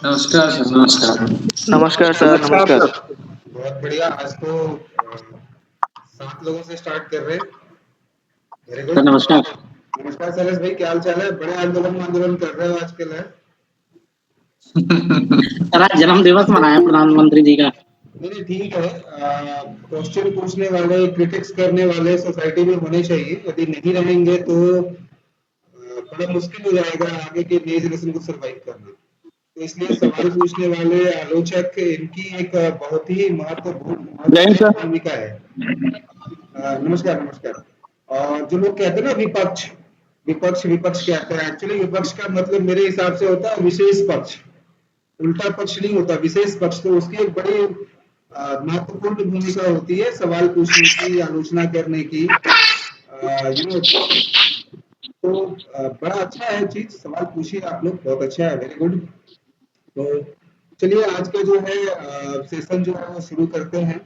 नमस्कार सर, नमस्कार। नमस्कार सर, नमस्कार नमस्कार। सर। बहुत बढ़िया। आज तो 7 लोगों से स्टार्ट कर रहे हैं। Very sir good. नमस्कार। नमस्कार शैलेश भाई, क्या हाल चाल है? बड़े आंदोलन कर रहे हो आजकल है? सर आज जन्म दिवस मनाया प्रधानमंत्री जी का। नहीं ठीक है। क्वेश्चन पूछने वाले, क्रिटिक्स करने वाले सोसाइटी में होने चाहिए। यदि नहीं रहेंगे तो बड़ा मुश्किल हो जाएगा आगे के नई जनरेशन को सरवाइव करना। तो इसलिए सवाल पूछने वाले आलोचक, इनकी एक बहुत ही जय हिंद महत्वपूर्ण सर। भूमिका है। नमस्कार नमस्कार। और जो लोग कहते हैं ना विपक्ष, विपक्ष विपक्ष कहते हैं, एक्चुअली विपक्ष का मतलब मेरे हिसाब से होता है विशेष पक्ष। उल्टा पक्ष नहीं होता, विशेष पक्ष। तो उसकी एक बड़ी महत्वपूर्ण भूमिका होती है सवाल पूछने की, आलोचना करने की। यू नो तो बड़ा अच्छा है चीज। सवाल पूछिए आप लोग, बहुत अच्छा है। Very good. तो चलिए आज का जो है सेशन जो है वो शुरू करते हैं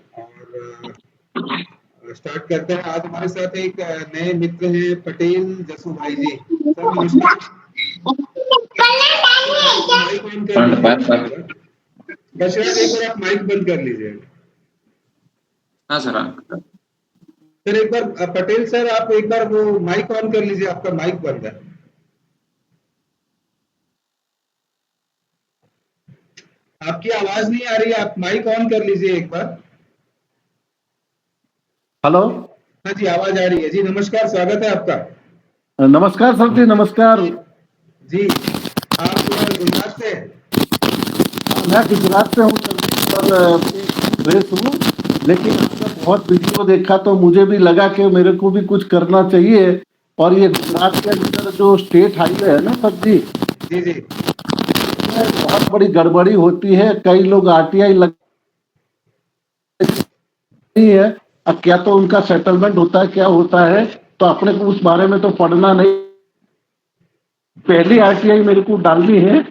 और स्टार्ट करते हैं। आज हमारे साथ एक नए मित्र हैं, पटेल जसू भाई जी। सर नमस्कार। माइक ऑन कर लीजिएगा एक बार। बशराज एक बार आप माइक बंद कर लीजिएगा। हाँ सर। फिर एक बार पटेल सर आप एक बार वो माइक ऑन कर लीजिए, आपका माइक बंद है। आपकी आवाज नहीं आ रही है, आप माइक ऑन कर लीजिए एक बार। हेलो। हाँ जी, आवाज आ रही है जी। नमस्कार, स्वागत है आपका। नमस्कार सर जी, नमस्कार। जी, आप गुजरात से? मैं गुजरात से हूँ सर जी, पर फ्रेश हूँ। लेकिन आपका बहुत वीडियो देखा तो मुझे भी लगा कि मेरे को भी कुछ करना चाहिए। और ये गुजरात के अंदर जो स्टेट हाईवे है ना सर जी, जी जी। इसमें बहुत बड़ी गड़बड़ी होती है। कई लोग आरटीआई लग नहीं है। अब क्या तो उनका सेटलमेंट होता है, क्या होता है, तो अपने को उस बारे में तो पढ़ना नहीं। पहली आरटीआई मेरे को डालनी है,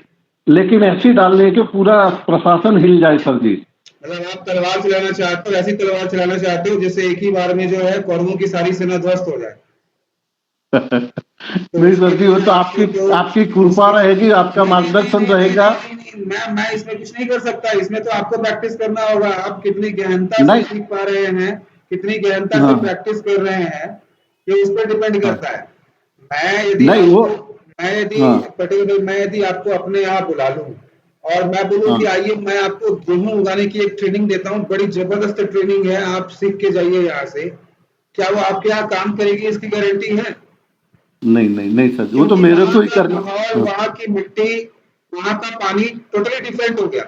लेकिन ऐसी डालनी है कि पूरा प्रशासन हिल जाए सर जी। मतलब आप तलवार चलाना चाहते हो, ऐसी तलवार चलाना चाहते हो जिससे एक ही बार में जो है कौरवों की सारी सेना ध्वस्त हो जाए। तो नहीं उसके सर जी, वो लिए तो आपको जो आपकी कृपा रहेगी, आपका नहीं नहीं नहीं मार्गदर्शन नहीं नहीं रहेगा। नहीं नहीं, मैं इसमें कुछ नहीं कर सकता। इसमें तो आपको प्रैक्टिस करना होगा। आप कितनी गहनता से नहीं। सीख पा रहे हैं, कितनी गहनता से हाँ प्रैक्टिस कर रहे हैं, ये उस पर डिपेंड हाँ। करता है। मैं यदि नहीं वो। आपको मैं यदि हाँ पटेल भाई, मैं यदि आपको अपने यहाँ बुला लूं और मैं बोलूं हाँ। कि आइए मैं आपको गेहूं उगाने की एक ट्रेनिंग देता हूँ, बड़ी जबरदस्त ट्रेनिंग है, आप सीख के जाइए यहाँ से, क्या वो आपके यहाँ काम करेगी? इसकी गारंटी है? नहीं नहीं नहीं सर जी, वो तो क्योंकि मेरे वहां को ही का करना। माहौल, हाँ, वहां की मिट्टी, वहां का पानी टोटली डिफरेंट हो गया।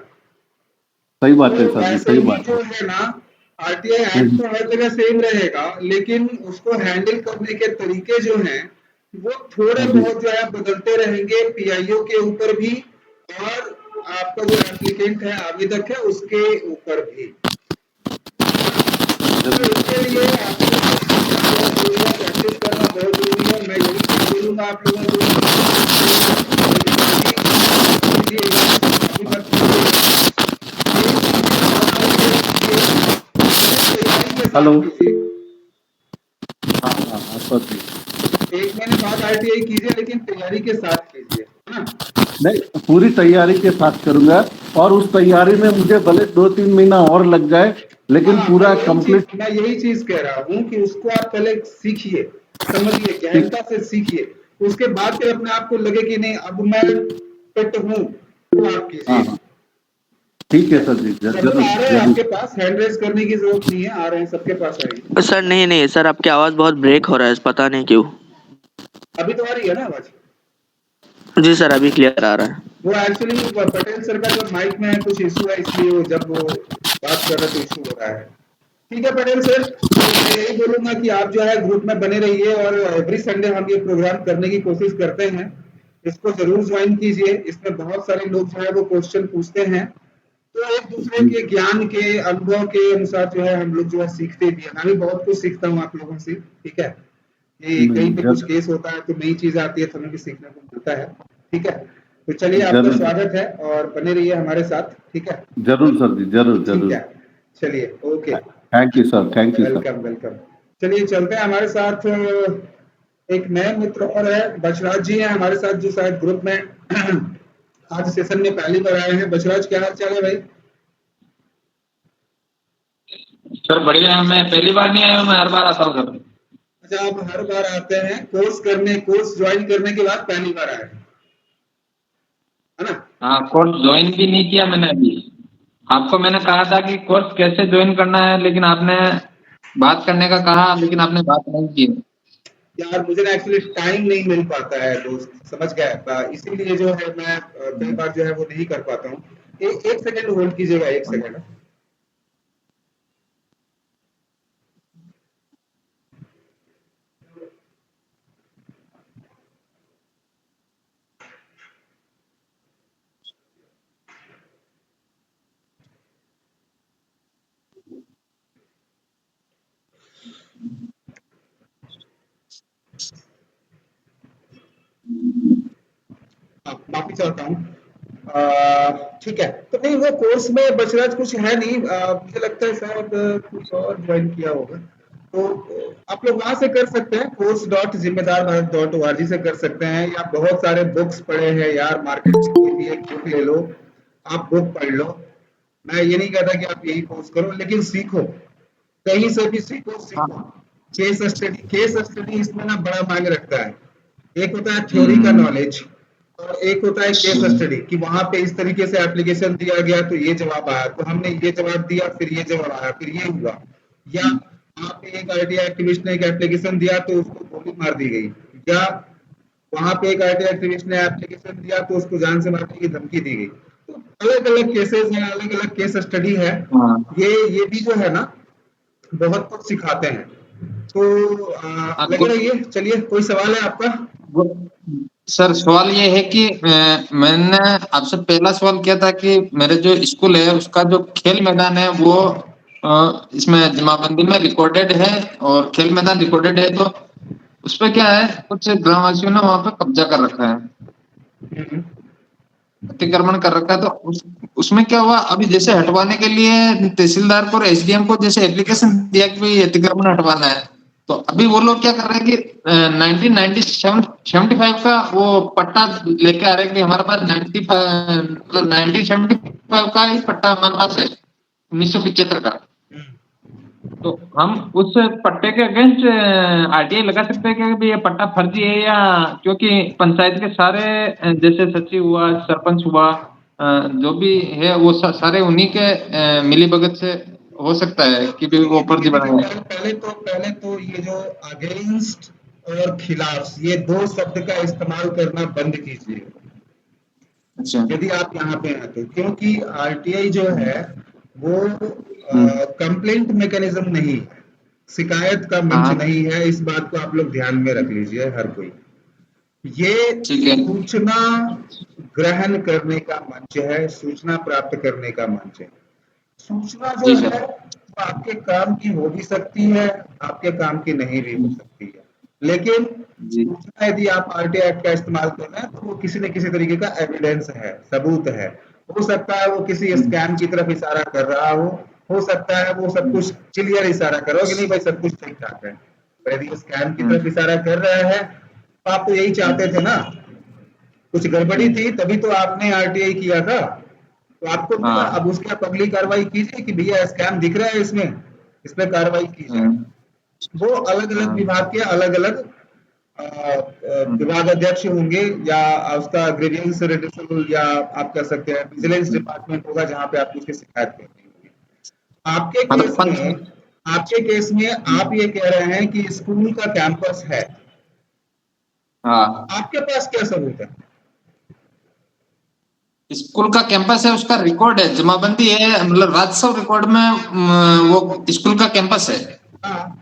सही बात है तो सर जी, वैसे सही ही बात है। जो है ना, आरटीआई एक्ट हम्म, तो हर जगह सेम रहेगा, लेकिन उसको हैंडल करने के तरीके जो हैं वो थोड़े हाँ जी। बहुत जो है बदलते रहेंगे, पीआईओ के ऊपर भी और आपका जो एप्लीकेंट है, आवेदक है, उसके ऊपर भी। तो इसके लिए आपको सीखना बहुत जरूरी है, प्रैक्टिस करना बहुत जरूरी है। मैं यही चीज बोलूंगा आप लोगों को कि जल्दी कीजिएगा, अभी मत कीजिएगा। एक चीज और आरटीआई कीजिए, लेकिन तैयारी के हेलो। साथ कीजिए। हाँ हाँ हाँ सर जी। 1 महीने बाद आरटीआई कीजिए, लेकिन तैयारी के साथ कीजिए, है ना? नहीं, पूरी तैयारी के साथ करूंगा। और उस तैयारी में मुझे भले 2-3 महीना और लग जाए, लेकिन हाँ, पूरा कंप्लीट। मैं यही चीज कह रहा हूँ कि उसको आप पहले सीखिए, समझिए, गहनता से सीखिए। उसके बाद फिर अपने आप को लगे कि नहीं अब मैं फिट हूँ, तो आप हाँ कीजिए। हाँ। ठीक ठीक है? है सर जी, जरूर जरूर आ रहे हैं जरूर। आपके पास, हैंड रेज करने की जरूरत नहीं है, आ रहे हैं सबके पास, आएंगे। सर नहीं नहीं सर, आपकी आवाज बहुत ब्रेक हो रहा है, पता नहीं क्यों। अभी तो आ रही है ना आवाज? जी सर, अभी क्लियर आ रहा है। वो एक्चुअली पटेल सर का जो माइक में है कुछ इशू है, इसलिए वो जब वो बात कर रहे तो इशू हो रहा है। ठीक है पटेल सर, तो मैं यही बोलूंगा कि आप जो है ग्रुप में बने रहिए और एवरी संडे हम ये प्रोग्राम करने की कोशिश करते हैं। इसको जरूर ज्वाइन कीजिए। इसमें बहुत सारे लोग जो है वो क्वेश्चन पूछते हैं, तो एक दूसरे के ज्ञान के, अनुभव के अनुसार जो है हम लोग जो है सीखते भी हैं। मैं भी बहुत कुछ सीखता हूँ आप लोगों से। ठीक है? कि कहीं नहीं, पे कुछ केस होता है तो नई चीज आती है तो हमें भी सीखने को मिलता है। ठीक है? तो चलिए, आपका जरूर स्वागत है और बने रहिए हमारे साथ। ठीक है? जरूर सर जी, जरूर ठीक जरूर। है, चलिए, okay. Thank you sir, thank you sir. Welcome welcome. चलिए चलते हैं। हमारे साथ एक नए मित्र और है, बशराज जी हैं हमारे साथ, जो शायद ग्रुप में आज सेशन में पहली बार आए हैं। बसराज, क्या हाल चाल है भाई? सर बढ़िया है। मैं पहली बार नहीं आया हूँ, मैं हर बार आता हूँ सर। अच्छा, आप हर बार आते हैं, कोर्स ज्वाइन करने के बाद पहली बार आए हैं, है ना? हाँ, कोर्स ज्वाइन भी नहीं किया मैंने अभी। आपको मैंने कहा था कि कोर्स कैसे ज्वाइन करना है, लेकिन आपने बात करने का कहा, लेकिन आपने बात नहीं की। यार मुझे ना एक्चुअली टाइम नहीं मिल पाता है दोस्त, समझ गए? इसीलिए जो है मैं कई बार जो है वो नहीं कर पाता हूँ। एक सेकंड होल्ड कीजिएगा, एक सेकंड। माफी चाहता हूँ। ठीक है, तो नहीं वो कोर्स में बसराज कुछ है नहीं। मुझे लगता है शायद कुछ और ज्वाइन किया होगा। तो आप लोग वहां से कर सकते हैं, course.जिम्मेदारभारत.org से कर सकते हैं, या बहुत सारे बुक्स पड़े हैं यार मार्केट में, कोई भी एक बुक ले लो, आप बुक पढ़ लो। मैं ये नहीं कहता कि आप यही कोर्स करो, लेकिन सीखो, कहीं से भी सीखो। केस स्टडी इसमें ना बड़ा मायने रखता है। एक होता है थ्योरी का नॉलेज, और एक होता है केस स्टडी, कि वहां पे इस तरीके से एप्लीकेशन दिया गया तो ये जवाब आया, तो हमने ये जवाब दिया, फिर ये जवाब आया, फिर ये हुआ। या वहां पे एक आईटी एक्टिविस्ट ने एक एप्लीकेशन दिया तो उसको गोली मार दी गई, या वहां पे एक आईटी एक्टिविस्ट ने एप्लीकेशन दिया तो उसको जान से मारने की धमकी दी गई। तो अलग अलग केसेस हैं, अलग अलग केस स्टडी है। हाँ। ये भी जो है ना बहुत कुछ सिखाते हैं। तो लगे रहिए। चलिए, कोई सवाल है आपका? सर सवाल ये है कि मैंने आपसे पहला सवाल किया था कि मेरे जो स्कूल है उसका जो खेल मैदान है वो इसमें जमाबंदी में रिकॉर्डेड है, और खेल मैदान रिकॉर्डेड है, तो उस पे क्या है, कुछ ग्रामवासियों ने वहां पे कब्जा कर रखा है, हम्म, अतिक्रमण कर रखा है। तो उसमें क्या हुआ, अभी जैसे हटवाने के लिए तहसीलदार को और एसडीएम को जैसे एप्लीकेशन दिया कि भाई अतिक्रमण हटवाना है, तो अभी वो लोग क्या कर रहे हैं कि 1975 का वो पट्टा लेके आ रहे हैं कि हमारे पास 1975 का ही पट्टा हमारे पास है, 1975 का। तो हम उस पट्टे के अगेंस्ट आरटीआई लगा सकते हैं कि भाई ये पट्टा फर्जी है, या क्योंकि पंचायत के सारे जैसे सचिव हुआ, सरपंच हुआ, जो भी है वो सारे उन्हीं के मिली भगत से हो सकता है कि भी वो फर्जी बनाया है। पहले तो ये जो अगेंस्ट और खिलाफ, ये दो शब्द का इस्तेमाल करना बंद कीजिए अच्छा। यदि आप यहाँ पे हैं तो, क्योंकि आरटीआई जो है वो कंप्लेंट मैकेनिज्म नहीं है, शिकायत का मंच हाँ। नहीं है। इस बात को आप लोग ध्यान में रख लीजिए हर कोई। ये ठीक है। सूचना ग्रहण करने का मंच है, सूचना प्राप्त करने का मंच है। सूचना जो जी है सर। वो आपके काम की हो भी सकती है, आपके काम की नहीं भी हो सकती है, लेकिन जी। सूचना यदि आप आरटीआई एक्ट का इस्तेमाल कर रहे हैं तो वो किसी न किसी तरीके का एविडेंस है, सबूत है। हो सकता है वो किसी स्कैम की तरफ इशारा कर रहा हो सकता है वो सब कुछ क्लियर इशारा कर रहा हो कि नहीं भाई सब कुछ ठीक ठाक है। पर यदि स्कैम की तरफ इशारा कर रहा है तो आप तो यही चाहते थे ना, कुछ गड़बड़ी थी तभी तो आपने आरटीआई किया था। तो आपको भी ना, अब उसके आप अगली कार्रवाई कीजिए कि भैया स्कैम दिख रहा है इसमें, इस पे कार्रवाई की जाए। वो अलग अलग विभाग के अलग अलग विभाग अध्यक्ष होंगे, या उसका ग्रीवियंस रेडिसल, या आप कह सकते हैं विजिलेंस डिपार्टमेंट होगा जहां पे आपको उसकी शिकायत करनी होगी। आपके केस में आप ये कह रहे हैं कि स्कूल का कैंपस है, हाँ, आपके पास क्या सबूत है? स्कूल का कैंपस है, उसका रिकॉर्ड है, जमाबंदी है, मतलब राजस्व रिकॉर्ड में वो स्कूल का कैंपस है। हाँ,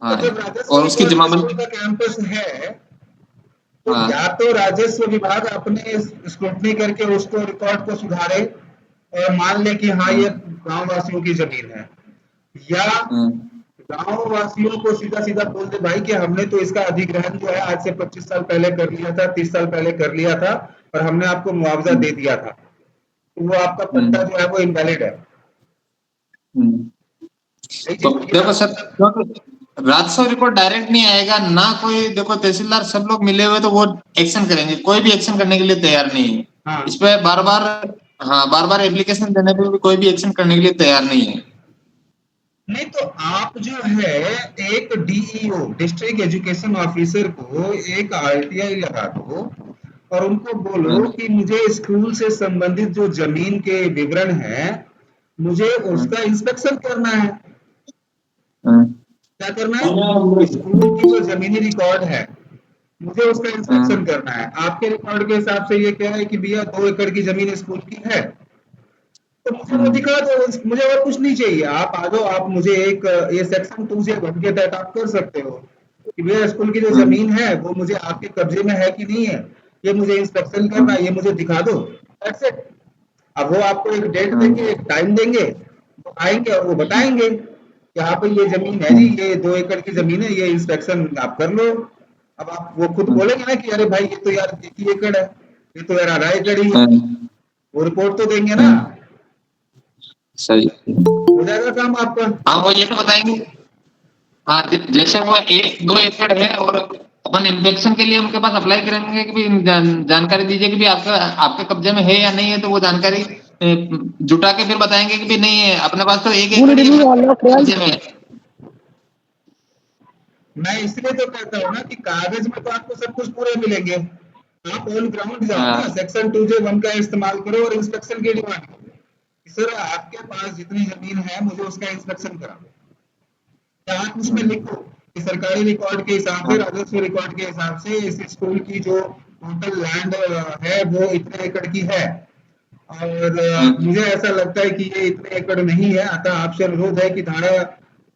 तो हाँ, जब राजस्व और उसकी रिकॉर्ड में स्कूल जमाबंदी। का कैंपस है तो हाँ। या तो राजस्व विभाग अपने स्क्रूटनी करके उसको रिकॉर्ड को सुधारे और मान ले कि हाँ ये गांव वासियों की जमीन है, या गांव वासियों को सीधा सीधा बोल दे भाई कि हमने तो इसका अधिग्रहण जो है आज से 25 साल पहले कर लिया था, 30 साल पहले कर लिया था, और हमने आपको मुआवजा दे दिया था, तो वो आपका पट्टा जो है वो इनवैलिड है। तो देखो सर, क्योंकि राजस्व रिकॉर्ड डायरेक्ट नहीं आएगा ना, कोई देखो तहसीलदार सब लोग मिले हुए तो वो एक्शन करेंगे, कोई भी एक्शन करने के लिए तैयार नहीं है। हाँ इस पे बार बार, हाँ बार बार एप्लीकेशन देने पे भी कोई भी एक्शन करने के लिए तैयार नहीं है। नहीं तो आप जो है एक डीईओ डिस्ट्रिक्ट एजुकेशन ऑफिसर को एक आरटीआई लगा दो और उनको बोलो हम्म, कि मुझे स्कूल से संबंधित जो जमीन के विवरण है मुझे हम्म, उसका इंस्पेक्शन करना है। हम्म, क्या करना है? स्कूल की जो जमीनी रिकॉर्ड है मुझे उसका इंस्पेक्शन हम्म, करना है। आपके रिकॉर्ड के हिसाब से ये क्या है कि भैया 2 एकड़ की जमीन स्कूल की है, तो मुझे वो हम्म, दिखा दो, मुझे और कुछ नहीं चाहिए। आप आ जाओ, आप मुझे एक ये सेक्शन 2 से 1 के तहत आप कर सकते हो कि भैया स्कूल की जो हम्म, जमीन है वो मुझे आपके कब्जे में है कि नहीं है, ये मुझे इंस्पेक्शन करना है, ये मुझे दिखा दो। That's it. अब वो आपको एक डेट देंगे, हम्म, एक टाइम देंगे, तो आएंगे और वो बताएंगे कि हाँ भाई ये जमीन है जी, हम्म, ये 2 एकड़ की जमीन है, ये इंस्पेक्शन आप कर लो। अब आप वो खुद हम्म, बोलेंगे ना कि अरे भाई ये तो यार 1 ही एकड़ है, ये तो यार आधा एकड़ ही है, हम्म, वो रिपोर्ट तो देंगे ना। हम्म, सही। हो जाएगा काम आपका। हाँ वो ये तो बताएंगे। हाँ जैसे वो 1-2 एकड़ है और अपन इंस्पेक्शन के लिए उनके पास अप्लाई करेंगे कि भी जानकारी दीजिए कि भी आपका आपके कब्जे में है या नहीं है, तो वो जानकारी जुटा के फिर बताएंगे कि भी नहीं है अपने पास, तो 1 एकड़ ही अपने कब्जे में है। मैं इसलिए तो कहता हूँ ना कि कागज में तो आपको सब कुछ पूरे मिलेंगे, आप ऑन ग्राउंड जाओ ना, हाँ, सेक्शन 2J1 का इस्तेमाल करो और इंस्पेक्शन की डिमांड करो कि सर आपके पास जितनी जमीन है मुझे उसका इंस्पेक्शन कराओ। या आप उसमें हम्म, लिखो कि सरकारी रिकॉर्ड के हिसाब से, हाँ, राजस्व रिकॉर्ड के हिसाब से इस स्कूल की जो टोटल लैंड है वो इतने एकड़ की है, और हम्म, मुझे ऐसा लगता है कि ये इतने एकड़ नहीं है, अतः आपसे अनुरोध है कि धारा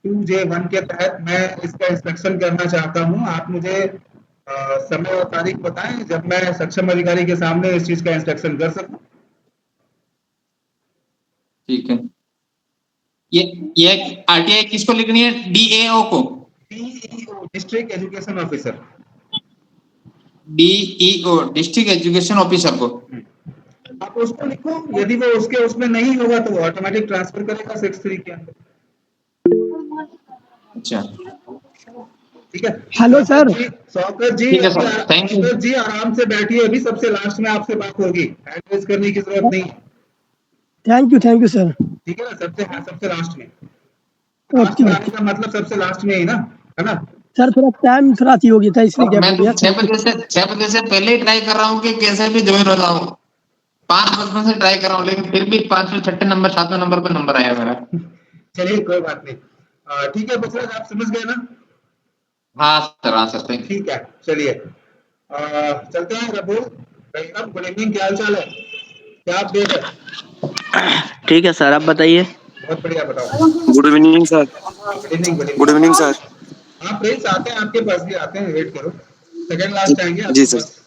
2J1 के तहत मैं इसका इंस्पेक्शन करना चाहता हूँ। आप मुझे समय और तारीख बताएं जब मैं सक्षम अधिकारी के सामने इस चीज का इंस्पेक्शन कर सकूं। ठीक है। ये ये आरटीआई किसको लिखनी है, डीएओ को? DEO district education officer. DEO district education officer को? आप उसको लिखो, यदि वो उसके उसमें नहीं होगा तो वो ऑटोमेटिक ट्रांसफर करेगा 6-3 के अंदर। अच्छा, ठीक है। Hello Shaukat sir. जी, शौकत जी ठीक है अभी sir, thank you. Shaukat ji आराम से बैठिए, अभी सबसे लास्ट में आपसे बात होगी, हैंड रेज करने की जरूरत नहीं है। Thank you sir. ठीक है ना, सबसे लास्ट में। लास्ट ओके में आने ओके का मतलब सबसे लास्ट में ही ना, है ना? सर, थोड़ा टाइम थोड़ा अति हो गया था इसलिए और गैप मैं हो तो गया। Thank you. 6 बजे से पहले ही ट्राई कर रहा हूँ कि कैसे भी ज्वाइन हो जाऊँ। 5 बजे से ट्राई कर रहा हूँ, लेकिन फिर भी 5वें 6ठे नंबर 7वें नंबर पर नंबर आया मेरा। चलिए कोई बात नहीं। ठीक है बसराज, आप समझ गए ना? हाँ सर, हाँ सर, थैंक यू। ठीक है चलिए, चलते हैं रबुल। वेलकम, गुड इवनिंग, क्या हाल चाल है, क्या अपडेट है? ठीक है सर, आप बताइए। बहुत बढ़िया, बताओ। Good evening sir. Good evening, good good evening. Evening sir. हाँ प्रिंस आते हैं, आपके पास भी आते हैं, वेट करो, सेकंड लास्ट आएंगे जी आपके सर। पास।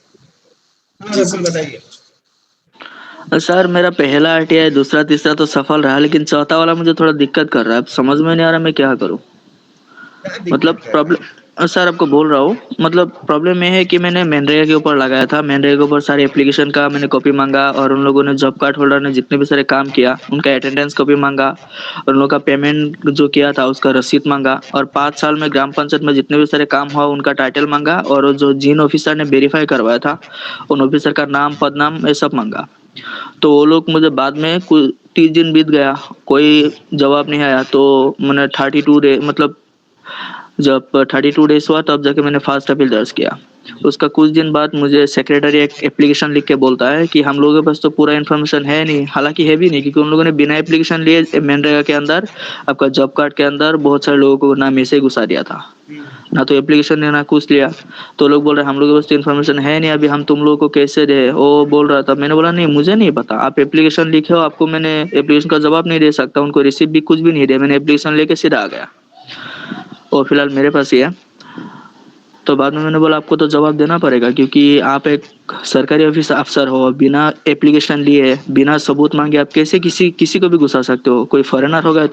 हाँ जी रबुल सर। बताइए। सर मेरा पहला आरटीआई दूसरा तीसरा तो सफल रहा, लेकिन चौथा वाला मुझे थोड़ा दिक्कत कर रहा है। अब समझ में नहीं आ रहा मैं क्या करूं। क्या मतलब दिक्कत है? प्रॉब्लम, सर आपको बोल रहा हूँ, मतलब प्रॉब्लम ये है कि मैंने मनरेगा के ऊपर लगाया था। मनरेगा के ऊपर सारे एप्लीकेशन का मैंने कॉपी मांगा, और उन लोगों ने जॉब कार्ड होल्डर ने जितने भी सारे काम किया उनका अटेंडेंस कॉपी मांगा, और उन लोगों का पेमेंट जो किया था उसका रसीद मांगा, और 5 साल में ग्राम पंचायत में जितने भी सारे काम हुआ उनका टाइटल मांगा, और जो जिन ऑफिसर ने वेरीफाई करवाया था उन ऑफिसर का नाम पद नाम ये सब मांगा। तो वो लोग मुझे बाद में कुछ 30 दिन बीत गया, कोई जवाब नहीं आया। तो मैंने 32 डे मतलब जब 32 डेज हुआ तब जाके मैंने फास्ट अपील दर्ज किया। उसका कुछ दिन बाद मुझे सेक्रेटरी एक एप्लीकेशन लिख के बोलता है कि हम लोगों के पास तो पूरा इन्फॉर्मेशन है नहीं। हालांकि है भी नहीं, क्योंकि उन लोगों ने बिना एप्लीकेशन लिए मनरेगा के अंदर आपका जॉब कार्ड के अंदर बहुत सारे लोगों को नाम ऐसे ही घुसा दिया था। ना तो एप्लीकेशन ने ना कुछ लिया। तो लोग बोल रहे हम लोग के पास तो इन्फॉर्मेशन है नहीं, अभी हम तुम लोगों को कैसे दे। वो बोल रहा था, मैंने बोला नहीं मुझे नहीं पता, आप एप्लीकेशन लिखे हो, आपको मैंने एप्लीकेशन का जवाब नहीं दे सकता। उनको रिसीव भी कुछ भी नहीं दिया, मैंने एप्लीकेशन लेके सीधा आ गया, और फिलहाल मेरे पास ही है। तो बाद में मैंने बोला आपको तो जवाब देना पड़ेगा, क्योंकि आप एक सरकारी ऑफिस अफसर हो, बिना एप्लीकेशन लिए बिना सबूत मांगे आप कैसे किसी किसी को भी घुसा सकते हो, कोई फॉरेनर हो गए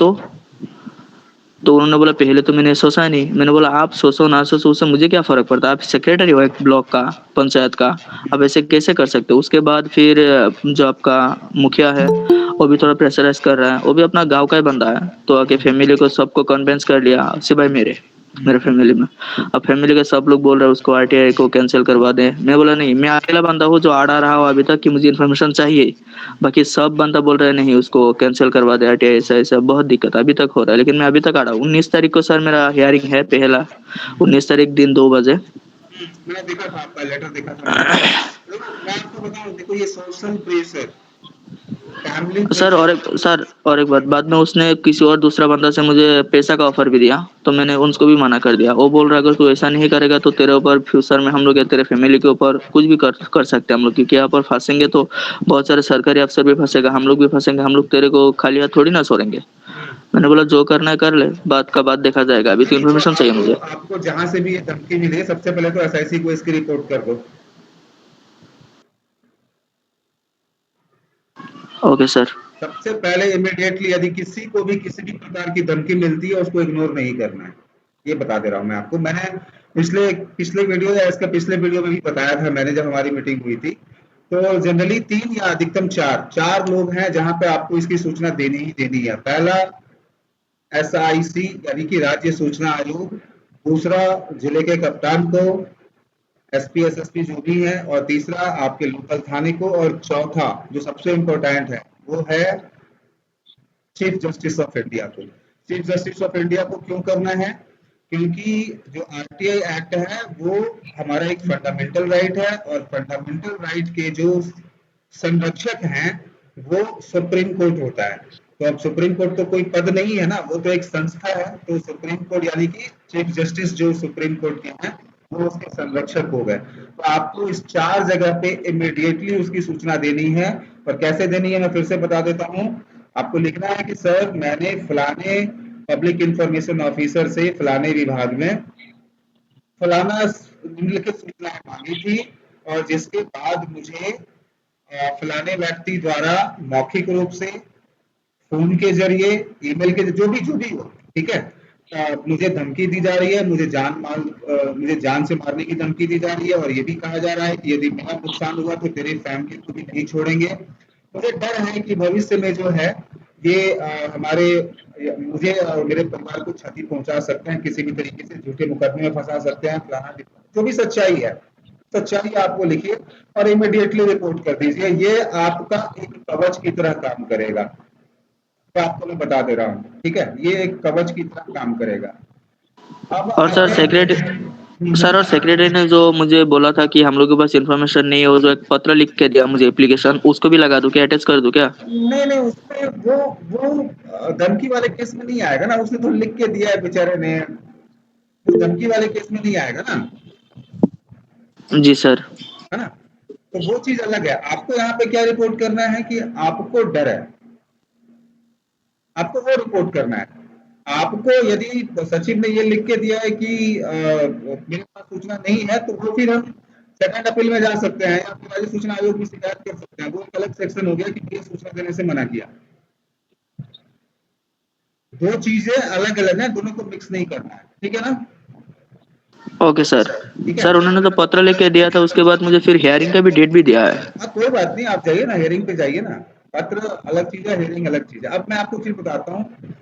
तो उन्होंने बोला पहले तो मैंने सोचा नहीं। मैंने बोला आप सोचो ना सोचो उससे मुझे क्या फर्क पड़ता है, आप सेक्रेटरी हो एक ब्लॉक का, पंचायत का, आप ऐसे कैसे कर सकते हो। उसके बाद फिर जो आपका मुखिया है वो भी थोड़ा प्रेशराइज कर रहा है, वो भी अपना गांव का ही बंदा है, तो आके फैमिली को सबको कन्विंस कर लिया सिवाय मेरे। मेरे फैमिली में। अब फैमिली के सब लोग बोल रहे हैं उसको आरटीआई को कैंसिल करवा दें। मैं बोला नहीं, मैं अकेला बंदा हूँ जो आड़ा रहा हूँ अभी तक कि मुझे इन्फॉर्मेशन चाहिए। बाकी सब बंदा बोल रहे हैं नहीं उसको कैंसिल करवा दे आरटीआई, ऐसा ऐसा बहुत दिक्कत अभी तक हो रहा है। लेकिन मैं अभी तक आड़ा हूँ। 19 तारीख को सर मेरा हियरिंग है पहला, 19 तारीख दिन 2 बजे। मैंने देखा था आपका लेटर, देखा था मैंने। देखो मैं आपको बताऊं, देखो ये social pressure, family sir pressure. और एक बात, बाद में उसने किसी और दूसरा बंदा से मुझे पैसा का ऑफर भी दिया, तो मैंने उनको भी मना कर दिया। वो बोल रहा है अगर तू ऐसा नहीं करेगा तो तेरे ऊपर फ्यूचर में हम लोग या तेरे फैमिली के ऊपर कुछ भी कर सकते हैं हम लोग, क्योंकि यहाँ पर फंसेंगे तो बहुत सारे सरकारी अफसर भी फंसेगा, हम लोग भी फंसेंगे, हम लोग तेरे को खाली हाथ थोड़ी ना छोड़ेंगे। मैंने बोला जो करना है कर ले, बात का बात देखा जाएगा, अभी तो नहीं, तो इन्फॉर्मेशन चाहिए आपको मुझे। आपको जहां से भी ये धमकी मिले, सबसे पहले तो एसआईसी को इसकी रिपोर्ट कर दो। Okay sir. सबसे पहले इमीडिएटली यदि किसी को भी किसी भी प्रकार की धमकी मिलती है उसको इग्नोर नहीं करना है। ये बता दे रहा हूं मैं आपको। मैंने पिछले पिछले वीडियो या इसके पिछले वीडियो में भी बताया था मैंने, जब हमारी मीटिंग हुई थी। तो जनरली 3 या अधिकतम 4 लोग हैं जहां पे आपको इसकी सूचना देनी ही देनी है। पहला एसआईसी यानी कि राज्य सूचना आयोग, दूसरा जिले के कप्तान को, एसपी एसएसपी जो भी है, और तीसरा आपके लोकल थाने को, और चौथा जो सबसे इम्पोर्टेंट है वो है चीफ जस्टिस ऑफ इंडिया को। चीफ जस्टिस ऑफ इंडिया को क्यों करना है? क्योंकि जो आरटीआई एक्ट है वो हमारा एक फंडामेंटल राइट है, और फंडामेंटल राइट के जो संरक्षक हैं वो सुप्रीम कोर्ट होता है। तो अब सुप्रीम कोर्ट तो कोई पद नहीं है ना, वो तो एक संस्था है। तो सुप्रीम कोर्ट यानी कि चीफ जस्टिस जो सुप्रीम कोर्ट के हैं वो उसके संरक्षक हो गए। तो आपको इस 4 जगह पे इमीडिएटली उसकी सूचना देनी है। और कैसे देनी है मैं फिर से बता देता हूँ। आपको लिखना है कि सर मैंने फलाने पब्लिक इंफॉर्मेशन ऑफिसर से फलाने विभाग में फलाना निम्नलिखित सूचनाएं मांगी थी, और जिसके बाद मुझे फलाने व्यक्ति द्वारा मौखिक रूप से, फोन के जरिए, ईमेल के, जो भी हो, ठीक है, मुझे धमकी दी जा रही है, मुझे जान से मारने की धमकी दी जा रही है, और ये भी कहा जा रहा है कि यदि मेरा नुकसान हुआ तो तेरे फैमिली को भी नहीं छोड़ेंगे। मुझे डर है कि भविष्य में जो है ये मुझे और मेरे परिवार को क्षति पहुंचा सकते हैं, किसी भी तरीके से झूठे मुकदमे में फंसा सकते हैं, फलाना जो भी सच्चाई है, सच्चाई आपको लिखिए और इमीडिएटली रिपोर्ट कर दीजिए। ये आपका एक कवच की तरह काम करेगा। तो आपको मैं बता दे रहा हूँ, ठीक है, ये एक कवच की तरह काम करेगा। अब और सर सर और सेक्रेटरी ने जो मुझे बोला था कि हम लोग के पास इन्फॉर्मेशन नहीं है, वो जो एक पत्र लिख के दिया मुझे एप्लीकेशन, उसको भी लगा दूं क्या, अटैच कर दूं क्या? नहीं नहीं, उसमें वो धमकी वाले केस में नहीं आएगा ना, उसने तो लिख के दिया है बेचारे ने, तो धमकी वाले केस में नहीं आएगा ना, जी सर। है ना। तो वो चीज अलग है। आपको यहाँ पे क्या रिपोर्ट करना है कि आपको डर है, आपको वो रिपोर्ट करना है। आपको यदि सचिव ने ये लिख के दिया है कि मेरे पास सूचना नहीं है, तो वो फिर हम सेकंड अपील में जा सकते हैं या फिर राज्य सूचना आयोग में शिकायत कर सकते हैं। वो एक अलग सेक्शन हो गया कि ये सूचना देने से मना किया। दो चीजें अलग अलग हैं, दोनों को मिक्स नहीं करना है, ठीक है ना। Okay sir. ठीक है। सर उन्होंने तो पत्र लेके दिया था, उसके बाद मुझे फिर हियरिंग का भी डेट भी दिया है। हाँ कोई बात नहीं, आप जाइए ना, हेयरिंग पे जाइए ना। पत्र अलग चीज है, हेयरिंग अलग चीज है। अब मैं आपको चीज बताता हूँ,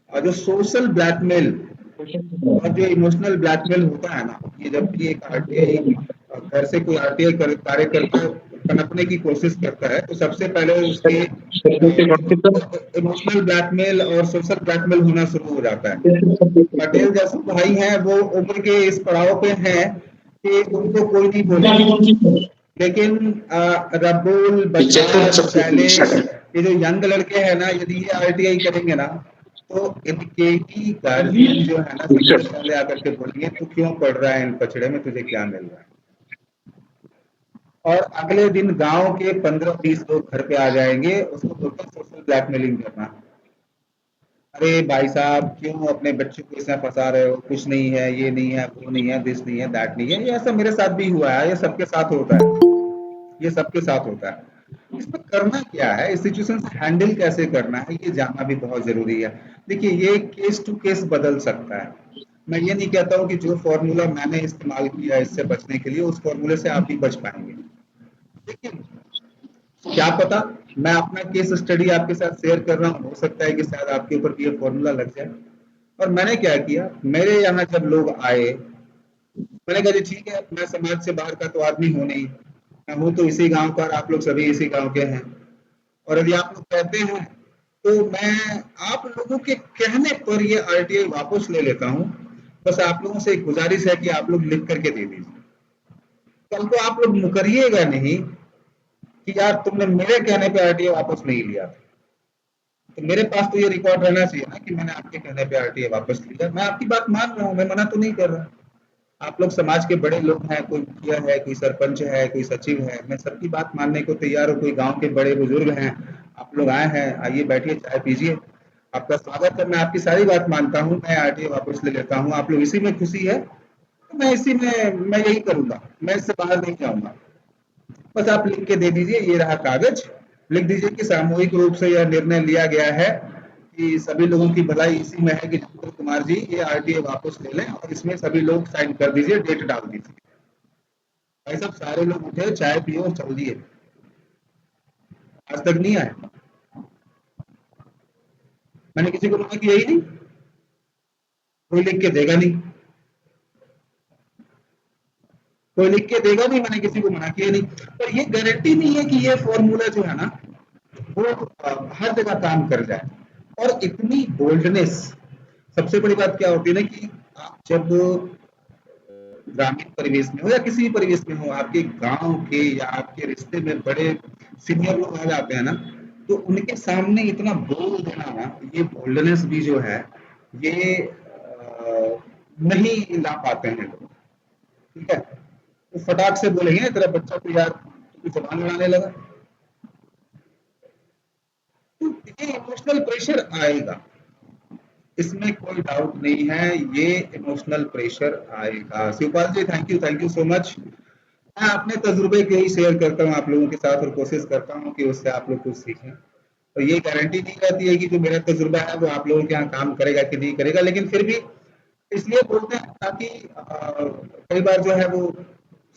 जो सोशल ब्लैकमेल और जो इमोशनल ब्लैकमेल होता है ना, ये जब भी एक आरटीआई घर से कोई आरटीआई कार्यकर्ता पनपने की कोशिश करता है, तो सबसे पहले उसके इमोशनल ब्लैकमेल और सोशल ब्लैकमेल होना शुरू हो जाता है। पटेल जैसे भाई हैं वो उम्र के इस पड़ाव पे हैं कि उनको कोई नहीं बोलेगा। लेकिन रबुल, बजाज, शैलेश, ये जो यंग लड़के हैं ना, यदि ये आरटीआई करेंगे ना, तो इनके ही गार्जियन जो है ना सबसे पहले आकर के बोलेंगे तू क्यों पढ़ रहा है इन पछड़े में, तुझे क्या मिल रहा है। और अगले दिन गांव के 15-20 लोग घर पे आ जाएंगे, उसको बोलते हैं सोशल ब्लैकमेलिंग करना। अरे भाई साहब क्यों अपने बच्चों को इसमें फंसा रहे हो, कुछ नहीं है, ये नहीं है, वो नहीं है, दिस नहीं है, दैट नहीं है। ये ऐसा मेरे साथ भी हुआ है, ये सबके साथ होता है, ये सबके साथ होता है। इसमें करना क्या है, इस सिचुएशन से हैंडल कैसे करना है, ये जानना भी बहुत जरूरी है। देखिए ये केस टू केस बदल सकता है। मैं ये नहीं कहता हूँ कि जो फॉर्मूला मैंने इस्तेमाल किया इससे बचने के लिए, उस फॉर्मूले से आप भी बच पाएंगे। लेकिन क्या पता, मैं अपना केस स्टडी आपके साथ शेयर कर रहा हूँ, हो सकता है कि शायद आपके ऊपर भी ये फॉर्मूला लग जाए। और मैंने क्या किया, मेरे यहाँ जब लोग आए, मैंने कहा जी ठीक है, मैं समाज से बाहर का तो आदमी हूँ नहीं, मैं हूँ तो इसी गांव का, और आप लोग सभी इसी गांव के हैं, और यदि आप लोग कहते हैं तो मैं आप लोगों के कहने पर ये आरटीआई वापस ले लेता हूँ। बस आप लोगों से एक गुजारिश है कि आप लोग लिख करके दे दीजिए। कल को आप लोग मुकरिएगा नहीं कि यार तुमने मेरे कहने पे आरटीआई वापस नहीं लिया था। तो मेरे पास तो ये रिकॉर्ड रहना चाहिए ना कि मैंने आपके कहने पे आरटीआई वापस लिया। मैं आपकी बात मान रहा हूँ, मैं मना तो नहीं कर रहा। आप लोग समाज के बड़े लोग हैं, कोई मुखिया है, कोई सरपंच है, कोई सचिव है, मैं सबकी बात मानने को तैयार हूँ। कोई गांव के बड़े बुजुर्ग हैं, आप लोग आए हैं, आइए बैठिए, चाय पीजिए, आपका स्वागत है। मैं आपकी सारी बात मानता हूँ, मैं आरटीआई वापस ले लेता हूँ। आप लोग इसी में खुशी है तो मैं इसी में मैं यही करूंगा, मैं इससे बाहर नहीं जाऊंगा। बस आप लिख के दे दीजिए, ये रहा कागज, लिख दीजिए कि सामूहिक रूप से यह निर्णय लिया गया है कि सभी लोगों की भलाई इसी में है कि जितेंद्र कुमार जी ये आरटीआई वापस ले लें, और इसमें सभी लोग साइन कर दीजिए, डेट डाल दीजिए। भाई साहब सारे लोग उठे, चाय पिए और चल दिए। आज तक नहीं आए, मैंने किसी को मना किया ही नहीं, कोई लिख के देगा नहीं, कोई लिख के देगा नहीं, मैंने किसी को मना किया नहीं। पर ये गारंटी नहीं है कि ये फॉर्मूला जो है ना वो हर जगह काम कर जाए। और इतनी बोल्डनेस, सबसे बड़ी बात क्या होती है ना कि आप जब ग्रामीण परिवेश में हो या किसी भी परिवेश में हो, आपके गांव के या आपके रिश्ते में बड़े सीनियर लोग आ जाते हैं ना, तो उनके सामने इतना बोल देना ना, ये बोल्डनेस भी जो है ये नहीं ला पाते हैं लोग। ठीक है, तो फटाक से बोलेंगे तेरा बच्चा तो यार तू जबान लड़ाने लगा, तो ये इमोशनल प्रेशर आएगा, इसमें कोई डाउट नहीं है, ये इमोशनल प्रेशर आएगा। शिवपाल जी थैंक यू सो मच। मैं अपने तजुर्बे के ही शेयर करता हूँ आप लोगों के साथ, और कोशिश करता हूँ कि उससे आप लोग कुछ सीखें। तो ये गारंटी नहीं रहती है कि जो मेरा तजुर्बा है वो आप लोगों के यहाँ काम करेगा कि नहीं करेगा, लेकिन फिर भी इसलिए बोलते हैं ताकि कई बार जो है वो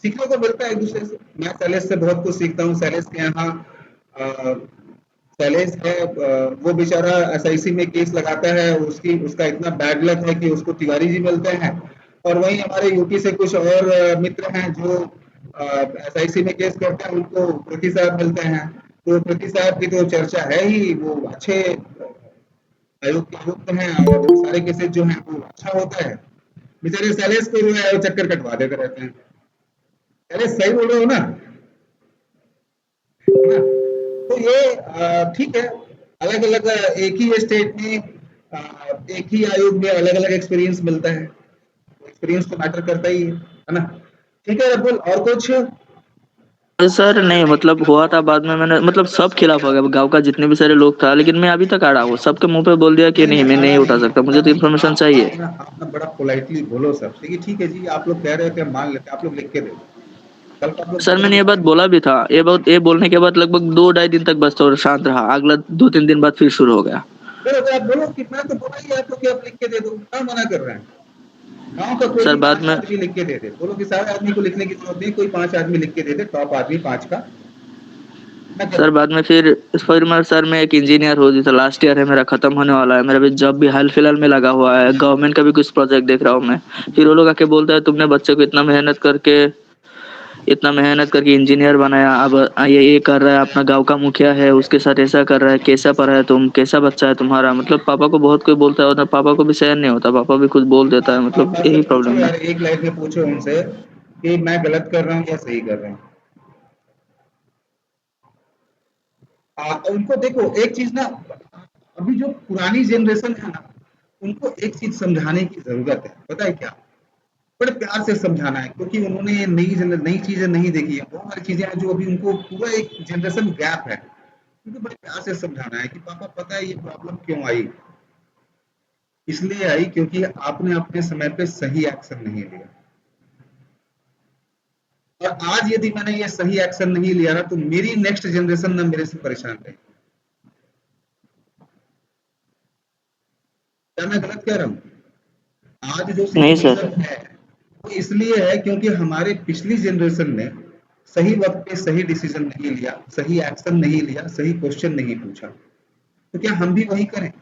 सीखने को मिलता है एक दूसरे से। मैं शैलेश से बहुत कुछ सीखता हूँ। शैलेश के यहाँ शैलेश है, वो बेचारा एसआईसी में केस लगाता है, उसका इतना बैड लक है कि उसको तिवारी जी मिलते हैं, और वहीं हमारे यूपी से कुछ और मित्र हैं जो एसआईसी में केस करते हैं, उनको प्रति साहब मिलते हैं। तो प्रति साहब की तो चर्चा है ही, वो अच्छे आयोग के आयुक्त हैं, और वो सारे केसेस जो हैं वो अच्छा होता है। बेचारे शैलेश को जो है वो चक्कर कटवा देते रहते हैं। शैलेश सही बोल रहे हो ना, है ना? तो ये ठीक है, अलग अलग एक ही स्टेट में एक ही आयोग में अलग अलग एक्सपीरियंस मिलता है, एक्सपीरियंस तो मैटर करता ही है ना? ठीक है रबुल, और कुछ? सर नहीं, मतलब हुआ था बाद में, मैंने मतलब सब खिलाफ हो गया, गांव का जितने भी सारे लोग था, लेकिन मैं अभी तक अड़ा हूँ, सबके मुंह पे बोल दिया कि नहीं मैं नहीं आड़ा उठा सकता, मुझे तो नहीं, इन्फॉर्मेशन चाहिए। आप ना बड़ा पोलाइटली बोलो सबसे कि ठीक है जी, आप लोग कह रहे हो कि हम मान लेते हैं, आप लोग लिख के दे दो। कल को आप लोग सर मैंने ये बोलोगे बात बोला भी था, ये बोलने के बाद लगभग 2-2.5 दिन तक बस और शांत रहा, अगला 2-3 दिन बाद फिर शुरू हो गया। फिर अगर आप बोलो कि मैं तो बोला ही आप लोग कि आप लिख के दे दो, क्या मना कर रहे हैं? गांव का कोई सर भी बाद 5 में आदमी लिख के दे दे, बोलो कि सारे आदमी को लिखने की जरूरत नहीं, कोई 5 आदमी लिख के दे दे, टॉप आदमी 5 का, मैं कर सर बाद में फिर मैं सर मैं एक इंजीनियर हूँ, जैसे लास्ट ईयर है मेरा, खत्म होने वाला है, मेरा भी जॉब भी हाल फिलहाल में लगा हुआ है, गवर्नमेंट का भी कुछ प्रोजेक्ट देख रहा हूँ मैं। फिर वो लोग आके बोलता है तुमने बच्चे को इतना मेहनत करके इंजीनियर बनाया, अब ये कर रहा है, अपना गांव का मुखिया है उसके साथ ऐसा कर रहा है, कैसा पढ़ा है तुम, कैसा बच्चा है तुम्हारा, मतलब पापा को बहुत कोई बोलता है, और पापा को भी सहन नहीं होता, पापा भी कुछ बोल देता है, मतलब पापा से यही पूछो प्रॉब्लम है। यार, एक लाइन में पूछो उनसे कि मैं गलत कर रहा हूँ या सही कर रहा हूँ। उनको देखो एक चीज ना, अभी जो पुरानी जनरेशन है ना, उनको एक चीज समझाने की जरूरत है, पता है क्या? बड़े प्यार से समझाना है, क्योंकि उन्होंने ये नई चीजें नहीं देखी है, बहुत सारी चीजें हैं जो अभी उनको पूरा एक जनरेशन गैप है, उनको बड़े प्यार से समझाना है कि पापा पता है ये प्रॉब्लम क्यों आई, इसलिए आई क्योंकि आपने अपने समय पे सही एक्शन नहीं लिया, और आज यदि मैंने ये सही एक्शन नहीं लिया ना, तो मेरी नेक्स्ट जनरेशन ना मेरे से परेशान रहेगी। क्या मैं गलत कह रहा हूँ? आज जो नहीं सर। सिचुएशन है वो इसलिए है क्योंकि हमारे पिछली जनरेशन ने सही वक्त पे सही डिसीजन नहीं लिया, सही एक्शन नहीं लिया, सही क्वेश्चन नहीं पूछा। तो क्या हम भी वही करें?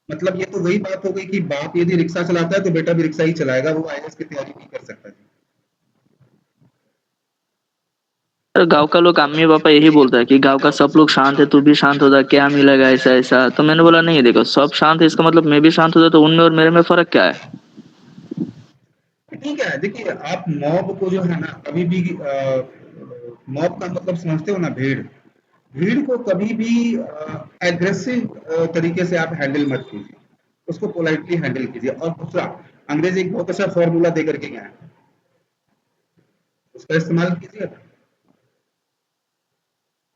मतलब ये तो वही बात हो गई कि बाप यदि रिक्शा चलाता है तो बेटा भी रिक्शा ही चलाएगा, वो आईएएस की तैयारी नहीं कर सकता जी। सर गांव का लोग अम्मी पापा यही बोलता है कि गांव का सब लोग शांत है, तू भी शांत हो जा, क्या मिलेगा ऐसा ऐसा। तो मैंने बोला नहीं, देखो सब शांत है इसका मतलब मैं भी शांत हो जाए, तो उनमें और मेरे में फर्क क्या है। ठीक है, देखिए आप मॉब को जो है ना कभी भी मॉब का मतलब समझते हो ना, भीड़। भीड़ को कभी भी एग्रेसिव तरीके से आप हैंडल मत कीजिए, उसको पोलाइटली हैंडल कीजिए। और दूसरा, अंग्रेज एक बहुत अच्छा फॉर्मूला दे करके गए हैं, उसका इस्तेमाल कीजिए।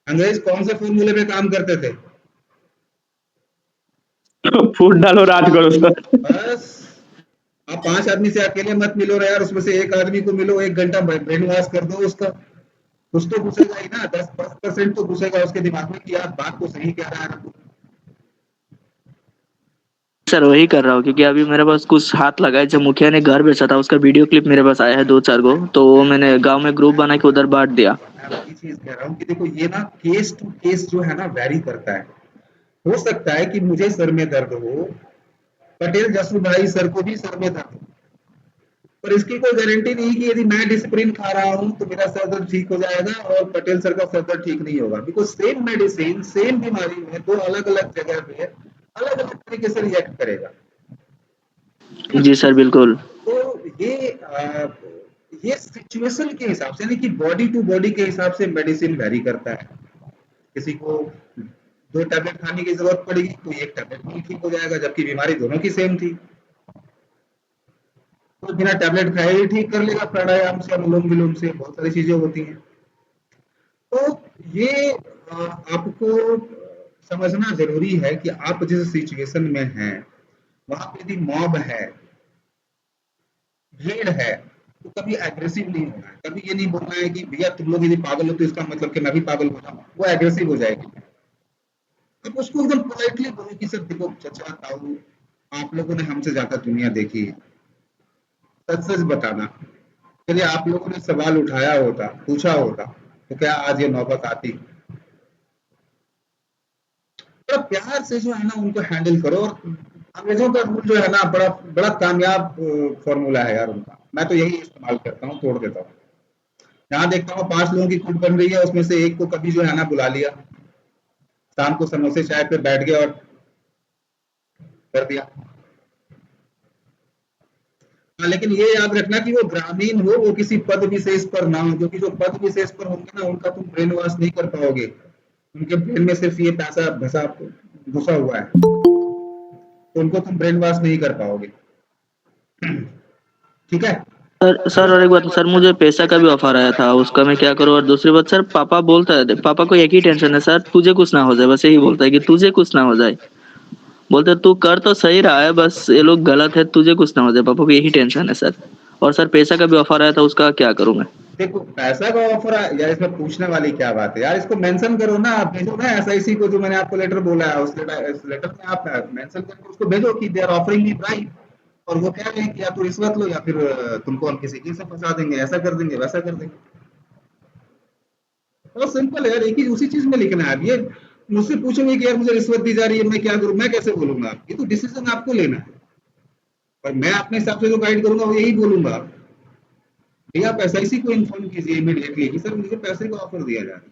अंग्रेज कौन से फॉर्मूले पे काम करते थे? फूट डालो, राज करो सर। बस आप 5 आदमी से अकेले मत मिलो ना यार, उसमें से एक आदमी को मिलो, 1 घंटा ब्रेन वॉश कर दो उसका, कुछ तो घुसेगा ही ना, 10% तो घुसेगा उसके दिमाग में कि यार बात तो सही कह रहा है। सर वही कर रहा हूँ, क्योंकि अभी मेरे पास कुछ हाथ लगा है, जब मुखिया ने घर बेचा था उसका वीडियो क्लिप मेरे पास आया है 2-4 गो, तो वो मैंने गांव में ग्रुप बना के उधर बांट दिया। मैं वही चीज कह रहा हूँ कि देखो ये ना केस टू केस जो है ना वैरी करता है। हो सकता है कि मुझे सर में दर्द हो, पटेल जसू भाई सर को भी सर में दर्द हो, पर इसकी कोई गारंटी नहीं कि यदि मैं डिसिप्लिन खा रहा हूं तो मेरा सर दर्द ठीक हो जाएगा और पटेल सर का सर दर्द ठीक नहीं होगा। बिकॉज सेम मेडिसिन सेम बीमारी में दो अलग अलग जगह पे अलग अलग तरीके से रिएक्ट करेगा। जी सर बिल्कुल। तो ये सिचुएशन के हिसाब से, यानी कि बॉडी टू बॉडी के हिसाब से मेडिसिन वेरी करता है। किसी को 2 टैबलेट खाने की जरूरत पड़ेगी तो 1 टैबलेट में ठीक हो जाएगा, जबकि बीमारी दोनों की सेम थी। तो बिना टैबलेट खाए ही ठीक कर लेगा, प्राणायाम से, अनुलोम विलोम से, बहुत सारी चीजें होती हैं। तो ये आपको समझना जरूरी है कि आप जिस सिचुएशन में हैं वहां पे यदि मॉब है, भीड़ है, तो कभी एग्रेसिव नहीं होना है। कभी ये नहीं बोलना है कि भैया तुम लोग यदि पागल हो तो इसका मतलब कि मैं भी पागल हो जाऊं, वो एग्रेसिव हो जाएगी। अब उसको एकदम पोलाइटली बोलो कि सर देखो चाचा ताऊ, आप लोगों ने हमसे ज्यादा दुनिया देखी है, सच सच बताना। चलिए आप लोगों ने सवाल उठाया होता, पूछा होता, तो क्या आज ये नौबत आती? बड़ा प्यार से जो है ना उनको हैंडल करो। और अंग्रेजों का रूल जो है ना बड़ा बड़ा कामयाब फॉर्मूला है यार उनका, मैं तो यही इस्तेमाल करता हूँ, तोड़ देता हूँ। यहाँ देखता हूँ 5 लोगों की गुट बन रही है, उसमें से एक को कभी जो है ना बुला लिया, शाम को समोसे चाय पे बैठ गया और कर दिया। हाँ, लेकिन ये याद रखना कि वो ग्रामीण हो, वो किसी पद विशेष पर ना हो, क्योंकि जो पद विशेष पर होंगे ना उनका तुम ब्रेन वॉश नहीं कर पाओगे। उनके ब्रेन में सिर्फ ये पैसा भसा घुसा हुआ है, तो उनको तुम ब्रेन वॉश नहीं कर पाओगे। ठीक है। सर और एक बात सर, मुझे पैसा का भी ऑफर आया था, उसका मैं क्या करूँ। और दूसरी बात सर, पापा बोलता है, पापा को एक ही टेंशन है सर, तुझे कुछ ना हो जाए, बस यही बोलता है कि तुझे कुछ ना हो जाए। बोलते तू कर तो सही रहा है, बस ये लोग गलत है, तुझे कुछ ना हो जाए, पापा को यही टेंशन है सर। और सर पैसा का भी ऑफर आया था, उसका क्या करूँ मैं। देखो पैसा का ऑफर यार, इसमें पूछने वाली क्या बात है यार, इसको मेंशन करो ना, आप भेजो ना एसआईसी को, जो मैंने आपको लेटर बोला है उस लेटर में आप मेंशन करके उसको भेजो कि they are offering me price. और वो कह रहे हैं कि या तो रिश्वत लो या फिर तुमको हम किसी चीज से फंसा देंगे, ऐसा कर देंगे वैसा कर देंगे। बहुत सिंपल है यार, एक ही उसी चीज में लिखना है। अब ये मुझसे पूछोगे कि यार मुझे रिश्वत दी जा रही है, मैं क्या करूं, मैं कैसे बोलूंगा? ये तो डिसीजन आपको लेना है, और मैं अपने हिसाब से जो गाइड करूंगा वो यही बोलूंगा। भैया आप एसआईसी को इन्फॉर्म कीजिए इमीडिएटली कि सर मुझे पैसे का ऑफर दिया जा रहा है।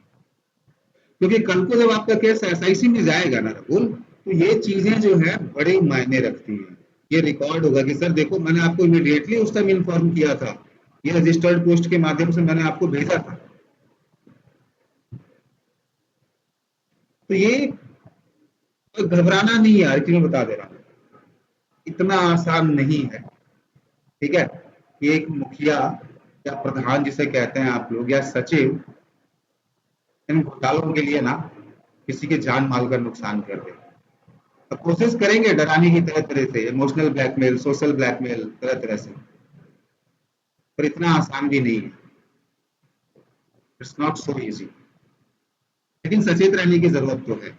क्योंकि कल को जब आपका केस एसआईसी में जाएगा ना राहुल, तो ये चीजें जो है बड़े मायने रखती हैं। ये रिकॉर्ड होगा कि सर देखो मैंने आपको इमीडिएटली उस टाइम इन्फॉर्म किया था, ये रजिस्टर्ड पोस्ट के माध्यम से मैंने आपको भेजा था। तो ये घबराना नहीं है यार, कि मैं बता दे रहा हूँ, इतना आसान नहीं है। ठीक है, ये एक मुखिया या प्रधान जिसे कहते हैं आप लोग, या सचिव, इन घोटालों के लिए ना किसी के जान माल का नुकसान कर रहे हैं। अब कोशिश करेंगे डराने की तरह तरह से, इमोशनल ब्लैकमेल, सोशल ब्लैकमेल, तरह तरह से, पर इतना आसान भी नहीं है। It's not so easy. लेकिन सचेत रहने की जरूरत तो है,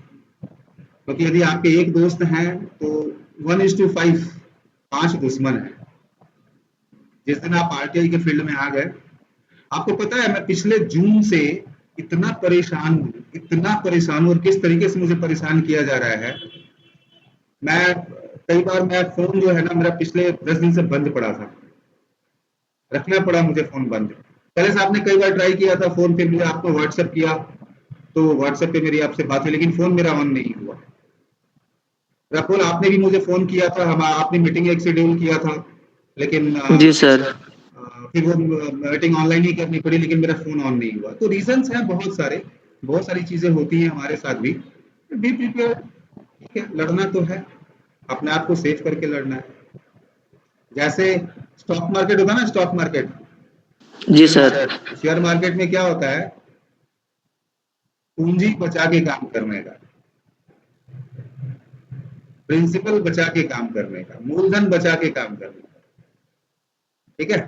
क्योंकि यदि आपके एक दोस्त हैं तो 1:5 5 दुश्मन है। जिस दिन आप आरटीआई के फील्ड में आ गए, आपको पता है मैं पिछले जून से इतना परेशान हूँ, इतना परेशान हूँ, और किस तरीके से मुझे परेशान किया जा रहा है। मैं कई बार मैं फोन जो है ना मेरा पिछले 10 दिन से बंद पड़ा था, रखना पड़ा मुझे फोन बंद। पहले साहब ने कई बार ट्राई किया था फोन, फिर मुझे आपको व्हाट्सएप किया तो व्हाट्सएप पे मेरी आपसे बात हुई, लेकिन फोन मेरा ऑन नहीं हुआ। राहुल आपने भी मुझे फोन किया था, हम आपने मीटिंग एक शेड्यूल किया था, लेकिन जी सर। फिर वो मीटिंग ऑनलाइन ही करनी पड़ी, लेकिन मेरा फोन ऑन नहीं हुआ। तो रीजंस हैं बहुत सारी चीजें होती हैं हमारे साथ भी। बी प्रिपेयर, ठीक है, लड़ना तो है, अपने आप को सेफ करके लड़ना है। जैसे स्टॉक मार्केट होता है ना, स्टॉक मार्केट, जी सर। शेयर मार्केट में क्या होता है, पूंजी बचा के काम करने का, प्रिंसिपल बचा के काम करने का, मूलधन बचा के काम करने का, ठीक है।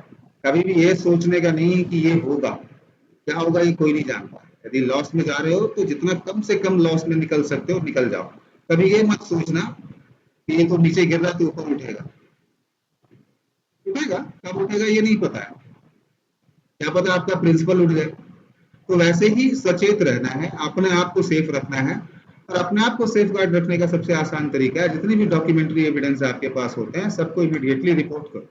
कभी भी ये सोचने का नहीं कि ये होगा, क्या होगा ये कोई नहीं जानता। यदि लॉस में जा रहे हो तो जितना कम से कम लॉस में निकल सकते हो निकल जाओ। कभी ये मत सोचना कि ये तो नीचे गिर रहा तो ऊपर उठेगा, उठेगा कब उठेगा ये नहीं पता है, क्या पता आपका प्रिंसिपल उठ जाए। तो वैसे ही सचेत रहना है, अपने आप को सेफ रखना है, और अपने आप को सेफ गार्ड रखने का सबसे आसान तरीका है, जितनी भी डॉक्यूमेंट्री एविडेंस आपके पास होते हैं सबको इमीडिएटली रिपोर्ट करो।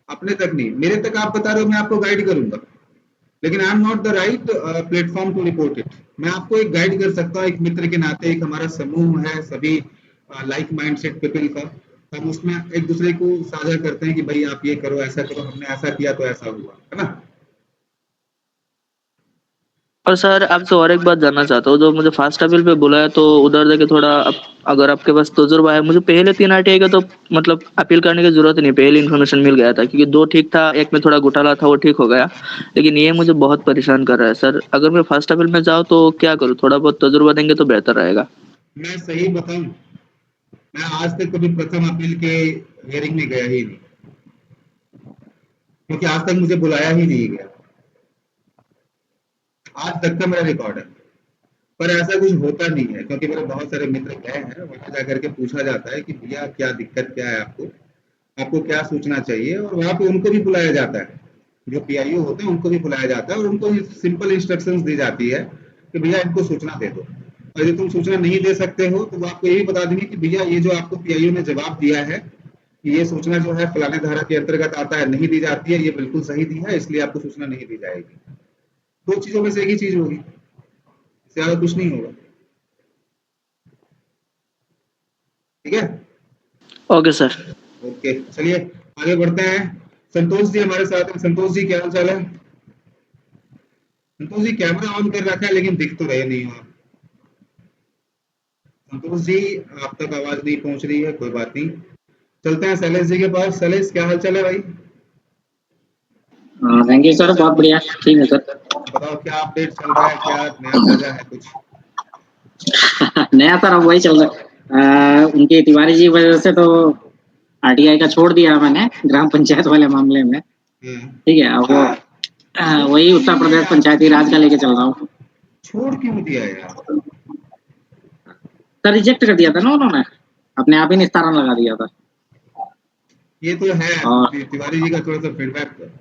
अपने तक नहीं, मेरे तक आप बता रहे हो मैं आपको गाइड करूंगा, लेकिन I am not the right platform to report it. मैं आपको एक गाइड कर सकता हूँ एक मित्र के नाते, एक हमारा समूह है सभी लाइक माइंडसेट पीपल का, हम उसमें एक दूसरे को साझा करते हैं कि भाई आप ये करो, ऐसा करो, हमने ऐसा किया तो ऐसा हुआ, है ना। और सर आपसे और एक बात जानना चाहता हूँ, जो मुझे फास्ट अपील पे बुलाया तो उधर जाके थोड़ा अगर आपके पास तजुर्बा है, मुझे पहले 3 आरटीआई का तो मतलब अपील करने की जरूरत नहीं, पहले इन्फॉर्मेशन मिल गया था क्योंकि 2 ठीक था, एक में थोड़ा घोटाला था वो ठीक हो गया, लेकिन ये मुझे बहुत परेशान कर रहा है सर। अगर मैं फास्ट अपील में जाऊँ तो क्या करूँ, थोड़ा बहुत तजुर्बा देंगे तो बेहतर रहेगा। मैं सही बताऊं, मैं आज तक कभी प्रथम अपील के हियरिंग में गया ही नहीं, क्योंकि आज तक मुझे बुलाया ही नहीं गया, आज तक का मेरा रिकॉर्ड है। पर ऐसा कुछ होता नहीं है, क्योंकि मेरे बहुत सारे मित्र गए हैं, वहां जाकर के पूछा जाता है कि भैया क्या दिक्कत क्या है आपको, आपको क्या सूचना चाहिए, और वहां पे उनको भी बुलाया जाता है, जो पीआईओ होते हैं उनको भी बुलाया जाता है, और उनको सिंपल इंस्ट्रक्शंस दी जाती है कि भैया इनको सूचना दे दो। और यदि तुम सूचना नहीं दे सकते हो तो वो आपको यही बता देंगे कि भैया ये जो आपको पीआईओ ने जवाब दिया है कि ये सूचना जो है फलाने धारा के अंतर्गत आता है, नहीं दी जाती है, ये बिल्कुल सही दी है, इसलिए आपको सूचना नहीं दी जाएगी। 2 चीजों में से एक ही चीज होगी, इससे ज्यादा कुछ नहीं होगा, ठीक है। Okay sir. ओके, चलिए आगे बढ़ते हैं। संतोष जी हमारे साथ हैं। संतोष जी क्या हाल चाल है? संतोष जी कैमरा ऑन कर रखा है लेकिन दिख तो रहे नहीं हो आप। संतोष जी आप तक आवाज नहीं पहुंच रही है, कोई बात नहीं, चलते हैं शैलेश जी के पास। शैलेश क्या हाल चाल है भाई? थैंक यू सर, बहुत बढ़िया, ठीक है सर। बताओ क्या अपडेट चल रहा है, क्या नया ताजा है कुछ? नया सर अब वही चल रहा है, उनके तिवारी जी की वजह से तो आरटीआई का छोड़ दिया मैंने ग्राम पंचायत वाले मामले में, ठीक है। अब वो वही उत्तर प्रदेश पंचायती राज का लेके चल रहा हूँ। छोड़ क्यों दिया यार? सर रिजेक्ट कर दिया था ना उन्होंने, अपने आप ही निस्तारण लगा दिया था। ये तो है, और तिवारी जी का थोड़ा सा फीडबैक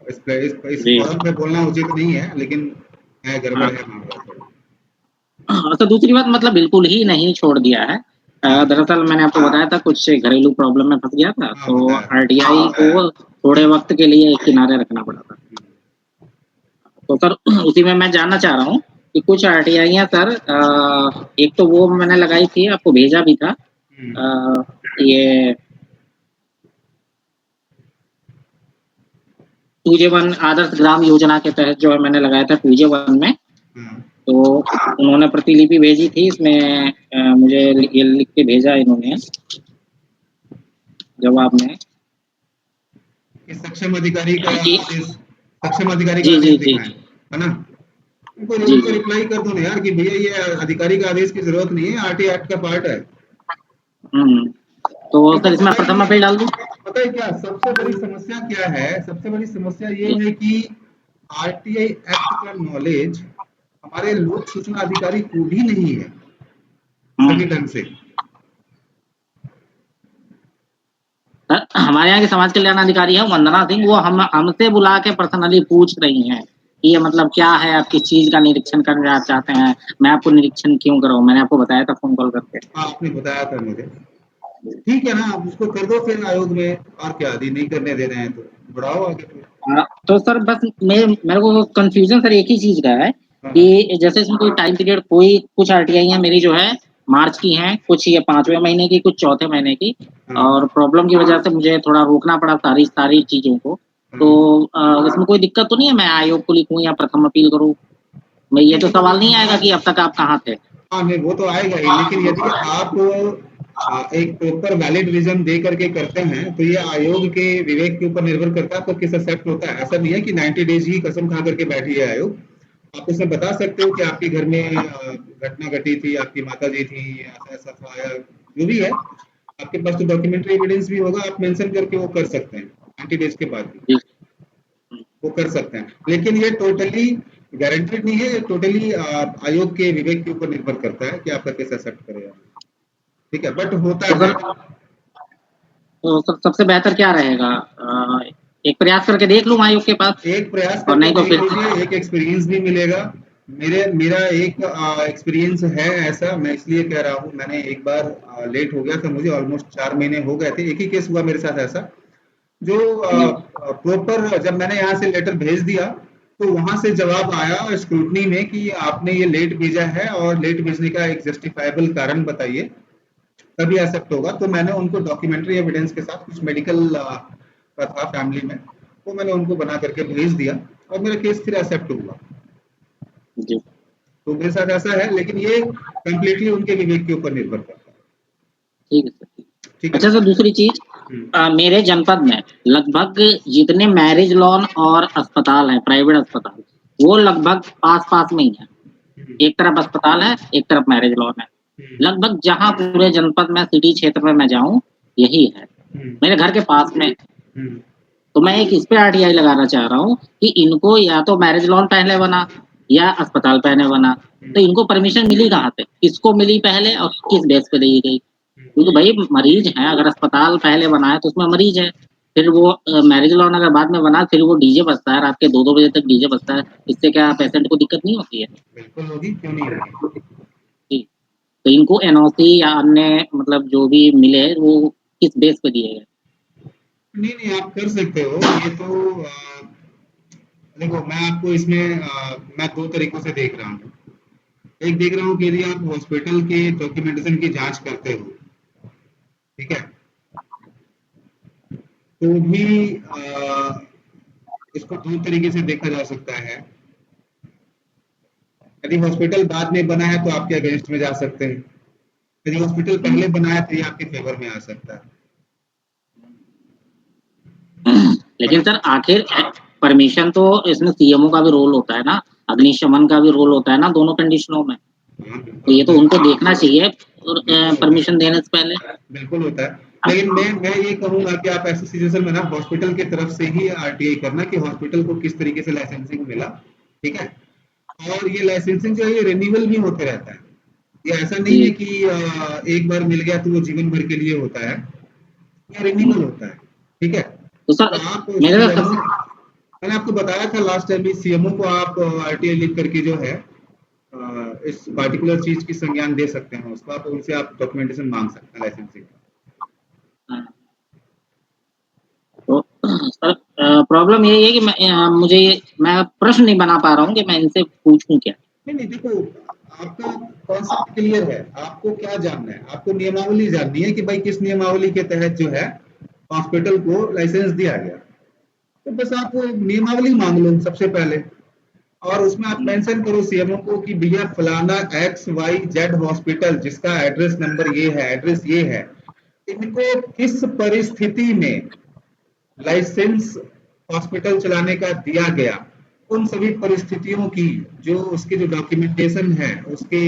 इस जी फोरम पे बोलना उचित नहीं है, लेकिन है, गड़बड़ है मामला थोड़ा। तो दूसरी बात मतलब बिल्कुल ही नहीं छोड़ दिया है। दरअसल मैंने आपको बताया था कुछ घरेलू प्रॉब्लम में फंस गया था, तो आरटीआई को थोड़े वक्त के लिए किनारे रखना पड़ा था। तो सर उसी में मैं जानना चाह रहा हूँ कि कुछ आरटीआई सर, एक तो वो मैंने लगाई थी, आपको भेजा भी था, ये 2J1 आदर्श ग्राम योजना के तहत जो है मैंने लगाया था 2J1 में। तो उन्होंने प्रतिलिपि भेजी थी, इसमें मुझे ये लिख के भेजा इन्होंने जवाब में, इस सक्षम अधिकारी का आदेश, सक्षम अधिकारी का जी आदेश जी दिखा जी है ना? उनको जी उनको रिप्लाई कर दो ना यार कि भैया ये अधिकारी का आदेश की जरूरत नहीं है, आरटीआई एक्ट का पार्ट है। तो सर इसमें प्रथम अपील डाल दूं? पता है क्या सबसे बड़ी समस्या क्या है? सबसे बड़ी समस्या ये है कि आरटीआई एक्ट का नॉलेज हमारे लोक सूचना अधिकारी को भी नहीं है सही ढंग से। सर हमारे यहाँ की समाज कल्याण अधिकारी है वंदना सिंह, वो हमसे बुला के पर्सनली पूछ रही हैं कि ये मतलब क्या है, आप किस चीज का निरीक्षण करना चाहते हैं, मैं आपको निरीक्षण क्यों कराऊं। मैंने आपको बताया था फोन कॉल करके। हाँ आपने बताया था मुझे। ठीक है ना, आप उसको कर दो फिर आयोग में, और क्या, यदि नहीं करने दे रहे हैं तो बढ़ाओ आगे फिर। तो सर बस मेरे को कंफ्यूजन सर एक ही चीज का है हाँ कि जैसे इसमें कोई टाइम पीरियड, कोई कुछ आरटीआई है मेरी जो है मार्च की हैं, कुछ ये 5वें महीने की, कुछ चौथे महीने की, हाँ और प्रॉब्लम की वजह से मुझे थोड़ा रोकना पड़ा सारी सारी चीजों को। तो इसमें कोई दिक्कत तो नहीं है मैं आयोग को लिखूं या प्रथम अपील करूं? मैं ये तो सवाल नहीं आएगा कि अब तक आप कहाँ थे? हाँ, नहीं वो तो आएगा ही, लेकिन यदि आप एक प्रॉपर वैलिड रीजन दे करके करते हैं तो ये आयोग के विवेक के ऊपर निर्भर करता है आपको किस एक्सेप्ट होता है। ऐसा नहीं है कि 90 डेज ही कसम खा करके बैठी है आयोग। आप उसमें बता सकते हो कि आपके घर में घटना घटी थी, आपकी माता जी थी, ऐसा ऐसा था, या जो भी है आपके पास तो डॉक्यूमेंट्री एविडेंस भी होगा, आप मेंशन करके वो कर सकते हैं 90 डेज के बाद भी जी। वो कर सकते हैं। लेकिन ये टोटली गारंटेड नहीं है, ये टोटली आयोग के विवेक के ऊपर निर्भर करता है कि आपका केस एक्सेप्ट करेगा। ठीक है, बट होता तो है। सर सबसे बेहतर क्या रहेगा? एक प्रयास करके देख लूं आयोग के पास, एक प्रयास और करके नहीं तो देख फिर लीजिए, एक एक्सपीरियंस भी मिलेगा। मेरा एक एक्सपीरियंस है ऐसा, मैं इसलिए कह रहा हूँ। मैंने एक बार लेट हो गया था, मुझे ऑलमोस्ट 4 महीने हो गए थे, एक ही केस हुआ मेरे साथ ऐसा, जो जी प्रॉपर जब मैंने यहाँ से लेटर भेज दिया तो वहां से जवाब आया स्क्रूटनी में कि आपने ये लेट भेजा है और लेट भेजने का एक जस्टिफाइबल कारण बताइए, तभी एक्सेप्ट होगा। तो मैंने उनको डॉक्यूमेंट्री एविडेंस के साथ कुछ मेडिकल का था फैमिली में, वो मैंने उनको बना करके भेज दिया और मेरा केस फिर एक्सेप्ट हुआ। जी। तो मेरे साथ ऐसा है, लेकिन ये कंप्लीटली उनके विवेक के ऊपर निर्भर करता है। ठीक है सर। ठीक है अच्छा ना? सर, दूसरी चीज, मेरे जनपद में लगभग जितने मैरिज लॉन और अस्पताल हैं, प्राइवेट अस्पताल, वो लगभग पास पास में ही है। एक तरफ अस्पताल है, एक तरफ मैरिज लॉन है। लगभग जहां पूरे जनपद में, सिटी क्षेत्र में मैं जाऊं, यही है मेरे घर के पास में। तो मैं एक इस पे आरटीआई लगाना चाह रहा हूँ कि इनको या तो मैरिज लॉन पहले बना या अस्पताल पहले बना। तो इनको परमिशन मिली कहाँ से, किसको मिली पहले और किस बेस पे दी गई? क्योंकि भाई मरीज है, अगर अस्पताल पहले बना है तो उसमें मरीज है। फिर वो मैरिज लॉन अगर बाद में बना, फिर वो डीजे बजता है, रात के 2-2 बजे तक डीजे बजता है। इससे क्या पेशेंट को दिक्कत नहीं होती है? बिल्कुल होगी, क्यों नहीं होगी। जी। तो इनको एनओसी या अन्य मतलब जो भी मिले, वो किस बेस पे दिए गए? नहीं नहीं, आप कर सकते हो ये तो। देखो, मैं आपको इसमें मैं दो तरीकों से देख रहा हूँ। एक देख रहा हूँ कि यदि आप हॉस्पिटल के डॉक्यूमेंटेशन की जांच करते हो, ठीक है, तो भी इसको दो तरीके से देखा जा सकता है। यदि हॉस्पिटल बाद में बना है तो आपके अगेंस्ट में जा सकते हैं, यदि हॉस्पिटल पहले बना है तो ये आपके फेवर में आ सकता है। लेकिन सर आखिर परमिशन तो इसमें सीएमओ का भी रोल होता है ना, अग्निशमन का भी रोल होता है ना, दोनों कंडीशनों में। हाँ, तो बिल्कुल ये तो होता उनको है। देखना चाहिए बिल्कुल होता परमिशन है। देने से पहले। बिल्कुल होता है। लेकिन मैं ये कहूंगा कि आप ऐसी सिचुएशन में ना हॉस्पिटल की तरफ से ही आरटीआई करना कि हॉस्पिटल को किस तरीके से लाइसेंसिंग मिला। ठीक है, और ये लाइसेंसिंग जो है ये रिन्यूअल भी होते रहता है। ये ऐसा नहीं है जी। कि एक बार मिल गया तो वो जीवन भर के लिए होता है, ये रिन्यूअल होता है। ठीक है, तो तो सर आप मेरे उसको तो जरूर, सबसे मैंने आपको बताया था लास्ट टाइम भी, सीएमओ को आप आरटीआई लिख करके जो है इस पार्टिकुलर चीज की संज्ञान दे सकते हैं उसको, आप उनसे आप डॉक्यूमेंटेशन मांग सकते हैं लाइसेंसिंग का। तो सर प्रॉब्लम यही है कि मैं प्रश्न नहीं बना पा रहा हूँ कि मैं इनसे पूछूं क्या। नहीं नहीं, देखो, आपका कॉन्सेप्ट क्लियर है, आपको क्या जानना है, आपको नियमावली जाननी है कि भाई किस नियमावली के तहत जो है हॉस्पिटल को लाइसेंस दिया गया। तो बस आप वो नियमावली मांग लो सबसे पहले, और उसमें आप मेंशन करो सीएमओ को कि भैया फलाना XYZ हॉस्पिटल जिसका एड्रेस नंबर ये है, एड्रेस ये है, इनको किस परिस्थिति में लाइसेंस हॉस्पिटल चलाने का दिया गया, उन सभी परिस्थितियों की जो उसकी जो डॉक्यूमेंटेशन है उसकी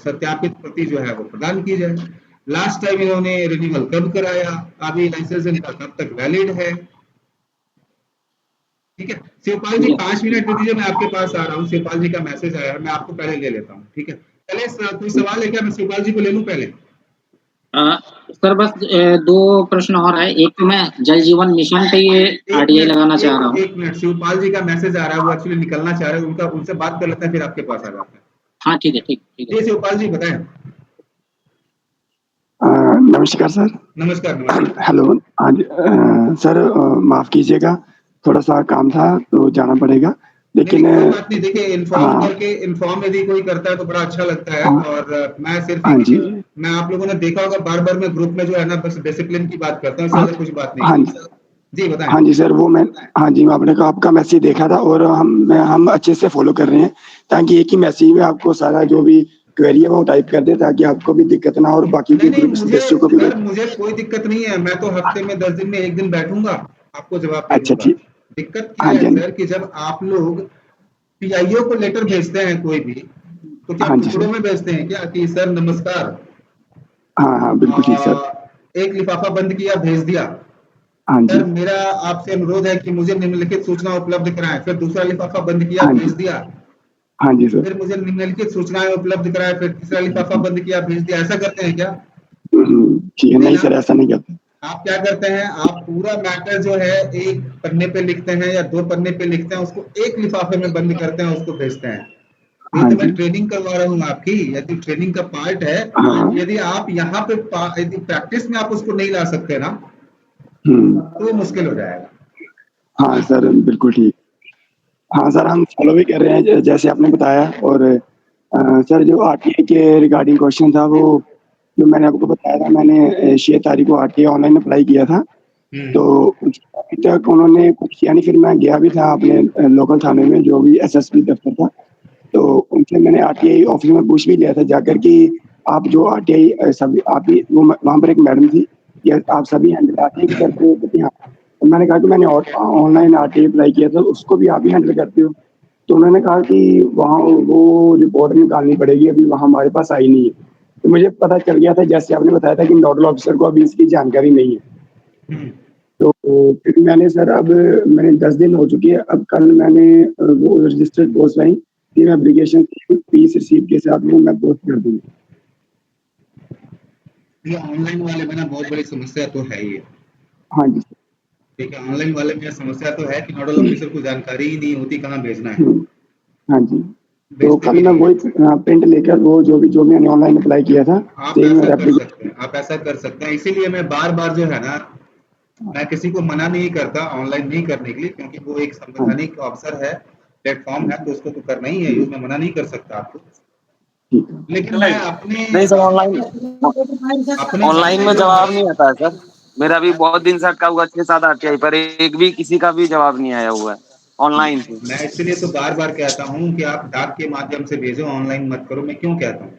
सत्यापित प्रति जो है वो प्रदान की जाए। लास्ट टाइम इन्होंने रिन्यूअल कब कराया, अभी लाइसेंस इनका कब तक वैलिड है। ठीक है, शिवपाल जी जी। 5 मिनट दे दीजिए, मैं आपके पास आ रहा हूँ। शिवपाल जी का मैसेज आया है, मैं आपको पहले ले लेता हूँ। ठीक है, पहले कोई सवाल है क्या, मैं शिवपाल जी को ले लूँ पहले? सर बस दो प्रश्न और है। एक तो मैं जल जीवन मिशन पे ये एक आरटीआई मिनट, लगाना चाह रहा हूँ। एक मिनट, शिवपाल जी का मैसेज आ रहा है, वो एक्चुअली निकलना चाह रहे हैं, उनका उनसे बात कर लेते हैं, फिर आपके पास आ जाते हैं। हाँ ठीक है, ठीक ठीक है। जी शिवपाल जी बताएं। नमस्कार सर। नमस्कार नमस्कार। हेलो। हाँ जी सर माफ़ कीजिएगा, थोड़ा-सा काम था तो जाना पड़ेगा। नहीं, लेकिन नहीं, कोई बात नहीं। देखिए, हाँ, इन्फॉर्म यदि कोई करता है तो बड़ा अच्छा लगता है। हाँ, और मैं सिर्फ हाँ एक जी। ही मैं आप लोगों ने देखा होगा बार-बार मैं ग्रुप में जो है ना बस डिसिप्लिन की बात करता हूँ, इससे हाँ, ज़्यादा कुछ बात नहीं हाँ करता। जी। जी, बताएँ। हाँ जी सर, वो मैं हाँ जी, आपने कहा आपका मैसेज देखा था और हम अच्छे से फ़ॉलो कर रहे हैं, ताकि एक ही मैसेज में आपको सारा जो भी क्वेरी है वो टाइप कर दें, ताकि आपको भी दिक्कत ना हो और बाकी नहीं, के नहीं, ग्रुप मुझे सदस्यों को भी कोई सर मुझे कोई दिक्कत नहीं है। मैं तो हफ्ते में 10 दिन में 1 दिन बैठूँगा, आपको जवाब दे अच्छा दूँगा। ठीक। दिक्कत क्या हाँ है जी, हाँ जी। सर कि जब आप लोग पीआईओ को लेटर भेजते हैं कोई भी, तो क्या हाँ जी टुकड़ों सर। में भेजते हैं क्या कि सर नमस्कार, हाँ, हाँ, बिल्कुल ठीक सर। एक लिफाफा बंद किया, भेज दिया। हाँ सर जी। मेरा आपसे अनुरोध है कि मुझे निम्नलिखित सूचना उपलब्ध कराएँ। फिर दूसरा लिफाफा बंद किया, हाँ भेज जी। दिया। हाँ जी सर। फिर मुझे निम्नलिखित सूचनाएँ उपलब्ध कराएँ, फिर तीसरा लिफाफा बंद किया, भेज दिया। ऐसा करते हैं क्या? ठीक है, नहीं नहीं ना? सर ऐसा नहीं करते। आप क्या करते हैं, आप पूरा मैटर जो है 1 पन्ने पे लिखते हैं या 2 पन्ने पे लिखते हैं, उसको एक लिफाफे में बंद करते हैं, उसको भेजते हैं। ये हाँ तो मैं जी। ट्रेनिंग करवा रहा हूँ आपकी, यदि ट्रेनिंग का पार्ट है, हाँ। यदि आप यहाँ पे यदि प्रैक्टिस में आप उसको नहीं ला सकते ना, हुँ। तो वो मुश्किल हो जाएगा। है हाँ ना? सर, बिल्कुल ठीक। हाँ सर, हम फ़ॉलो भी कर रहे हैं जैसे आपने बताया और सर जो आरटीआई के रिगार्डिंग क्वेश्चन था वो जो मैंने आपको बताया था मैंने 6 तारीख को आरटीआई ऑनलाइन अप्लाई किया था। तो हुँ। अभी तक उन्होंने कुछ किया नहीं, फिर मैं गया भी था अपने लोकल थाने में जो भी एसएसपी दफ्तर था। तो उनसे मैंने आरटीआई ऑफ़िस में पूछ भी लिया था जाकर कि आप जो आरटीआई सभी आप ही वो वहाँ पर एक मैडम थी कि आप सभी हैंडल आरटीआई की करते हो? कहती हाँ। तो मैंने कहा कि मैंने ऑनलाइन आरटीआई अप्लाई किया था, उसको भी आप ही हैंडल करते हो? तो उन्होंने कहा कि वहाँ वो रिपोर्ट निकालनी पड़ेगी, अभी वहाँ हमारे पास आई नहीं है। तो मुझे पता चल गया था जैसे आपने बताया था कि नोडल ऑफ़िसर को अभी इसकी जानकारी नहीं है। हुँ। तो फिर मैंने सर अब मैंने 10 दिन हो चुकी है, अब कल मैंने वो रजिस्टर्ड पोस्ट आई कि मैं एप्लीकेशन फीस रिसीप्ट के साथ वो मैं पोस्ट कर दूँगा। ये ऑनलाइन वाले में ना बहुत बड़ी समस्या तो है ही है। हाँ जी। ठीक है, ऑनलाइन वाले में समस्या तो है कि नोडल हुँ, ऑफिसर को जानकारी ही नहीं होती कहाँ भेजना है, हुँ। हाँ जी। तो भेजते कल भी मैं नहीं वही है। प्रिंट लेकर वो जो मैंने ऑनलाइन अप्लाई किया था, आप सेम ऐसा कर सकते एप्लीकेशन हैं, आप ऐसा कर सकते हैं। इसीलिए मैं बार-बार जो है ना, मैं किसी को मना नहीं करता ऑनलाइन नहीं करने के लिए, क्योंकि वो एक हाँ, संवैधानिक अवसर है, प्लेटफ़ॉर्म हाँ है, जी। तो उसको तो करना ही है हुँ, यूज़, मैं मना नहीं कर सकता आपको। ठीक है। लेकिन मैं अपने नहीं सर, ऑनलाइन अपने ऑनलाइन अपने में जो जवाब भाई नहीं आता है सर। मेरा भी बहुत दिन से अटका हुआ 6-7 आरटीआई पर एक भी किसी का भी जवाब नहीं आया हुआ है ऑनलाइन से। मैं इसलिए तो बार-बार कहता हूँ कि आप डाक के माध्यम से भेजो, ऑनलाइन मत करो। मैं क्यों कहता हूँ?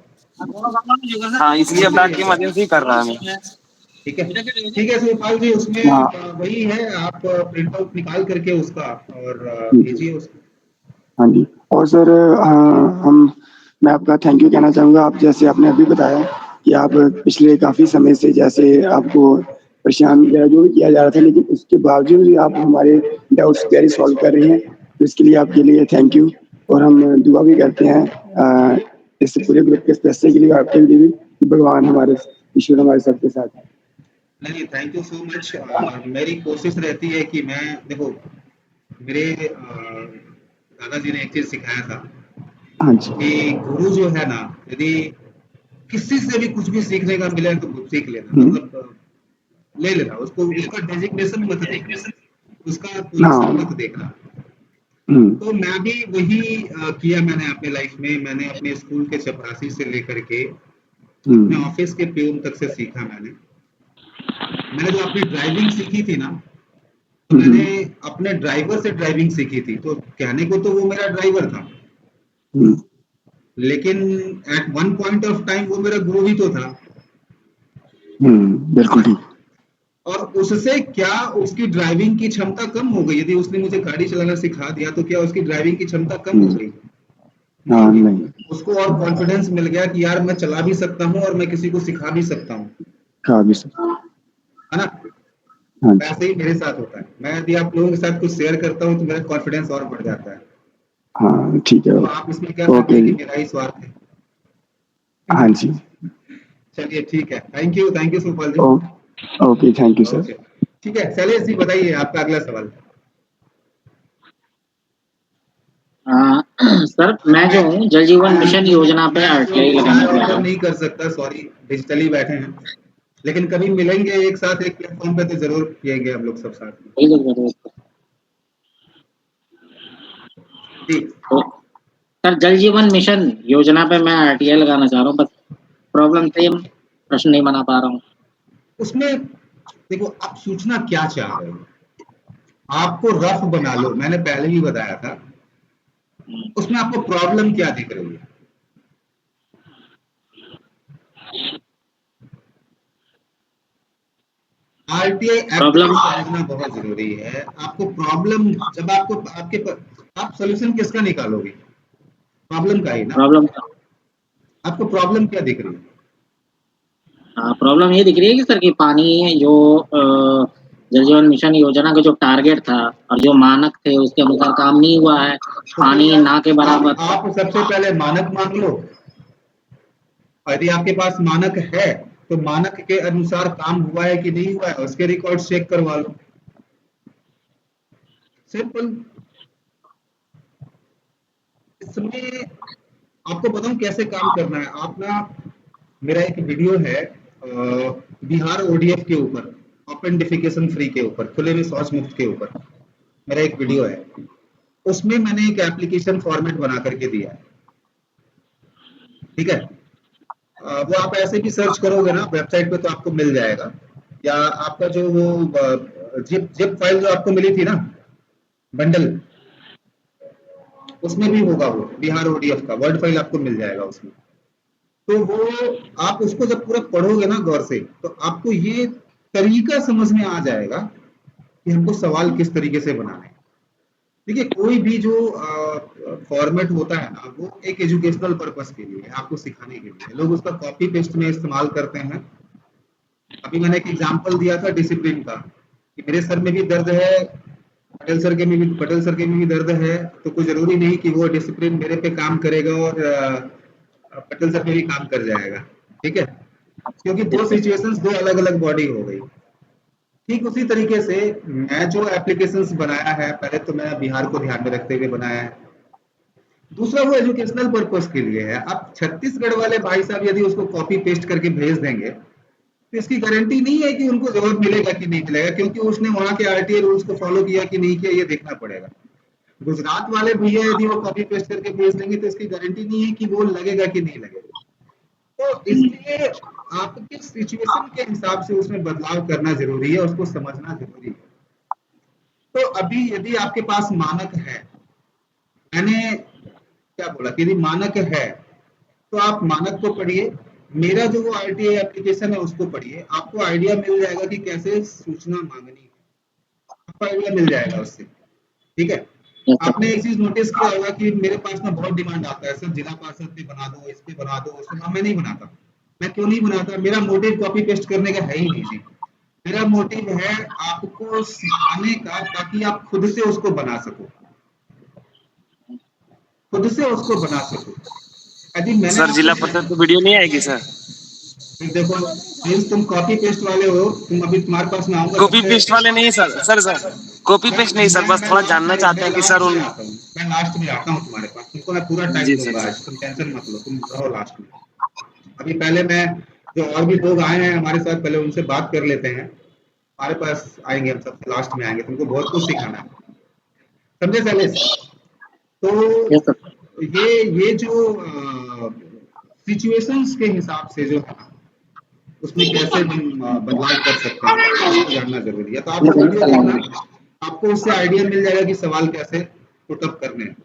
हाँ, इसलिए अब डाक इसीलिए के कहता माध्यम हूँ। से ही कर रहा मैं। ठीक है? ठीक है शिवपाल जी, उसमें हाँ, वही है, आप प्रिंट आउट निकाल करके उसका और ठीक है। भेजिए उसको। हाँ जी। और सर हम मैं आपका थैंक यू कहना चाहूँगा। आप जैसे आपने अभी बताया कि आप पिछले काफ़ी समय से जैसे आपको परेशान या जो भी किया जा रहा था, लेकिन उसके बावजूद भी आप हमारे डाउट्स क्वेरी सॉल्व कर रही हैं। तो इसके लिए आपके लिए थैंक यू और हम दुआ भी करते हैं इस पूरे ग्रुप के सदस्य के लिए, आपके लिए भी कि भगवान हमारे ईश्वर हमारे सबके साथ हैं। नहीं, थैंक यू सो मच। मेरी कोशिश रहती है कि मैं देखो, मेरे दादाजी ने एक चीज़ सिखाया था हाँ जी। कि गुरु जो है ना, यदि किसी से भी कुछ भी सीखने का मिले तो सीख लेना, हुँ, मतलब ले लेना उसको, उसका डेजिग्नेशन मत देखना, उसका पोजीशन हाँ, मत देखना। हुँ, तो मैं भी वही किया मैंने अपने लाइफ में। मैंने अपने स्कूल के चपरासी से लेकर के हुँ, अपने ऑफिस के पियून तक से सीखा मैंने। मैंने जो अपनी ड्राइविंग सीखी थी ना, तो हुँ, मैंने हुँ, अपने ड्राइवर से ड्राइविंग सीखी थी। तो कहने को तो वो मेरा ड्राइवर था, हुँ, लेकिन at one point of time वो मेरा गुरु ही तो था। हुँ, है बिल्कुल ना? ठीक। और उससे क्या उसकी ड्राइविंग की क्षमता कम हो गई? यदि उसने मुझे गाड़ी चलाना सिखा दिया तो क्या उसकी ड्राइविंग की क्षमता कम हो हुँ, गई? नहीं हाँ, हुई। नहीं, उसको और कॉन्फिडेंस मिल गया कि यार मैं चला भी सकता हूँ और मैं किसी को सिखा भी सकता हूँ। खा भी सकते है ना? हाँ जी। वैसे ही मेरे साथ होता है। मैं यदि आप लोगों के साथ कुछ शेयर करता हूँ तो मेरा कॉन्फिडेंस और बढ़ जाता है। हाँ, ठीक है। तो आप इसमें कह सकते ओके हैं कि जी। मेरा ही स्वार्थ है। हाँ जी। चलिए ठीक है। Thank you Sukhpal ji. Oh okay, thank you sir. Okay. ठीक है, चलिए जी बताइए आपका अगला सवाल। सर मैं जो हूँ जल जीवन मिशन योजना पे मैं जो आरटीआई लगाने चाय जा रहा ऑर्डर हूँ। नहीं कर सकता, सॉरी, डिजिटली बैठे हैं। लेकिन कभी मिलेंगे एक साथ एक प्लेटफॉर्म पे तो जरूर पिएंगे हम लोग सब साथ में। बिल्कुल बिल्कुल। जी तो सर जल जीवन मिशन योजना पे मैं आरटीआई लगाना चाह रहा हूँ, बस प्रॉब्लम सेम, प्रश्न नहीं बना पा रहा हूँ। उसमें देखो आप सूचना क्या चाह रहे हो, आपको रफ बना लो, मैंने पहले भी बताया था। उसमें आपको प्रॉब्लम क्या दिख रही है? आरटीआई एक्ट को प्रॉब्लम समझना बहुत जरूरी है। आपको प्रॉब्लम जब आप सोल्यूशन किसका निकालोगे? प्रॉब्लम का ही ना। प्रॉब्लम आपको प्रॉब्लम क्या दिख रही है? प्रॉब्लम ये दिख रही है कि सर कि पानी जो जल जीवन मिशन योजना का जो टारगेट था और जो मानक थे उसके अनुसार काम नहीं हुआ है, तो पानी फिर ना के बराबर। आप सबसे पहले मानक मान लो। यदि आपके पास मानक है तो मानक के अनुसार काम हुआ है कि नहीं हुआ है उसके रिकॉर्ड चेक करवा लो, सिंपल। इसमें आपको बताऊं कैसे काम करना है। आप ना, मेरा एक वीडियो है बिहार ओडीएफ के ऊपर, ऑपेंडिफिकेशन फ्री के ऊपर, खुले में शौच मुक्त के ऊपर मेरा एक वीडियो है। उसमें मैंने एक एप्लीकेशन फॉर्मेट बना करके दिया है, ठीक है। वो आप ऐसे भी सर्च करोगे ना वेबसाइट पे तो आपको मिल जाएगा, या आपका जो वो जिप जिप फाइल जो आपको मिली थी ना, बंडल, उसमें भी होगा वो बिहार ओडीएफ का वर्ड फाइल आपको मिल जाएगा उसमें। तो वो आप उसको जब पूरा पढ़ोगे ना गौर से तो आपको ये तरीका समझ में आ जाएगा कि हमको सवाल किस तरीके से बनाना है। देखिए कोई भी जो फॉर्मेट होता है ना वो एक एजुकेशनल पर्पस के लिए है, आपको सिखाने के लिए। लोग उसका कॉपी पेस्ट में इस्तेमाल करते हैं। अभी मैंने एक एग्जांपल दिया था डिसिप्लिन का कि मेरे सर में भी दर्द है, पटेल सर के में भी दर्द है, तो कोई जरूरी नहीं कि वो डिसिप्लिन मेरे पे काम करेगा और पटेल सर पे भी काम कर जाएगा, ठीक है। क्योंकि दो सिचुएशंस, दो अलग अलग बॉडी हो गई। ठीक उसी तरीके से मैं जो एप्लीकेशंस बनाया है, पहले तो मैं बिहार को ध्यान में रखते हुए बनाया है, दूसरा वो एजुकेशनल पर्पस के लिए है। अब छत्तीसगढ़ वाले भाई साहब यदि उसको कॉपी पेस्ट करके भेज देंगे तो इसकी गारंटी नहीं है कि उनको जवाब मिलेगा कि नहीं मिलेगा, क्योंकि उसने वहां के आरटीआई रूल्स को फॉलो किया कि नहीं किया ये देखना पड़ेगा। गुजरात वाले भैया यदि वो कॉपी पेस्ट करके भेज देंगे तो इसकी गारंटी नहीं है कि वो लगेगा कि नहीं लगेगा। तो इसलिए आपके सिचुएशन के हिसाब से उसमें बदलाव करना जरूरी है, उसको समझना जरूरी है। तो अभी यदि आपके पास मानक है, मैंने क्या बोला कि यदि मानक है तो आप मानक को पढ़िए, मेरा जो वो आरटीआई एप्लीकेशन है उसको पढ़िए, आपको आइडिया मिल जाएगा कि कैसे सूचना मांगनी है, आपको आइडिया मिल जाएगा उससे, ठीक है। आपने एक चीज नोटिस किया होगा कि मेरे पास ना बहुत डिमांड आता है, सर जिला पार्षद पे बना दो, इस पे बना दो, उस पे। मैं नहीं बनाता। मैं क्यों नहीं बनाता? मेरा मोटिव कॉपी पेस्ट करने का है ही नहीं जी। मेरा मोटिव है आपको सिखाने का, ताकि आप खुद से उसको बना सको, खुद से उसको बना सको। यदि मैंने सर जिला आपको, परिषद तो वीडियो नहीं आएगी सर? देखो प्रिंस, तुम कॉपी पेस्ट वाले हो, तुम अभी तुम्हारे पास मैं आऊंगा कॉपी सबसे। पेस्ट वाले नहीं सर, सर कॉपी पेस्ट नहीं सर, बस थोड़ा जानना चाहते हैं कि सर लास्ट में उन। आता हूँ, मैं लास्ट में आता हूँ तुम्हारे पास, तुमको मैं पूरा टाइम जी सर दूंगा जी। आज, तुम टेंशन मत लो, तुम रहो लास्ट में। अभी पहले मैं, जो और भी लोग आए हैं हमारे साथ, पहले उनसे बात कर लेते हैं। हमारे पास आएंगे, हम सबसे लास्ट में आएंगे, तुमको बहुत कुछ सिखाना है, समझे शैलेश? यस तो सर। ये जो सिचुएशंस के हिसाब से जो है ना, उसमें कैसे हम बदलाव कर सकते हैं इसको जानना जरूरी है। तो आप वो वीडियो देखना, आपको उससे आइडिया मिल जाएगा कि सवाल कैसे पुट अप करने हैं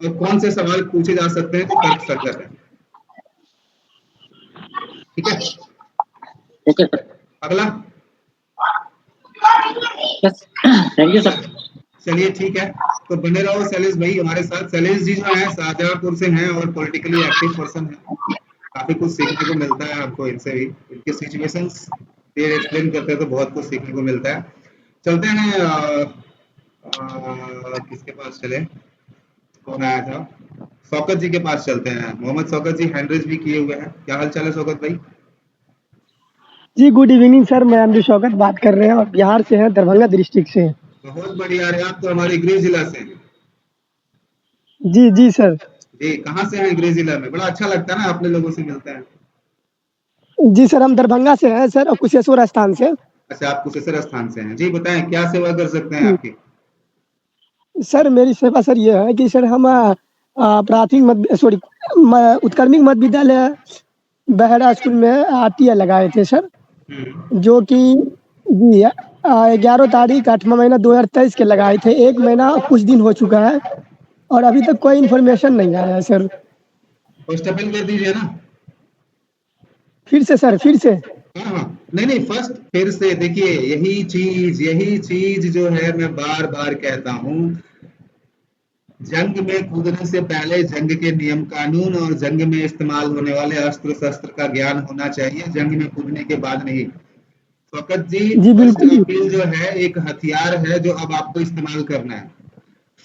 और कौन से सवाल पूछे जा सकते हैं जो तर्क संगत है, ठीक है। Okay sir. अगला, यस, थैंक यू सर। चलिए ठीक है। तो बने रहो शैलेश भाई हमारे साथ। शैलेश जी जो है शाहजहांपुर से हैं और पॉलिटिकली एक्टिव पर्सन है, काफी कुछ सीखने को मिलता है हमको इनसे भी, इनके सिचुएशंस ये एक्सप्लेन करते हैं तो बहुत कुछ सीखने को मिलता है। चलते हैं किसके पास चले, कौन आया था? शौकत जी के पास चलते हैं। मोहम्मद शौकत जी हैंड रेज भी किए हुए हैं। क्या हाल चाल है शौकत भाई? जी गुड इवनिंग सर, मैं एमडी शौकत बात कर रहे हैं और बिहार से हैं, दरभंगा डिस्ट्रिक्ट से। बहुत बढ़िया रे, आप तो हमारे गृह जिला से हैं। जी जी सर। जी, कहाँ से हैं गृह जिला में? बड़ा अच्छा लगता है ना अपने लोगों से मिलते हैं। जी सर, हम दरभंगा से हैं सर, और कुशेश्वर स्थान से। अच्छा, आप कुशेश्वर स्थान से हैं। जी बताएं, क्या सेवा कर सकते हैं आपकी? सर मेरी सेवा सर ये है कि सर हम प्राथमिक मध्य सॉरी उत्क्रमिक मध्य विद्यालय बहेड़ा स्कूल में आरटीआई लगाए थे सर, हम्म। जो कि जी 11 तारीख 8वां महीना 2023 के लगाए थे। 1 महीना कुछ दिन हो चुका है और अभी तक कोई इन्फॉर्मेशन नहीं आया है सर। फर्स्ट अपील कर दीजिए ना। फिर से सर, फिर से। हाँ हाँ, नहीं नहीं, फर्स्ट फिर से देखिए, यही चीज जो है मैं बार बार कहता हूँ। जंग में कूदने से पहले जंग के नियम कानून और जंग में इस्तेमाल होने वाले अस्त्र शस्त्र का ज्ञान होना चाहिए, जंग में कूदने के बाद नहीं। शौकत जी, जी फर्स्ट बिल्कुल। अपील जो है एक हथियार है जो अब आपको इस्तेमाल करना है।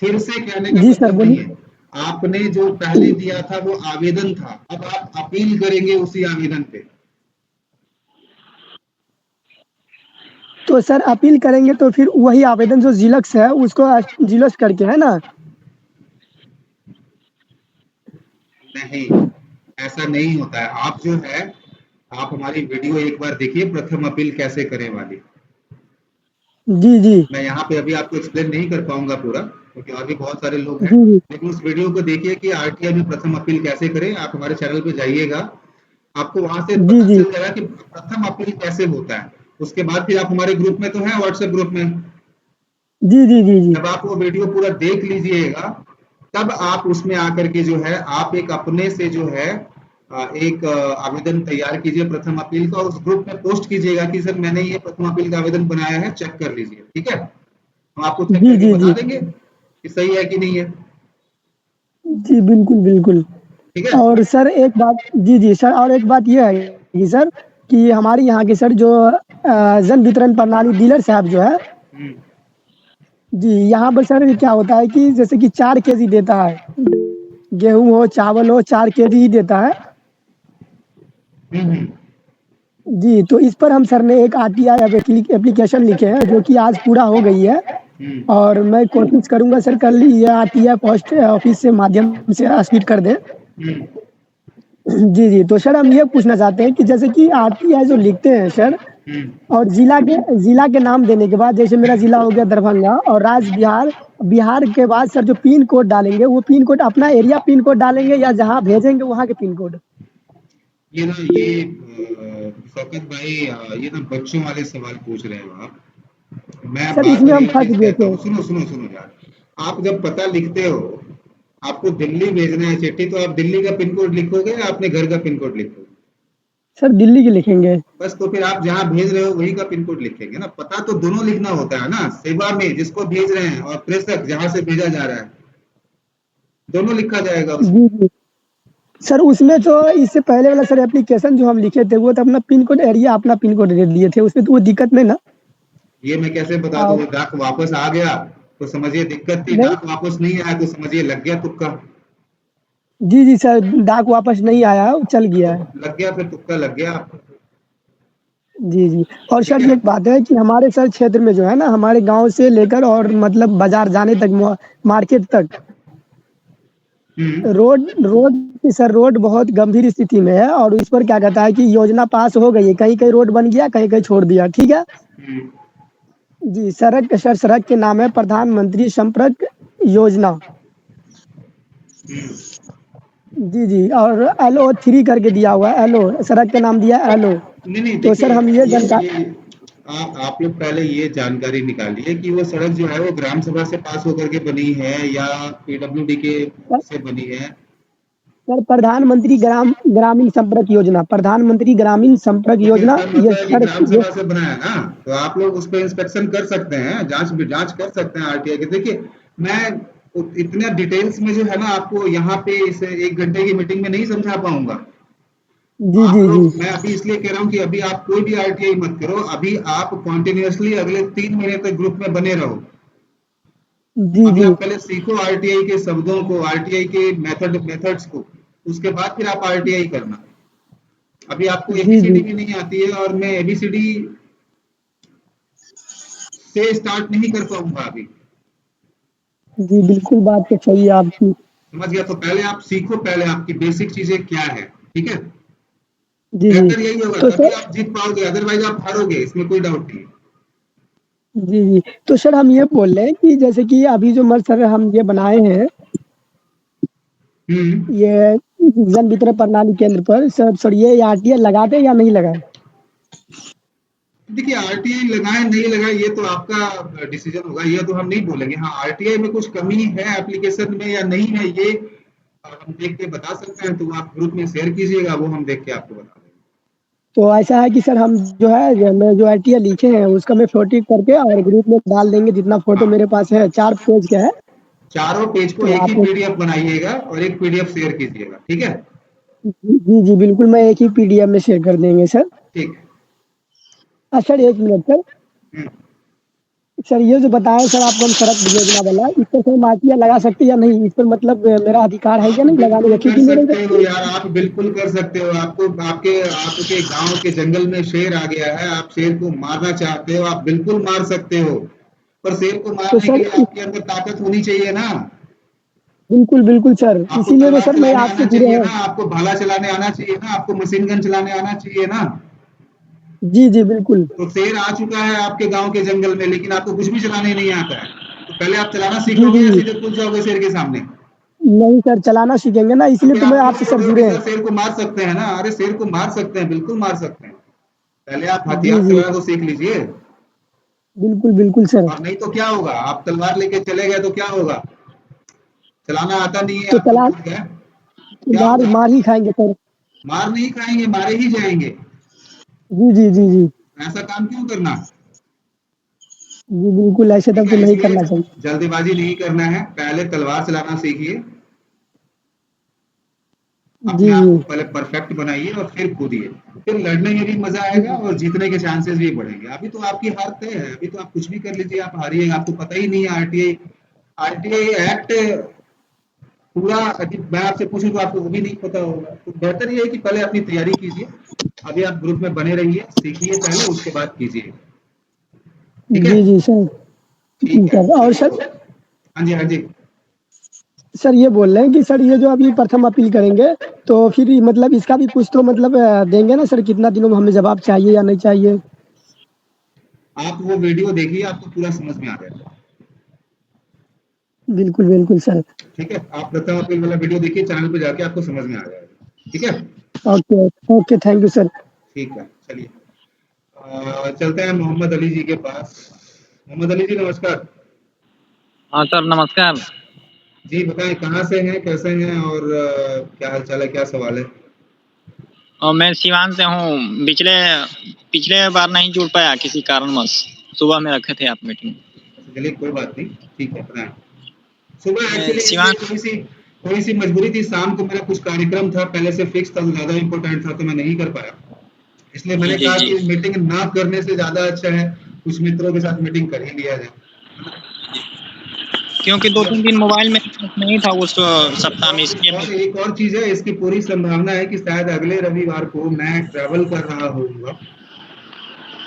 फिर से कहने का जी सर मतलब नहीं बोलिए। है। आपने जो पहले दिया था वो आवेदन था, अब आप अपील करेंगे उसी आवेदन पे। तो सर अपील करेंगे तो फिर वही आवेदन जो जिलक्स है उसको जिलक्स करके, है ना? नहीं, ऐसा नहीं होता है। आप जो है, आप हमारी वीडियो एक बार देखिए, प्रथम अपील कैसे करें वाली। जी जी मैं यहाँ पे अभी आपको एक्सप्लेन नहीं कर पाऊंगा पूरा, क्योंकि और भी बहुत सारे लोग हैं। जी जी लेकिन उस वीडियो को देखिए कि आरटीआई में प्रथम अपील कैसे करें। आप हमारे चैनल पे जाइएगा, आपको वहां से जी पता जी चल जाएगा कि प्रथम अपील कैसे होता है। उसके बाद फिर आप हमारे ग्रुप में तो हैं, व्हाट्सएप ग्रुप में। जी जी जी जी जब आप वो वीडियो पूरा देख लीजिएगा, तब आप उसमें आकर के जो है, आप एक अपने से जो है एक आवेदन तैयार कीजिए प्रथम अपील का, और उस ग्रुप में पोस्ट कीजिएगा कि सर मैंने ये प्रथम अपील का आवेदन बनाया है, चेक कर लीजिए। ठीक है, हम आपको चेक जी करके जी बता जी देंगे कि सही है कि नहीं है। जी बिल्कुल बिल्कुल। ठीक है। और सर एक बात, जी जी सर, और एक बात ये है कि सर कि हमारे यहाँ के सर जो जन वितरण प्रणाली डीलर साहब जो है, हम्म जी यहाँ पर सर क्या होता है कि जैसे कि 4 केजी देता है, गेहूं हो चावल हो 4 केजी ही देता है। हम्म। जी तो इस पर हम सर ने एक आरटीआई एप्लीकेशन लिखे हैं जो कि आज पूरा हो गई है। हम्म और मैं कोशिश करूंगा सर कल ये आरटीआई पोस्ट ऑफिस से माध्यम से सबमिट कर दें। हम्म जी जी तो सर हम ये पूछना चाहते हैं कि जैसे कि आरटीआई जो लिखते हैं सर, हम्म और जिला के नाम देने के बाद, जैसे मेरा जिला हो गया दरभंगा और राज्य बिहार, बिहार के बाद सर जो पिन कोड डालेंगे वो पिन कोड अपना एरिया पिन कोड डालेंगे या जहाँ भेजेंगे वहाँ के पिन कोड? ये ना, ये शौकत भाई, ये ना बच्चों वाले सवाल पूछ रहे हो आप। मैं सर बार इसमें बार हम एक फंस चीज गए कहता थे। हूँ, सुनो सुनो सुनो यार। आप जब पता लिखते हो, आपको दिल्ली भेजना है चिट्ठी, तो आप दिल्ली का पिन कोड लिखोगे या अपने घर का पिन कोड लिखोगे? सर दिल्ली के लिखेंगे। बस, तो फिर आप जहाँ भेज रहे हो वही का पिन कोड लिखेंगे ना। पता तो दोनों लिखना होता है ना, सेवा में जिसको भेज रहे हैं और प्रेषक जहाँ से भेजा जा रहा है, दोनों लिखा जाएगा उसमें। जी जी सर उसमें तो इससे पहले वाला सर एप्लीकेशन जो हम लिखे थे वो तो अपना पिन कोड एरिया अपना पिन कोड दे दिए थे, उसमें तो वो दिक्कत नहीं ना? ये मैं कैसे बता आ, दूं? वो डाक वापस आ गया तो समझिए दिक्कत थी, नहीं। डाक वापस नहीं आया तो समझिए लग गया तुक्का। जी जी सर डाक वापस नहीं आया, चल गया है। लग गया, फिर तुक्का लग गया। जी जी और ठीक सर है। ये एक बात है कि हमारे सर क्षेत्र में जो है ना, हमारे गांव से लेकर और मतलब बाजार जाने तक, मार्केट तक, हम्म रोड रोड सर रोड बहुत गंभीर स्थिति में है। और इस पर क्या कहता है कि योजना पास हो गई है, कहीं कहीं रोड बन गया, कहीं कहीं छोड़ दिया, ठीक है। हम्म जी सड़क के नाम है प्रधानमंत्री संपर्क योजना। हम्म। जी जी और LO3 करके दिया हुआ है, एलो सड़क का नाम दिया है एलो। नहीं नहीं, तो देखिए, सर हम ये जानकारी, ये आप लोग पहले ये जानकारी निकालिए कि वो सड़क जो है वो ग्राम सभा से पास होकर के बनी है या पीडब्ल्यूडी के से बनी है। सर प्रधानमंत्री ग्रामीण संपर्क योजना, प्रधानमंत्री ग्रामीण संपर्क तो फिर योजना, इसका ये मतलब है कि सर ग्राम ये सभा से बना है ना, तो आप लोग उस पर इंस्पेक्शन कर सकते हैं, जांच कर सकते हैं आरटीआई के। देखिए, मैं इतना डिटेल्स में जो है ना आपको यहाँ पे इस 1 घंटे की मीटिंग में नहीं समझा पाऊंगा। जी आप जी जी लोग, मैं अभी इसलिए कह रहा हूँ कि अभी आप कोई भी आरटीआई मत करो, अभी आप कॉन्टिन्यूअसली अगले 3 महीने तक ग्रुप में बने रहो। जी अभी जी आप पहले सीखो आरटीआई के शब्दों को, आरटीआई के मेथड्स को, उसके बाद फिर आप आरटीआई करना। अभी आपको जी जी एबीसीडी भी नहीं आती है, और मैं एबीसीडी से स्टार्ट नहीं कर पाऊंगा अभी। जी बिल्कुल बात तो सही है आपकी। समझ गया? तो पहले आप सीखो, पहले आपकी बेसिक चीजें क्या है। ठीक है। जी जी। बेहतर यही होगा, तो तभी सर आप जीत पाओगे, अदरवाइज आप हारोगे, इसमें कोई डाउट नहीं है। जी जी। तो सर हम ये बोल रहे हैं कि जैसे कि अभी जो मत सर हम ये बनाए हैं हम्म। ये जन वितरण प्रणाली केंद्र पर सर ये आरटीआई लगा दे या नहीं लगाए? देखिए आरटीआई लगाए नहीं लगाए ये तो आपका डिसीजन होगा, ये तो हम नहीं बोलेंगे। हाँ आरटीआई में कुछ कमी है एप्लीकेशन में या नहीं है, ये हम देख के बता सकते हैं, तो आप ग्रुप में शेयर कीजिएगा, वो हम देख के आपको बता देंगे। तो ऐसा है कि सर हम जो है मैं जो आरटीआई लिखे हैं उसका मैं फोटो करके और ग्रुप में डाल देंगे, जितना फोटो हाँ मेरे पास है 4 पेज का है। चारों पेज को तो एक ही आप पीडीएफ बनाइएगा और एक पीडीएफ शेयर कीजिएगा, ठीक है। जी जी बिल्कुल, मैं एक ही पीडीएफ में शेयर कर देंगे सर। ठीक है। Sir 1 minute sir. हम्म। सर ये जो बताएं सर आपको हम सड़क योजना वाला, इस पर सर माफिया लगा सकते हैं या नहीं? इस पर मतलब मेरा अधिकार है आप या नहीं लगाने का? बिल्कुल कर क्योंकि मेरे सकते हो इधर यार, आप बिल्कुल कर सकते हो। आपको आपके आपके गांव के जंगल में शेर आ गया है, आप शेर को मारना चाहते हो, आप बिल्कुल मार सकते हो, पर शेर को तो मारने के सर लिए आपके अंदर ताकत होनी चाहिए ना। बिल्कुल बिल्कुल सर, आपको इसीलिए तो तलवार सर मैं चलाने आपसे आना जुड़े चाहिए हैं। ना, आपको भाला चलाने आना चाहिए ना, आपको मशीन गन चलाने आना चाहिए ना। जी जी बिल्कुल। तो शेर आ चुका है आपके गांव के जंगल में, लेकिन आपको कुछ भी चलाने नहीं आता है, तो पहले आप चलाना सीख जी लोगे या जी। सीधे कूद जाओगे शेर के सामने? नहीं सर, चलाना सीखेंगे ना, तो इसलिए फिर तो मैं आप क्यों आपसे बोल सर रहे हो कि जुड़े हैं। सर शेर को मार सकते हैं ना? अरे शेर को मार सकते हैं, बिल्कुल मार सकते हैं, पहले आप जी हथियार जी चलाना तो सीख लीजिए। बिल्कुल बिल्कुल सर। और नहीं तो क्या होगा, आप तलवार लेके चले गए तो क्या होगा? चलाना आता नहीं है तो आपको, चला कूद गए, क्या मार होगा? मार ही खाएंगे सर। मार नहीं खाएंगे, मारे ही जाएंगे। जी जी जी जी। ऐसा काम क्यों करना? जी बिल्कुल, ऐसे ठीक तब तो है, नहीं इसलिए करना चाहिए। जल्दबाजी नहीं करना है, पहले तलवार चलाना सीखिए, अपने जी आप जी को पहले परफेक्ट बनाइए और फिर कूदिए, फिर लड़ने में भी मजा जी आएगा और जीतने के चांसेस भी बढ़ेंगे। अभी तो आपकी हार तय है, अभी तो आप कुछ भी कर लीजिए, आप हारिएगा, आपको पता ही नहीं है आरटीआई आरटीआई एक्ट पूरा। अभी मैं आपसे पूछूं तो आपको वो भी नहीं पता होगा, तो बेहतर ये है कि पहले अपनी तैयारी कीजिए। अभी आप ग्रुप में बने रहिए, सीखिए पहले, उसके बाद कीजिए, ठीक है। जी जी सर। ठीक है, सर और चलिए। सर, हाँ जी, हाँ जी। सर ये बोल रहे हैं कि सर ये जो अभी प्रथम अपील करेंगे तो फिर मतलब इसका भी कुछ तो मतलब देंगे ना सर, कितना दिनों में हमें जवाब चाहिए या नहीं चाहिए? आप वो वीडियो देखिए, आपको पूरा समझ में आ जाएगा। बिल्कुल बिल्कुल सर। ठीक है, आप प्रथम अपील वाला वीडियो देखिए, चैनल पे जाके आपको समझ में आ जाएगा, ठीक है। Okay okay, thank you sir. ठीक है, चलिए। चलते हैं मोहम्मद अली जी के पास। मोहम्मद अली जी नमस्कार। हाँ सर नमस्कार। जी बताएं, कहाँ से हैं, कैसे हैं, और क्या हाल चाल है, क्या सवाल है? और मैं सिवान से हूँ। पिछले पिछले बार नहीं जुड़ पाया किसी कारणवश। सुबह में रखे थे आप मीटिंग। चलिए कोई बात नहीं, ठीक है, बताएं। सुबह मैं एक्चुअली सिवान। इसलिए थोड़ी सी मजबूरी थी, शाम को मेरा कुछ कार्यक्रम था, पहले से फिक्स था, ज्यादा इंपॉर्टेंट था, तो मैं नहीं कर पाया। इसलिए जी मैंने जी कहा जी। कि मीटिंग ना करने से ज्यादा अच्छा है कुछ मित्रों के साथ मीटिंग कर ही लिया जाए, है ना। क्योंकि 2-3 दिन मोबाइल में नहीं था उस सप्ताह में, इसलिए मैं। एक और चीज है, इसकी पूरी संभावना है कि शायद अगले रविवार को मैं ट्रैवल कर रहा होऊंगा,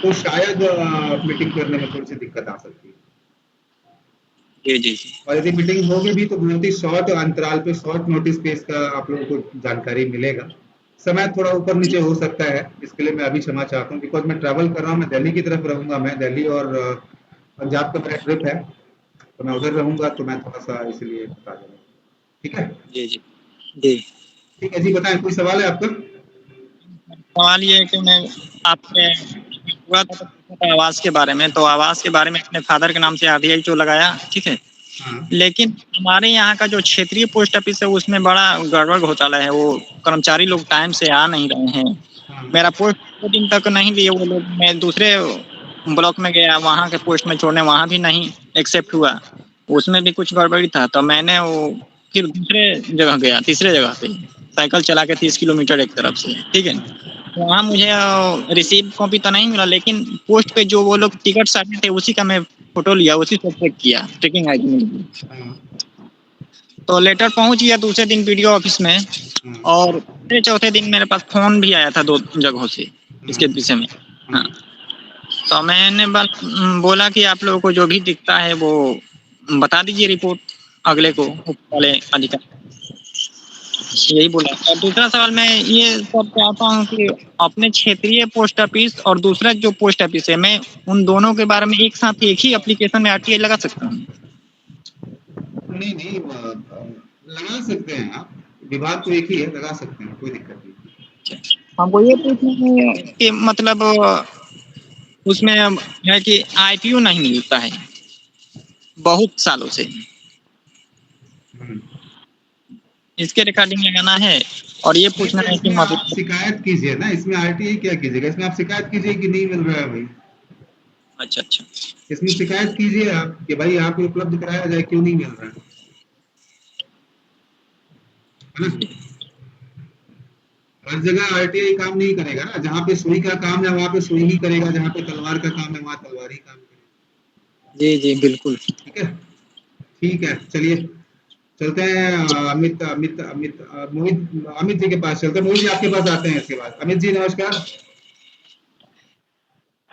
तो शायद मीटिंग करने में थोड़ी सी दिक्कत आ सकती है। जी जी जी। और यदि मीटिंग होगी भी तो बहुत ही शॉर्ट अंतराल पे, शॉर्ट नोटिस पे इसका आप लोगों को जानकारी मिलेगा। समय थोड़ा ऊपर नीचे हो सकता है, इसके लिए मैं अभी क्षमा चाहता हूँ, बिकॉज मैं ट्रैवल कर रहा हूँ, मैं दिल्ली की तरफ रहूंगा, मैं दिल्ली और पंजाब का मेरा ट्रिप है, तो मैं उधर रहूंगा, तो मैं थोड़ा सा इसलिए बता दे रहा हूँ, ठीक है। जी जी जी। ठीक है जी, बताएं, कोई सवाल है आपका? सवाल ये है कि मैं आपसे हुआ था तो पूछा था आवास के बारे में, तो आवास के बारे में अपने फादर के नाम से आरटीआई तो लगाया, ठीक है। हाँ लेकिन हमारे यहाँ का जो क्षेत्रीय पोस्ट ऑफिस है उसमें बड़ा गड़बड़ घोटाला है। वो कर्मचारी लोग टाइम से आ नहीं रहे हैं। हाँ मेरा पोस्ट 2 दिन तक नहीं लिए वो लोग। मैं दूसरे ब्लॉक में गया, वहाँ के पोस्ट में छोड़ने, वहाँ भी नहीं एक्सेप्ट हुआ। उसमें भी कुछ गड़बड़ी था, तो मैंने वो फिर दूसरे जगह गया, तीसरे जगह पे साइकिल चला के 30 किलोमीटर एक तरफ से, ठीक है। वहाँ मुझे रिसीव कॉपी तो नहीं मिला, लेकिन पोस्ट पे जो वो लोग टिकट साटे थे उसी का मैं फोटो लिया, उसी से चेक किया, ट्रैकिंग आईडी में। हाँ तो लेटर पहुंच गया दूसरे दिन बीडीओ ऑफिस में। हाँ और फिर चौथे दिन मेरे पास फोन भी आया था 2 जगहों से हाँ इसके विषय में। हाँ। हाँ। तो मैंने बोला कि आप लोगों को जो भी दिखता है वो बता दीजिए रिपोर्ट अगले को, ऊपर वाले अधिकारी। यही बोला। और दूसरा सवाल मैं ये सब चाहता हूँ कि अपने क्षेत्रीय पोस्ट ऑफिस और दूसरा जो पोस्ट ऑफिस है, मैं उन दोनों के बारे में एक साथ एक ही एप्लीकेशन में आरटीआई लगा सकता हूँ? नहीं नहीं लगा सकते हैं आप, विभाग तो एक ही है, लगा सकते हैं, कोई दिक्कत नहीं। हमको ये पूछना है कि मतलब उसमें है कि आईपीओ नहीं मिलता है बहुत सालों से, हम्म। इसके रिकॉर्डिंग लगाना है। और ये नहीं पूछना तो है कि इसमें आप मतलब शिकायत कीजिए ना, इसमें आरटीआई क्या कीजिएगा, इसमें आप शिकायत कीजिए कि नहीं मिल रहा है भाई। अच्छा अच्छा इसमें शिकायत कीजिए आप कि भाई यहाँ पे उपलब्ध कराया जाए, क्यों नहीं मिल रहा है ना। हर जगह आरटीआई काम नहीं करेगा ना, जहाँ पे सुई का काम है वहाँ पे सुई ही करेगा, जहाँ पे तलवार का काम है वहाँ तलवार ही काम करेगा। जी जी बिल्कुल। ठीक है, ठीक है, चलिए चलते हैं अमित अमित अमित मोहित अमित जी के पास चलते हैं। मोहित जी आपके पास आते हैं इसके बाद। अमित जी नमस्कार।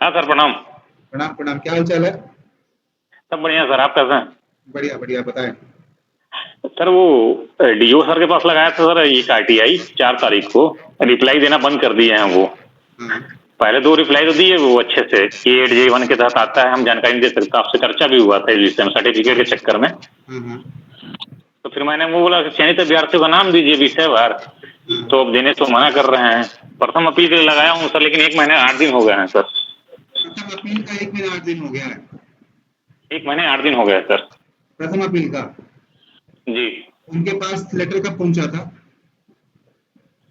हाँ सर प्रणाम। प्रणाम प्रणाम, क्या हाल चाल है? सब बढ़िया सर, आप कैसे हैं? बढ़िया बढ़िया, बताएं। सर वो डीओ सर के पास लगाया था सर, एक आरटीआई 4 तारीख को, रिप्लाई देना बंद कर दिए हैं वो। हाँ पहले 2 रिप्लाई तो दिए वो अच्छे से कि 8J1 के तहत आता है, हम जानकारी नहीं दे सकते, आपसे चर्चा भी हुआ था इस विषय में सर्टिफिकेट के चक्कर में। हाँ हाँ तो फिर मैंने वो बोला कि चयनित अभ्यर्थियों का नाम दीजिए विषयवार, हाँ। तो अब देने तो मना कर रहे हैं। प्रथम अपील के लिए लगाया हूँ सर, लेकिन 1 महीने 8 दिन हो गए हैं सर। प्रथम अपील का 1 महीना 8 दिन हो गया है। 1 महीने 8 दिन हो गए सर। प्रथम अपील का जी उनके पास लेटर कब पहुंचा था?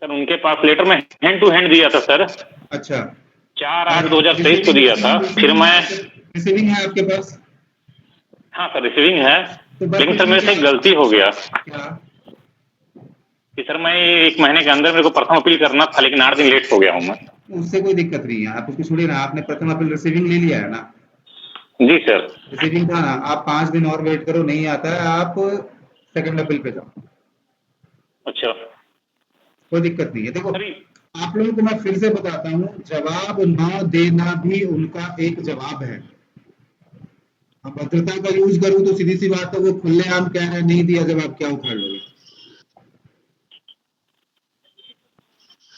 सर, उनके पास लेटर में हैंड टू हैंड दिया था सर, अच्छा, 4/8/2023 को रिसीविंग दिया था। फिर रिसीविंग मैं, रिसीविंग है आपके पास? हाँ सर रिसीविंग है, तो बस लेकिन सर इसमें मेरे से क्या एक गलती हो गया क्या कि सर मैं 1 महीने के अंदर मेरे को प्रथम अपील करना था, लेकिन 8 दिन लेट हो गया हूँ मैं। उससे कोई दिक्कत नहीं है, आप उसको छोड़िए ना, आपने प्रथम अपील रिसीविंग ले लिया है ना? जी सर। रिसीविंग था ना, आप 5 दिन और वेट करो, नहीं आता है आप सेकंड अपील पे जाओ, अच्छा कोई दिक्कत नहीं है। देखो सर आप लोगों को मैं फिर से बताता हूँ, जवाब न देना भी उनका एक जवाब है। अभद्रता का यूज करूँ तो सीधी सी बात है, वो खुलेआम कह रहे हैं नहीं दिया जवाब, क्या उखाड़ लोगे?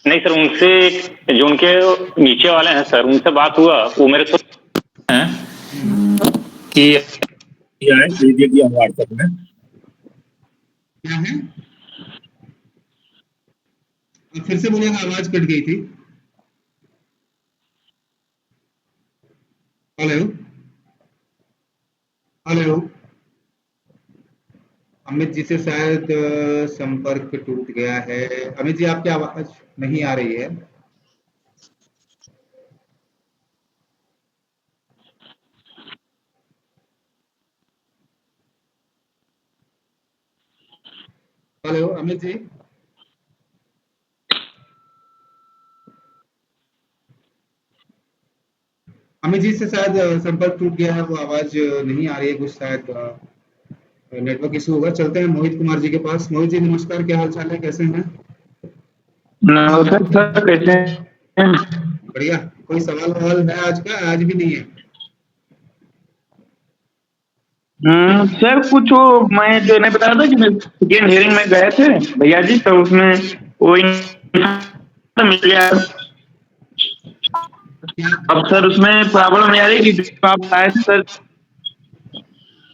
नहीं सर, उनसे जो उनके नीचे वाले हैं सर, उनसे बात हुआ, वो मेरे से कि दे दिया व्हाट्सएप में। क्या है? फिर से बोलिएगा, आवाज कट गई थी। हेलो हेलो, अमित जी से शायद संपर्क टूट गया है। अमित जी आपकी आवाज नहीं आ रही है। हेलो अमित जी, अमित जी से शायद संपर्क टूट गया है, वो आवाज नहीं आ रही है, कुछ शायद नेटवर्क इशू होगा। चलते हैं मोहित कुमार जी के पास। मोहित जी नमस्कार, क्या हाल चाल है, कैसे हैं? नमस्कार सर, कैसे हैं? बढ़िया। कोई सवाल ववाल है आज का? आज भी नहीं है? सर कुछ वो मैं जो नहीं बता रहा था कि मैं सेकेंड हियरिंग में गए थे भैया जी, तो उसमें वो मिल गया। क्या? अब सर उसमें प्रॉब्लम ये आ रही है कि जो आप आए थे सर,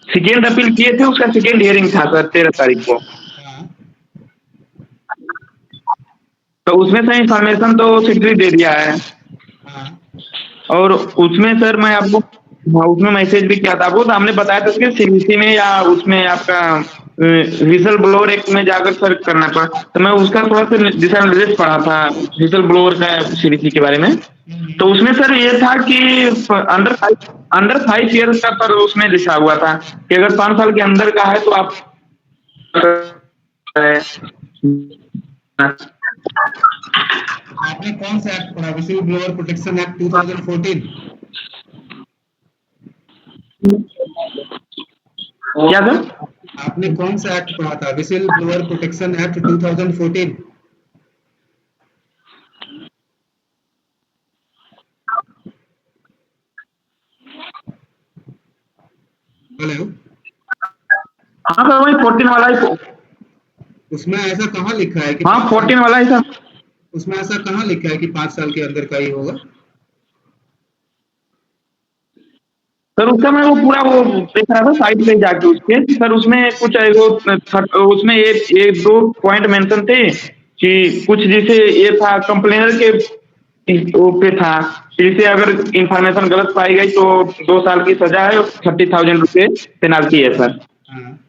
सेकेंड अपील किए थे, उसका सेकेंड हियरिंग था सर 13 तारीख को। हाँ तो उसमें सर इंफॉर्मेशन तो सेक्रेटरी दे दिया है, हाँ और उसमें सर मैं आपको, हाँ, उसमें मैसेज भी किया था आपको, तो हमने बताया था कि सीबीसी में या उसमें आपका विसल ब्लोअर एक्ट में जाकर सर करना पड़ा। तो मैं उसका थोड़ा सा दिशा निर्देश पढ़ा था विसल ब्लोअर का सीबीसी के बारे में। तो उसमें सर ये था कि अंडर 5 ईयर्स का पर उसमें लिखा हुआ था कि अगर 5 साल के अंदर का है तो आप आपने कौन सा एक्ट पढ़ा? Whistle blower protection act 2014? क्या सर? आपने कौन सा एक्ट पढ़ा था? Whistle blower protection act 2014? Hello, हाँ सर, वही 14 वाला ही उसमें ऐसा कहाँ लिखा है कि हाँ 14 वाला ही सर। उसमें ऐसा कहाँ लिखा है कि 5 साल के अंदर का ही होगा? सर उसका मैं वो पूरा वो देख रहा था साइड पे जाके उसके सर, उसमें कुछ है वो उसमें एक दो पॉइंट मेंशन थे कि कुछ जैसे ये था कंप्लेनर के वो पे था, जैसे अगर इंफॉर्मेशन गलत पाई गई तो 2 साल की सजा है और 30,000 रुपये पेनाल्टी है सर। हाँ।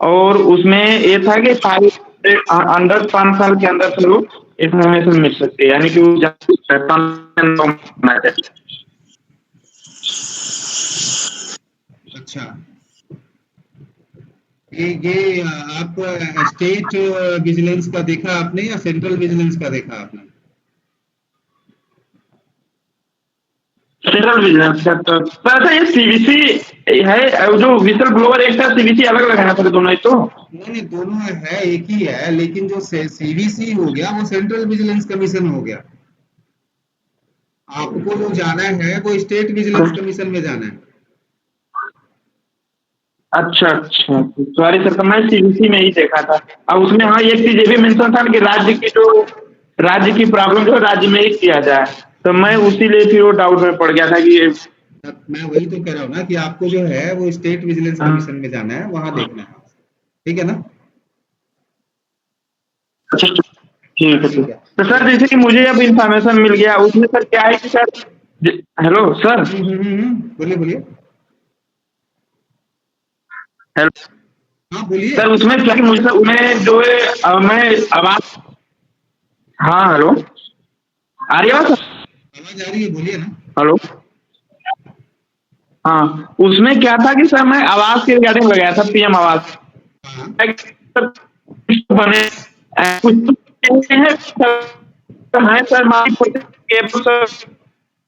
और उसमें ये था कि अंडर 5 साल के अंदर से लोग इंफॉर्मेशन मिल सकते हैं, यानी कि वो अच्छा, ये आप स्टेट विजिलेंस का देखा आपने या सेंट्रल विजिलेंस का देखा आपने? सेंट्रल विजिलेंस का तो सर ये सीबीसी है, जो विसल ब्लोअर एक्ट है सीबीसी अलग अलग है ना सर दोनों ही तो। नहीं, दोनों है, एक ही है, लेकिन जो सीवीसी हो गया वो सेंट्रल विजिलेंस कमीशन हो गया। आपको जो जाना है वो स्टेट विजिलेंस कमीशन में जाना है। अच्छा अच्छा, सॉरी सर, तो मैं सीबीसी में ही देखा था। अब उसमें हाँ एक चीज ये भी मेंशन था कि राज्य की प्रॉब्लम जो राज्य में ही किया जाए, तो मैं उसी लिए फिर वो डाउट में पड़ गया था कि ये मैं वही तो कह रहा हूँ ना कि आपको जो है वो स्टेट विजिलेंस कमीशन में जाना है, वहां देखना है, ठीक है ना? अच्छा ठीक है सर। तो सर जैसे कि मुझे अब इंफॉर्मेशन मिल गया उसमें सर क्या है कि सर हेलो सर। बोलिए बोलिए। हेलो हाँ बोलिए। सर, उसमें क्या कि मुझे उन्हें जो है मैं आवाज, हाँ हेलो आ रही है आवाज? आवाज आ रही है, बोलिए ना। हेलो हाँ, उसमें क्या था कि सर मैं आवाज के रिगार्डिंग लगाया था, पीएम आवाज बने कुछ कहते हैं सर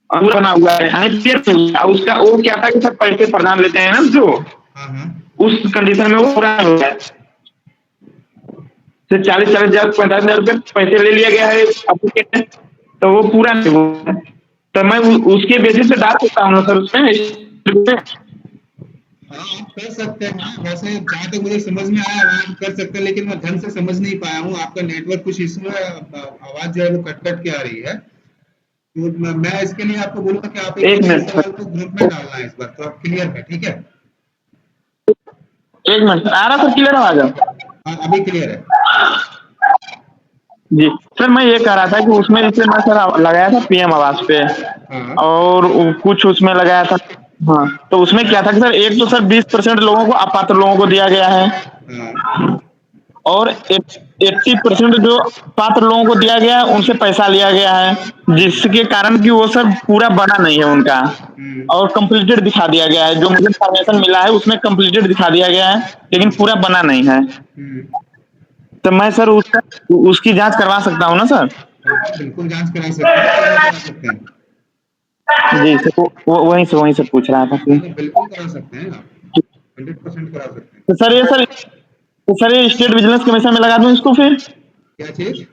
बना हुआ है उसका वो क्या था कि सर पैसे प्रदान लेते हैं ना जो उस कंडीशन में वो पूरा हो गया है। 40,000 45,000 रुपये पैसे ले लिया गया है एप्लीकेशन, तो वो पूरा नहीं हुआ है। तो मैं उसके बेसिस पे डाल सकता हूँ ना सर उसमें? हाँ आप कर सकते हैं, वैसे जहाँ तक मुझे समझ में आया आप कर सकते हैं, लेकिन मैं ढंग से समझ नहीं पाया हूँ, आपका नेटवर्क कुछ इशू है, आवाज जो है वो कट कट के आ रही है। तो मैं इसके लिए आपको बोलूंगा कि आप एक सवाल को ग्रुप में डालना है इस बार, तो आप क्लियर है, ठीक है? एक मिनट आ रहा सर, क्लियर आवाज? हाँ अभी क्लियर है जी सर, मैं ये कह रहा था कि उसमें जैसे मैं सर लगाया था पीएम आवास पे और कुछ उसमें लगाया था, हाँ तो उसमें क्या था कि सर एक तो सर 20% लोगों को अपात्र लोगों को दिया गया है और 80% जो पात्र लोगों को दिया गया है उनसे पैसा लिया गया है, जिसके कारण कि वो सर पूरा बना नहीं है उनका और कंप्लीटेड दिखा दिया गया है। जो मुझे इन्फॉर्मेशन मिला है उसमें कंप्लीटेड दिखा दिया गया है लेकिन पूरा बना नहीं है। तो मैं सर उसकी जांच करवा सकता हूँ ना सर? बिल्कुल जांच करा सकते हैं, क्यों नहीं करा सकते हैं? जी सर, वहीं से पूछ रहा था फिर। बिल्कुल करा सकते हैं आप, 100% करा सकते हैं। तो सर ये स्टेट विजिलेंस कमीशन में लगा दूं इसको फिर? क्या चीज?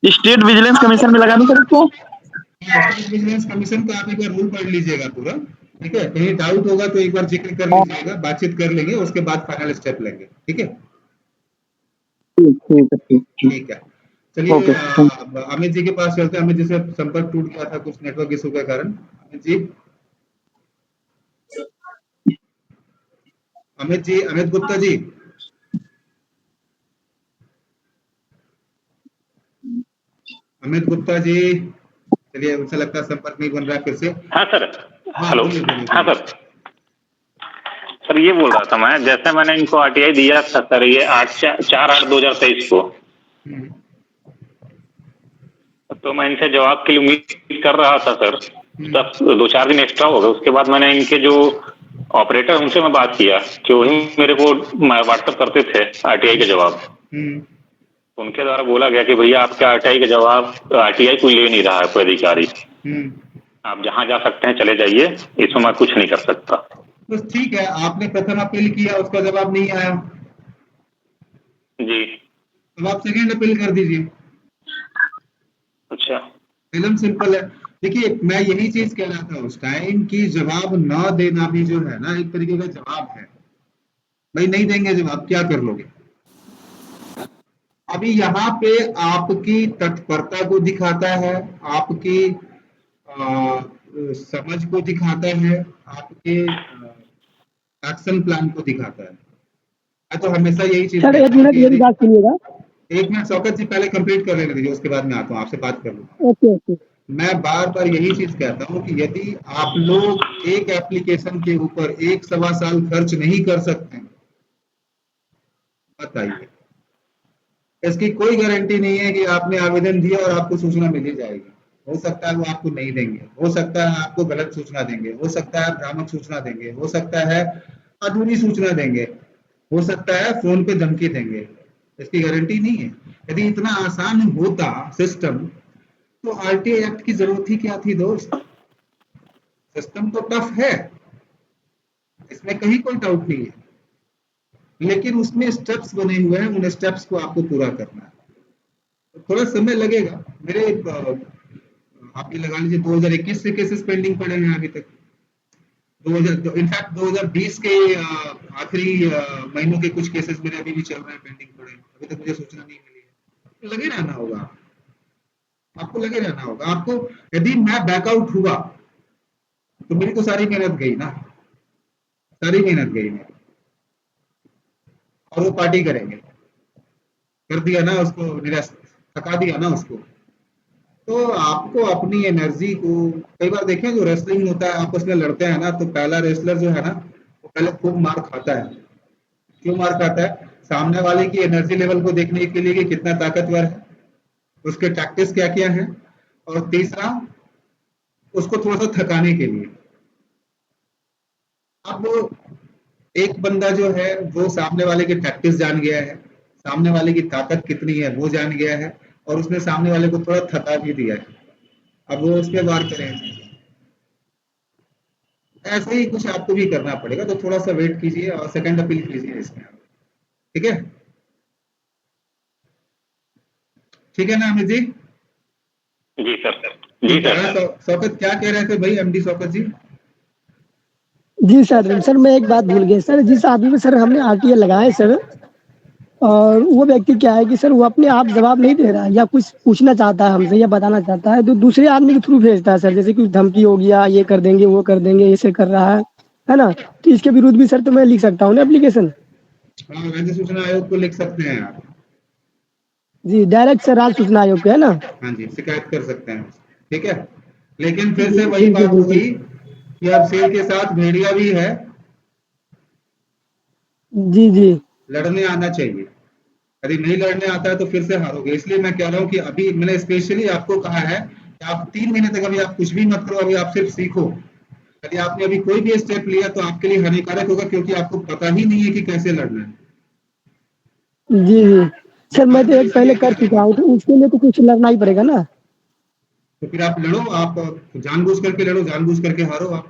स्टेट विजिलेंस कमीशन में लगा दूं सर इसको? स्टेट विजिलेंस कमीशन का आप एक बार रूल पढ़ लीजिएगा पूरा, ठीक है? कहीं डाउट होगा तो एक बार जिक्र कर लीजिएगा, बातचीत कर लेंगे, उसके बाद फाइनल स्टेप लेंगे, ठीक है? ठीक है, चलिए अमित जी के पास चलते हैं। अमित जी से संपर्क टूट गया था कुछ नेटवर्क इशू के कारण। अमित जी, अमित गुप्ता जी, अमित गुप्ता जी, चलिए मुझे लगता है संपर्क नहीं बन रहा है फिर से। हाँ सर, हेलो, हाँ सर। सर ये बोल रहा था मैं, जैसे मैंने इनको आरटीआई दिया था सर, ये 4/8/2023 को, तो मैं इनसे जवाब के लिए उम्मीद कर रहा था सर। तब 2-4 दिन एक्स्ट्रा हो गए, उसके बाद मैंने इनके जो ऑपरेटर उनसे मैं बात किया कि वही मेरे को व्हाट्सएप करते थे आरटीआई के जवाब। उनके द्वारा बोला गया कि भैया आपके आरटीआई के जवाब आरटीआई कोई ले नहीं रहा है, कोई अधिकारी, आप जहां जा सकते हैं चले जाइए, इसमें मैं कुछ नहीं कर सकता। बस ठीक है, आपने प्रथम अपील किया, उसका जवाब नहीं आया जी, अब आप सेकेंड अपील कर दीजिए। अच्छा, एकदम सिंपल है। देखिए मैं यही चीज कह रहा था उस टाइम कि जवाब न देना भी जो है ना एक तरीके का जवाब है। भाई नहीं देंगे जवाब, क्या कर लोगे? अभी यहाँ पे आपकी तत्परता को दिखाता है, आपकी समझ को दिखाता है, आपके एक्शन प्लान को दिखाता है। मैं तो हमेशा यही चीज सर एक कहता हूँ मिनट कि मेरी यदि बात सुनिएगा। एक मिनट शौकत जी पहले कंप्लीट कर लेने दीजिए, उसके बाद मैं आता हूँ आपसे बात कर लूँ। Okay okay. मैं बार बार यही चीज कहता हूँ कि यदि आप लोग एक एप्लीकेशन के ऊपर 1-1.25 साल खर्च नहीं कर सकते, बताइए, इसकी कोई गारंटी नहीं है कि आपने आवेदन दिया और आपको सूचना मिल ही जाएगी। हो सकता है वो आपको नहीं देंगे, हो सकता है आपको गलत सूचना देंगे, हो सकता है भ्रामक सूचना देंगे, हो सकता है अधूरी सूचना देंगे, हो सकता है फोन पे धमकी देंगे। इसकी गारंटी नहीं है। यदि इतना आसान होता सिस्टम तो आरटीआई एक्ट की जरूरत ही क्या थी दोस्त। सिस्टम तो टफ है, इसमें कहीं कोई डाउट नहीं है, लेकिन उसमें स्टेप्स बने हुए हैं, उन स्टेप्स को आपको पूरा करना है। तो थोड़ा समय लगेगा। मेरे आप ये लगा लीजिए 2021 से केसेस पेंडिंग पड़े हैं अभी तक। 2000 इनफैक्ट 2020 के आखिरी महीनों के कुछ केसेस मेरे अभी भी चल रहे हैं, पेंडिंग पड़े हैं, अभी तक मुझे सूचना नहीं मिली है। तो लगे रहना होगा, आपको लगे रहना होगा। आपको यदि मैं बैकआउट हुआ तो मेरी तो सारी मेहनत गई ना, सारी मेहनत गई मेरी। और वो पार्टी करेंगे, कर दिया ना उसको निरस्त, थका दिया ना उसको। तो आपको अपनी एनर्जी को, कई बार देखें जो रेसलिंग होता है आपस में लड़ते हैं ना, तो पहला रेसलर जो है ना वो पहले खूब मार खाता है। क्यों मार खाता है? सामने वाले की एनर्जी लेवल को देखने के लिए कि कितना ताकतवर है, उसके टैक्टिक्स क्या क्या है, और तीसरा उसको थोड़ा सा थकाने के लिए। अब एक बंदा जो है वो सामने वाले की टैक्टिक्स जान गया है, सामने वाले की ताकत कितनी है वो जान गया है, और उसने सामने वाले को थोड़ा थका भी दिया है। अब वो उस पर वार करेंगे। ऐसे ही कुछ आपको भी करना पड़ेगा, तो थोड़ा सा वेट कीजिए और सेकंड अपील कीजिए इसमें, ठीक है? ठीक है ना अमित जी? जी सर। जी सर। शौकत क्या कह रहे थे भाई, एमडी शौकत जी? जी सर, सर मैं एक बात भूल गया सर। जिस आदमी में सर हमने आरटीए लगाए सर, और वो व्यक्ति क्या है कि सर वो अपने आप जवाब नहीं दे रहा है, या कुछ पूछना चाहता है हमसे या बताना चाहता है, तो दूसरे आदमी के थ्रू भेजता है सर। जैसे कुछ धमकी हो गया, ये कर देंगे वो कर देंगे, ऐसे कर रहा है ना। तो इसके विरुद्ध भी सर तो मैं लिख सकता हूँ ना एप्लीकेशन? हाँ, राज्य सूचना आयोग को लिख सकते हैं आप। जी डायरेक्ट सर राज्य सूचना आयोग को, है ना? हाँ जी, शिकायत कर सकते हैं, ठीक है। लेकिन फिर से वही बिल्कुल बात बिल्कुल। होगी कि अब शेर के साथ भेड़िया भी है, जी जी। लड़ने आना चाहिए। यदि नहीं लड़ने आता है तो फिर से हारोगे। इसलिए मैं कह रहा हूँ कि अभी मैंने स्पेशली आपको कहा है कि आप 3 महीने तक अभी आप कुछ भी मत करो, अभी आप सिर्फ सीखो। यदि आपने अभी कोई भी स्टेप लिया तो आपके लिए हानिकारक होगा, क्योंकि आपको पता ही नहीं है कि कैसे लड़ना है। जी जी सर, मैं तो बार-बार एक पहले इसलिए कर कह रहा चुका हूँ, हूँ, तो उसके लिए तो कुछ लड़ना ही पड़ेगा ना। तो फिर आप लड़ो, आप जानबूझ करके लड़ो, जानबूझ करके हारो आप।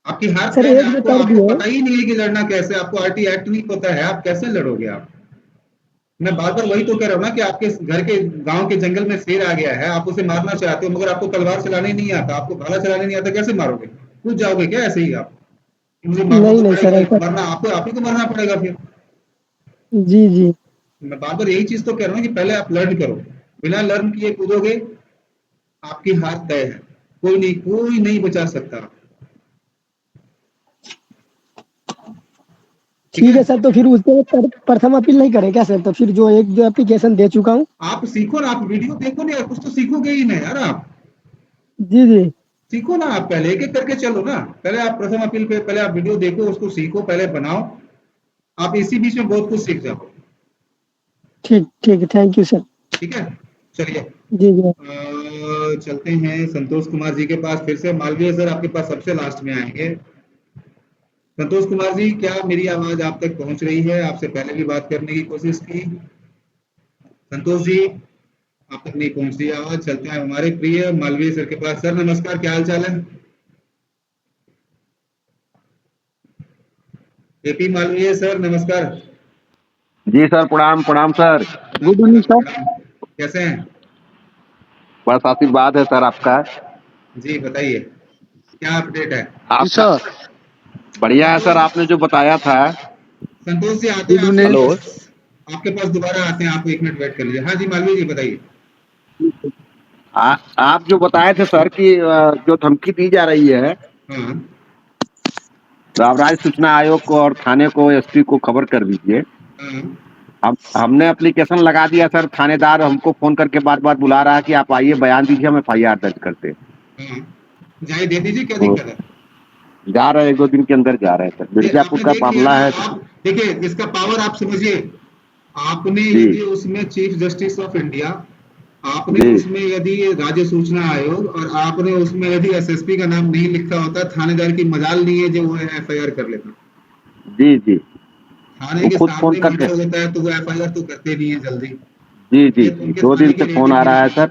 आपकी हार सर तय है, एक जो आपको कर आपको दिए। पता ही नहीं है कि लड़ना कैसे, आपको आरटी एक्ट नहीं पता है, आप कैसे लड़ोगे आप? मैं बार बार वही तो कह रहा हूँ ना कि आपके घर के गांव के जंगल में शेर आ गया है, आप उसे मारना चाहते हो, मगर आपको तलवार चलाने नहीं आता, आपको भाला चलाने नहीं आता, कैसे मारोगे? कूद जाओगे क्या ऐसे ही आप? मुझे मारना नहीं तो नहीं सर पड़ेगा ही, ऐसा। मरना आपको, आप ही को मरना पड़ेगा फिर। जी जी। मैं बार बार यही चीज तो कह रहा हूँ कि पहले आप लर्न करो। बिना लर्न किए कूदोगे, आपकी हार तय है, कोई नहीं बचा सकता। ठीक है सर, तो फिर उसको प्रथम अपील नहीं करें क्या सर? तो फिर जो एक जो एप्लीकेशन दे चुका हूँ। आप सीखो ना, आप वीडियो देखो ना यार, कुछ तो सीखोगे ही ना यार आप। जी जी। सीखो ना, आप पहले एक एक करके चलो ना। पहले आप प्रथम अपील पे पहले आप वीडियो देखो, उसको सीखो, पहले बनाओ। आप इसी बीच में बहुत कुछ सीख जाओ। ठीक ठीक है, थैंक यू सर। ठीक है, चलिए जी जी। चलते हैं संतोष कुमार जी के पास फिर से। मालवीय सर आपके पास सबसे लास्ट में आएंगे। संतोष कुमार जी, क्या मेरी आवाज आप तक पहुंच रही है? आपसे पहले भी बात करने की कोशिश की। संतोष जी, आप तक नहीं पहुंच रही आवाज। चलते हैं हमारे प्रिय मालवीय सर के पास। सर नमस्कार, क्या हाल चाल है? एपी मालवीय सर नमस्कार। जी सर, प्रणाम प्रणाम सर। Good evening sir. प्रणाम। कैसे हैं? बस आशीर्वाद है सर आपका। जी बताइए, क्या अपडेट है? आपका बढ़िया है सर। आपने जो बताया था संतोष जी आते हैं हेलो। आपके पास दोबारा आते हैं, आप 1 मिनट वेट कर लीजिए। हाँ जी मालवीय जी बताइए। आप जो बताए थे सर कि जो धमकी दी जा रही है, हाँ राज्य सूचना आयोग को और थाने को, एसपी को खबर कर दीजिए। हाँ हमने एप्लीकेशन लगा दिया सर, थानेदार हमको फोन करके बार बार बुला रहा है कि आप आइए बयान दीजिए, हम FIR दर्ज करते हैं। हाँ, जाए दे दीजिए, क्या तो दिक्कत है? जा रहे हैं, 1-2 दिन के अंदर जा रहे हैं सर, ये मिर्जापुर आपने का देख लिया मामला ना, है। आप देखिए इसका पावर आप समझिए। आपने जी। यदि उसमें चीफ जस्टिस ऑफ इंडिया, आपने जी। उसमें यदि राज्य सूचना आयोग और आपने उसमें यदि एसएसपी का नाम नहीं लिखा होता, थानेदार की मजाल नहीं है जो वो FIR कर लेता। जी जी, थाने वो के खुद फोन सामने करके, मर्डर होता है तो वो FIR तो करते नहीं है जल्दी। जी जी जी, उनके 2 दिन थाने की से फोन रेटिंग आ रहा है सर।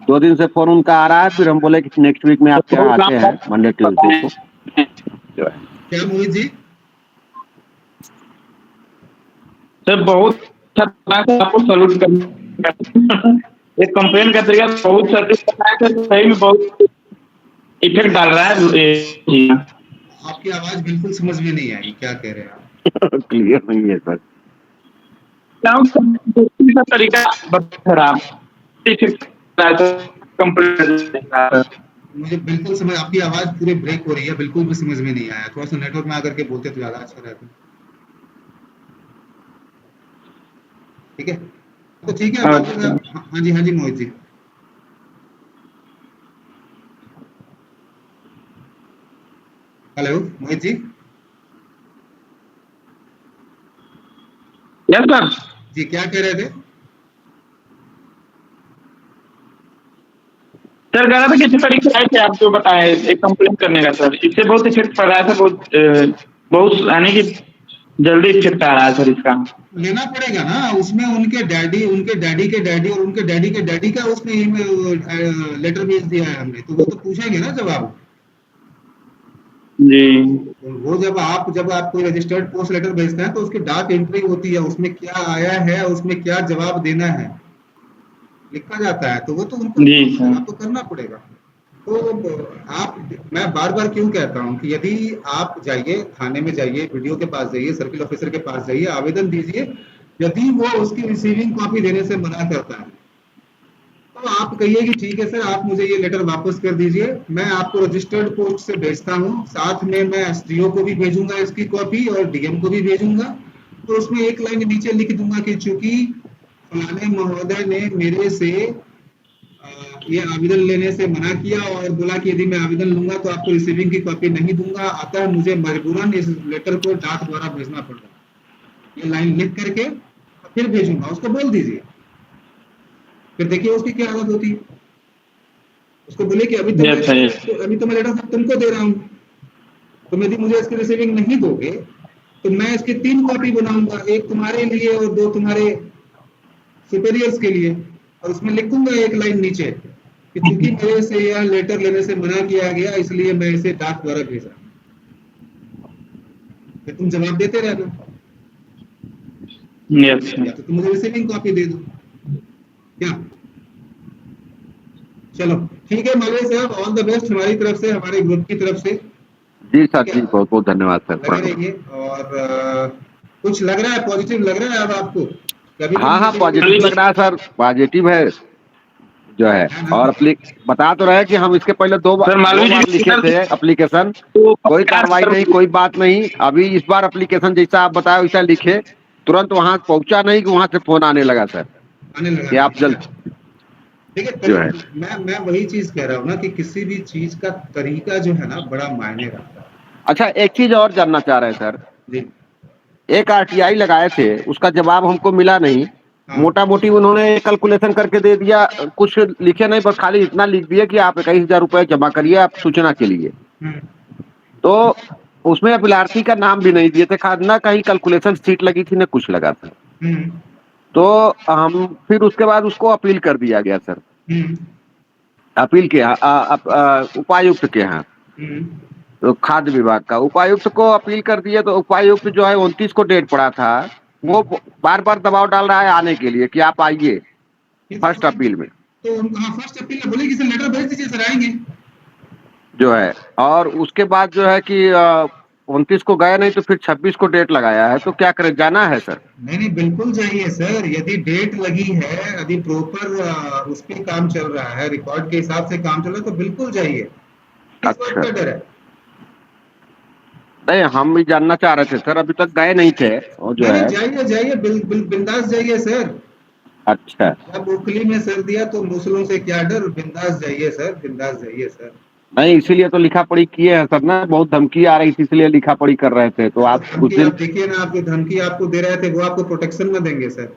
2 दिन से फोन उनका आ रहा है, फिर हम बोले कि नेक्स्ट वीक में आपके यहाँ आते हैं, मंडे ट्यूजडे को जो है। क्या मोहित जी? सर बहुत अच्छा, आपको सैल्यूट करना। एक कंप्लेन का तरीका बहुत सही में बहुत इफेक्ट डाल रहा है। आपकी आवाज बिल्कुल समझ में नहीं आई, क्या कह रहे हैं आप? क्लियर नहीं है सर। का तरीका खराब कंप्लेन। मुझे बिल्कुल समझ, आपकी आवाज पूरी ब्रेक हो रही है, बिल्कुल भी समझ में नहीं आया। थोड़ा सा नेटवर्क में आकर के बोलते तो ज्यादा अच्छा रहता। ठीक है, तो ठीक है। हाँ जी, हाँ जी Mohit ji. Hello Mohit ji. Yes sir जी क्या कह रहे थे? सर कह रहा था किसी तरीके से आए थे आप जो बताए एक कंप्लेन करने का सर, इससे बहुत इफेक्ट पड़ रहा है सर, बहुत यानी कि जल्दी इफेक्ट आ रहा है सर इसका। लेना पड़ेगा ना, उसमें उनके डैडी के डैडी और उनके डैडी के डैडी का उसमें लेटर भेज दिया है हमने, तो वो तो पूछेंगे ना जवाब। जी वो जब आप कोई रजिस्टर्ड पोस्ट लेटर भेजते हैं तो उसकी डाक एंट्री होती है, उसमें क्या आया है, उसमें क्या जवाब देना है लिखा जाता है, तो वो तो उनको जी सर। आपको करना पड़ेगा। तो मैं बार बार क्यों कहता हूँ कि यदि आप जाइए थाने में, जाइए वीडियो के पास, जाइए सर्किल ऑफिसर के पास, जाइए आवेदन दीजिए। यदि वो उसकी रिसीविंग कॉपी देने से मना करता है तो आप कहिए कि ठीक है सर, आप मुझे ये लेटर वापस कर दीजिए, मैं आपको रजिस्टर्ड पोस्ट से भेजता हूँ, साथ में मैं SDO को भी भेजूंगा इसकी कॉपी और DM को भी भेजूंगा। तो उसमें एक लाइन नीचे लिख दूंगा कि चूंकि फलाने महोदय ने मेरे से ये आवेदन लेने से मना किया और बोला कि यदि मैं आवेदन लूंगा तो आपको रिसीविंग की कॉपी नहीं दूंगा, अतः मुझे मजबूरन इस लेटर को डाक द्वारा भेजना पड़ रहा है। ये लाइन लिख करके फिर भेजूंगा, उसको बोल दीजिए। फिर देखिए उसकी क्या हालत होती है। उसको बोले कि अभी तो मैं लेटर तुमको दे रहा हूँ, तुम यदि मुझे इसकी रिसीविंग नहीं दोगे तो मैं इसकी 3 कॉपी बनाऊंगा, एक तुम्हारे लिए और 2 तुम्हारे सुपेरियर्स के लिए, और उसमें लिखूंगा एक लाइन नीचे कि चूंकि मेरे से यह लेटर लेने से मना किया गया इसलिए मैं इसे डाक द्वारा भेजा। फिर तुम जवाब देते रहना, या तो तुम मुझे रिसीविंग कॉपी दे दो। क्या? चलो ठीक है मालवीय साहब, ऑल द बेस्ट हमारी तरफ से, हमारे ग्रुप की तरफ से। जी सर, जी बहुत बहुत धन्यवाद सर। लगे रहिए। और कुछ लग रहा है पॉजिटिव लग रहा है अब आपको? कभी हाँ पॉजिटिव लग रहा है सर, पॉजिटिव है जो है। और बता तो रहे कि हम इसके पहले 2 बार लिखे थे एप्लीकेशन, कोई कार्रवाई नहीं, कोई बात नहीं। अभी इस बार एप्लीकेशन जैसा आप बताया वैसा लिखे, तुरंत वहां पहुंचा नहीं कि वहां से फोन आने लगा सर कि आप जल्द। ठीक है, मैं वही चीज कह रहा हूँ ना कि किसी भी चीज का तरीका जो है ना बड़ा मायने रखता है। अच्छा एक चीज और जानना चाह रहे हैं सर जी। एक RTI लगाए थे, उसका जवाब हमको मिला नहीं। मोटा मोटी उन्होंने कैलकुलेशन करके दे दिया, कुछ लिखे नहीं, बस खाली इतना लिख दिया कि आप 21,000 रुपए जमा करिए आप सूचना के लिए। तो उसमें अभिलाषी का नाम भी नहीं दिए थे, ना कहीं कैलकुलेशन शीट लगी थी, ना कुछ लगा था। तो हम फिर उसके बाद उसको अपील कर दिया गया सर, अपील के उपायुक्त के यहाँ, तो खाद्य विभाग का उपायुक्त को अपील कर दिए। तो उपायुक्त जो है 29 को डेट पड़ा था, वो बार बार दबाव डाल रहा है आने के लिए कि आप आइए फर्स्ट अपील में। तो फर्स्ट अपील में बोले कि लेटर भेज दीजिए सर, आएंगे जो है। और उसके बाद जो है कि 29 को गए नहीं तो फिर 26 को डेट लगाया है, तो क्या करें, जाना है सर? नहीं बिल्कुल जाइए सर, यदि डेट लगी है, यदि प्रॉपर उस पे काम चल रहा है, रिकॉर्ड के हिसाब से काम चल रहा है, तो बिल्कुल जाइए। किस बात अच्छा, का डर है? नहीं हम भी जानना चाह रहे थे सर, अभी तक गए नहीं थे और जो नहीं है। जाइए जाइए, बिंदास जाइए सर। अच्छा, जब उखली में सर दिया तो मूसलों से क्या डर, बिंदास जाइए सर, बिंदास जाइए सर। नहीं इसीलिए तो लिखा पढ़ी किए हैं सर ना, बहुत धमकी आ रही थी इसलिए लिखा पढ़ी कर रहे थे, तो आप कुछ धमकी दिन। आप देखिए ना, आपकी धमकी आपको दे रहे थे, वो आपको प्रोटेक्शन में देंगे सर।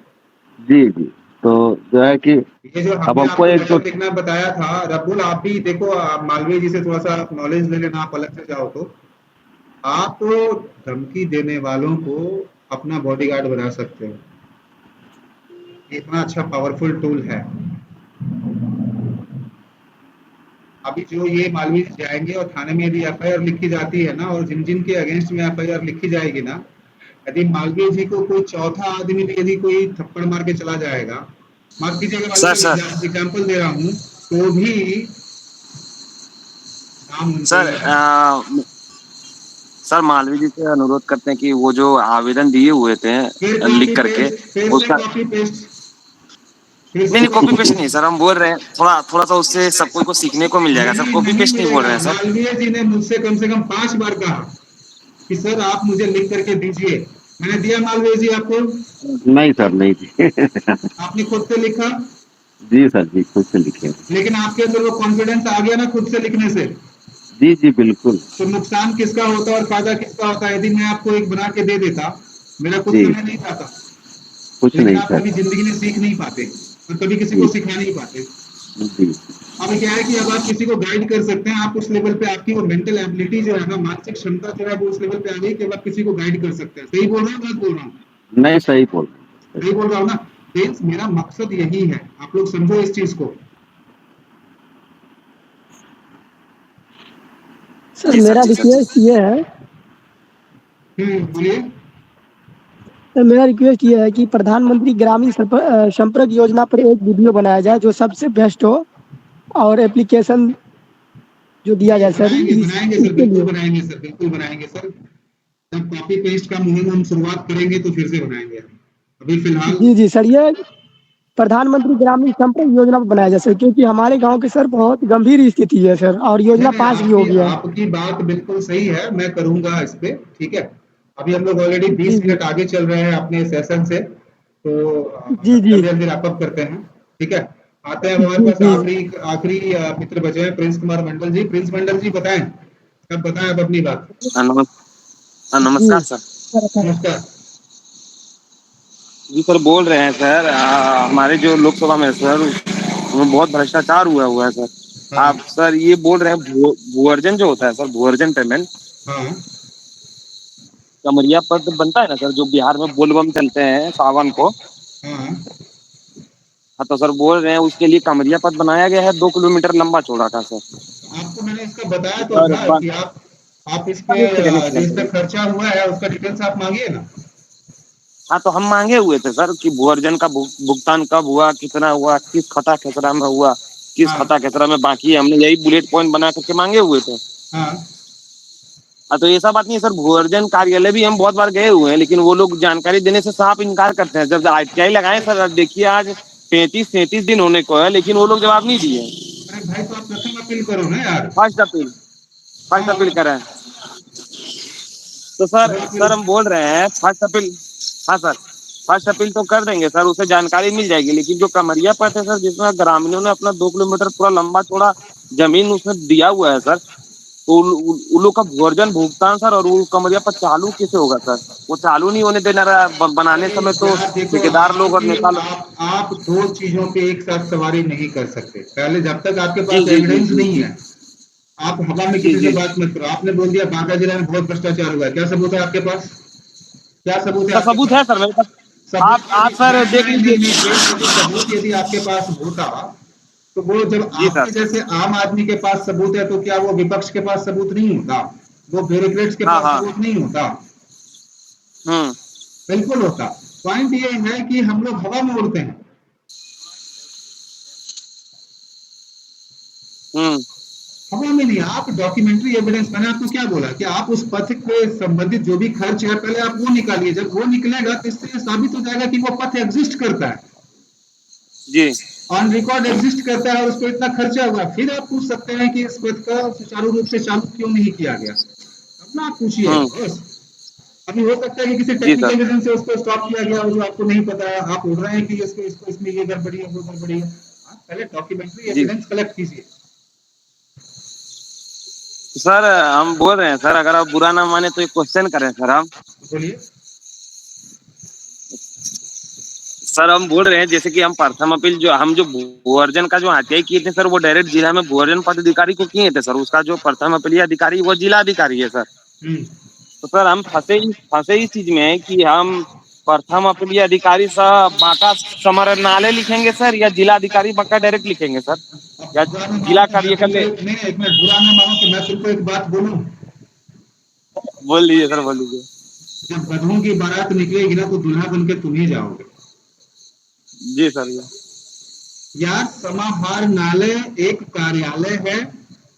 जी जी, तो जो है कि ये जो अब हमने हमको आपको एक लेटर लिखना बताया था रब्बुल, आप भी देखो, आप मालवीय जी से थोड़ा सा नॉलेज ले लेना, आप अलग से जाओ तो आप धमकी देने वालों को अपना बॉडीगार्ड बना सकते हो। ये इतना अच्छा पावरफुल टूल है। अभी जो ये मालवीय जाएंगे और थाने में यदि एफआईआर लिखी जाती है ना, और जिन जिन के अगेंस्ट में एफआईआर लिखी जाएगी ना, यदि मालवीय जी को कोई चौथा आदमी भी यदि कोई थप्पड़ मार के चला जाएगा, माफ कीजिएगा सर सर एग्जाम्पल दे रहा हूँ, तो भी नाम उनका सर ही आएगा। सर मालवीय जी से अनुरोध करते हैं कि वो जो आवेदन दिए हुए थे फिर लिख कॉपी करके पेस्ट, फिर से उसका। कॉपी पेस्ट, फिर नहीं से नहीं, कॉपी कॉपी पेस्ट नहीं सर, हम बोल रहे हैं थोड़ा थोड़ा सा उससे सबको को सीखने को मिल जाएगा सर, नहीं कॉपी नहीं पेस्ट नहीं बोल मिलेगा। रहे हैं सर। मालवीय जी ने मुझसे कम से कम 5 बार कहा कि सर आप मुझे लिख करके दीजिए। मैंने दिया मालवीय जी आपको? नहीं सर, नहीं जी। आपने खुद से लिखा, जी सर जी, खुद से लिखे। लेकिन आपके अंदर वो कॉन्फिडेंस आ गया ना खुद से लिखने से, जी जी बिल्कुल। तो नुकसान किसका होता और फायदा किसका होता? यदि मैं आपको एक बना के दे देता, मेरा कुछ जी, समय नहीं जाता, कुछ लेकिन नहीं आप सर। कभी जिंदगी में सीख नहीं पाते और कभी किसी को जी सिखा नहीं पाते। जी अब क्या है कि अब आप किसी को गाइड कर सकते हैं, आप उस लेवल पे, आपकी वो मेंटल एबिलिटी जो है ना, मानसिक क्षमता जो है वो उस लेवल पे आ गई कि अब आप किसी को गाइड कर सकते हैं। सही बोल रहा हूँ, गलत बोल रहा हूँ? नहीं, सही बोल रहे सही बोल रहा हूँ ना? फ्रेंड्स, मेरा मकसद यही है, आप लोग समझो इस चीज को। सर जी सर मेरा जी सर जी। रिक्वेस्ट ये है, बोलिए। सर मेरा रिक्वेस्ट ये है कि प्रधानमंत्री ग्रामीण संपर्क योजना पर एक वीडियो बनाया जाए जो सबसे बेस्ट हो, और एप्लीकेशन जो दिया जाए सर बनाएंगे बनाएंगे सर, इसके बिल्कुल लिए। बनाएंगे सर, बिल्कुल बनाएंगे सर। जब कॉपी पेस्ट का मुहिम हम शुरुआत करेंगे तो फिर से बनाएंगे हम। अभी फिलहाल जी जी सर, ये प्रधानमंत्री ग्रामीण संपर्क योजना पर बनाया जाए सर, क्योंकि हमारे गांव के सर बहुत गंभीर स्थिति है सर, और नहीं योजना नहीं, पास भी हो आपकी गया है। आपकी बात बिल्कुल सही है, मैं करूंगा इस पे, ठीक है। अभी हम लोग ऑलरेडी जी 20 जी मिनट आगे चल रहे हैं अपने सेशन से, तो जी जी जल्दी जल्दी रैप अप करते हैं, ठीक है। आते हैं हमारे जी पास जी। आखिरी आखिरी मित्र बचे हैं, प्रिंस कुमार मंडल जी। प्रिंस मंडल जी बताएं, अब बताएं अब अपनी बात। जी नमस्कार सर। नमस्कार। जी सर बोल रहे हैं सर, हमारे जो लोकसभा में सर उसमें बहुत भ्रष्टाचार हुआ हुआ है सर। हाँ आप सर ये बोल रहे हैं भूअर्जन जो होता है सर, भूअर्जन पेमेंट हाँ कमरिया पद बनता है ना सर, जो बिहार में बोलबम चलते हैं सावन को। हाँ। हाँ तो सर बोल रहे हैं उसके लिए कमरिया पद बनाया गया है 2 किलोमीटर लंबा चौड़ा का सर। आपको मैंने इसका बताया तो सर था कि आप इस पे एक सेकंड एक जो सेकंड इस पे सर। खर्चा हुआ है उसका डिटेल्स आप मांगिए ना। हाँ तो हम मांगे हुए थे सर कि भूअर्जन का भुगतान कब हुआ, कितना हुआ, किस खता खेसरा में हुआ, किस हाँ खता खेसरा में बाकी है, हमने यही बुलेट पॉइंट बना करके मांगे हुए थे। हाँ। हाँ तो ऐसा बात नहीं है सर, भूअर्जन कार्यालय भी हम बहुत बार गए हुए हैं, लेकिन वो लोग जानकारी देने से साफ इनकार करते हैं। जब आरटीआई लगाए सर, अब देखिए आज 33 दिन होने को है, लेकिन वो लोग जवाब नहीं दिए। अरे भाई, तो आप प्रथम अपील करो ना यार। फर्स्ट अपील, फर्स्ट अपील हाँ, करें तो सर प्रथम अपील। सर हम बोल रहे हैं फर्स्ट अपील। हाँ सर, फर्स्ट अपील तो कर देंगे सर, उसे जानकारी मिल जाएगी। लेकिन जो कमरिया पथ है सर, जिसमें ग्रामीणों ने अपना 2 किलोमीटर पूरा लंबा चौड़ा जमीन उसमें दिया हुआ है सर, तो उन लोग का भूअर्जन भुगतान सर, और वो कमरिया पर चालू कैसे होगा सर? वो चालू नहीं होने देना रहा बनाने अरे समय तो यार देखो, ठेकेदार लोग और नेता लोग। आप दो चीजों पे एक साथ सवारी नहीं कर सकते। पहले जब तक आपके जी पास जी जी एविडेंस जी नहीं जी है, आप हवा में जी किसी से जी बात मत करो। आपने बोल दिया बांका जिला में बहुत भ्रष्टाचार हुआ है, क्या सबूत है आपके पास? क्या सबूत है सर आपके सबूत है पास? सर मेरे पास। सबूत आप यदि सर देख लीजिए। नहीं फ्रेंड्स, यदि सबूत यदि आपके पास होता, तो वो जब जी सर। आपके जैसे आम आदमी के पास सबूत है, तो क्या वो विपक्ष के पास सबूत नहीं होता? वो ब्यूरोक्रेट्स के हाँ पास हाँ। सबूत नहीं होता? हम्म बिल्कुल होता। पॉइंट ये है कि हम लोग हवा में उड़ते हैं। हम्म। हवा में में नहीं, आप डॉक्यूमेंट्री एविडेंस, मैंने आपको क्या बोला कि आप उस पथ के संबंधित जो भी खर्च है पहले आप वो निकालिए, जब वो निकलेगा तो इससे ये साबित हो जाएगा कि वो पथ एग्जिस्ट करता है, जी ऑन रिकॉर्ड एग्जिस्ट करता है और उसको इतना खर्चा हुआ, फिर आप पूछ सकते हैं कि इस पथ का सुचारू रूप से चालू क्यों नहीं किया गया, अपना आप पूछिए बस। अभी हो सकता है कि किसी टेक्निकल रीजन से उसको स्टॉप किया गया हो जो आपको नहीं पता है, आप बोल रहे हैं कि इसको इसमें ये गड़बड़ी है वो गड़बड़ी है, आप पहले डॉक्यूमेंट्री एविडेंस कलेक्ट कीजिए। सर हम बोल रहे हैं सर, अगर आप बुरा ना माने तो एक क्वेश्चन करें सर हम। बोलिए सर हम बोल रहे हैं जैसे कि हम प्रथम अपील जो हम जो भूअर्जन का जो आरटीआई किए थे सर, वो डायरेक्ट जिला में भूअर्जन पदाधिकारी को किए थे सर, उसका जो प्रथम अपीलीय अधिकारी वो जिला अधिकारी है सर। तो सर हम फंसे इस चीज में कि हम प्रथम अपीलीय अधिकारी से बांका समाहरणालय लिखेंगे सर, या जिला अधिकारी बांका डायरेक्ट लिखेंगे सर, या जिला कार्य कर ले। नहीं, एक मिनट, बुरा ना मानो तो मैं तुमको एक बात बोलूं, बोल लीजिए सर, बोल लीजिए। जब गधों की बारात निकलेगी ना तो दूल्हा बन के तुम ही जाओगे। जी सर। यार समाहरणालय एक कार्यालय है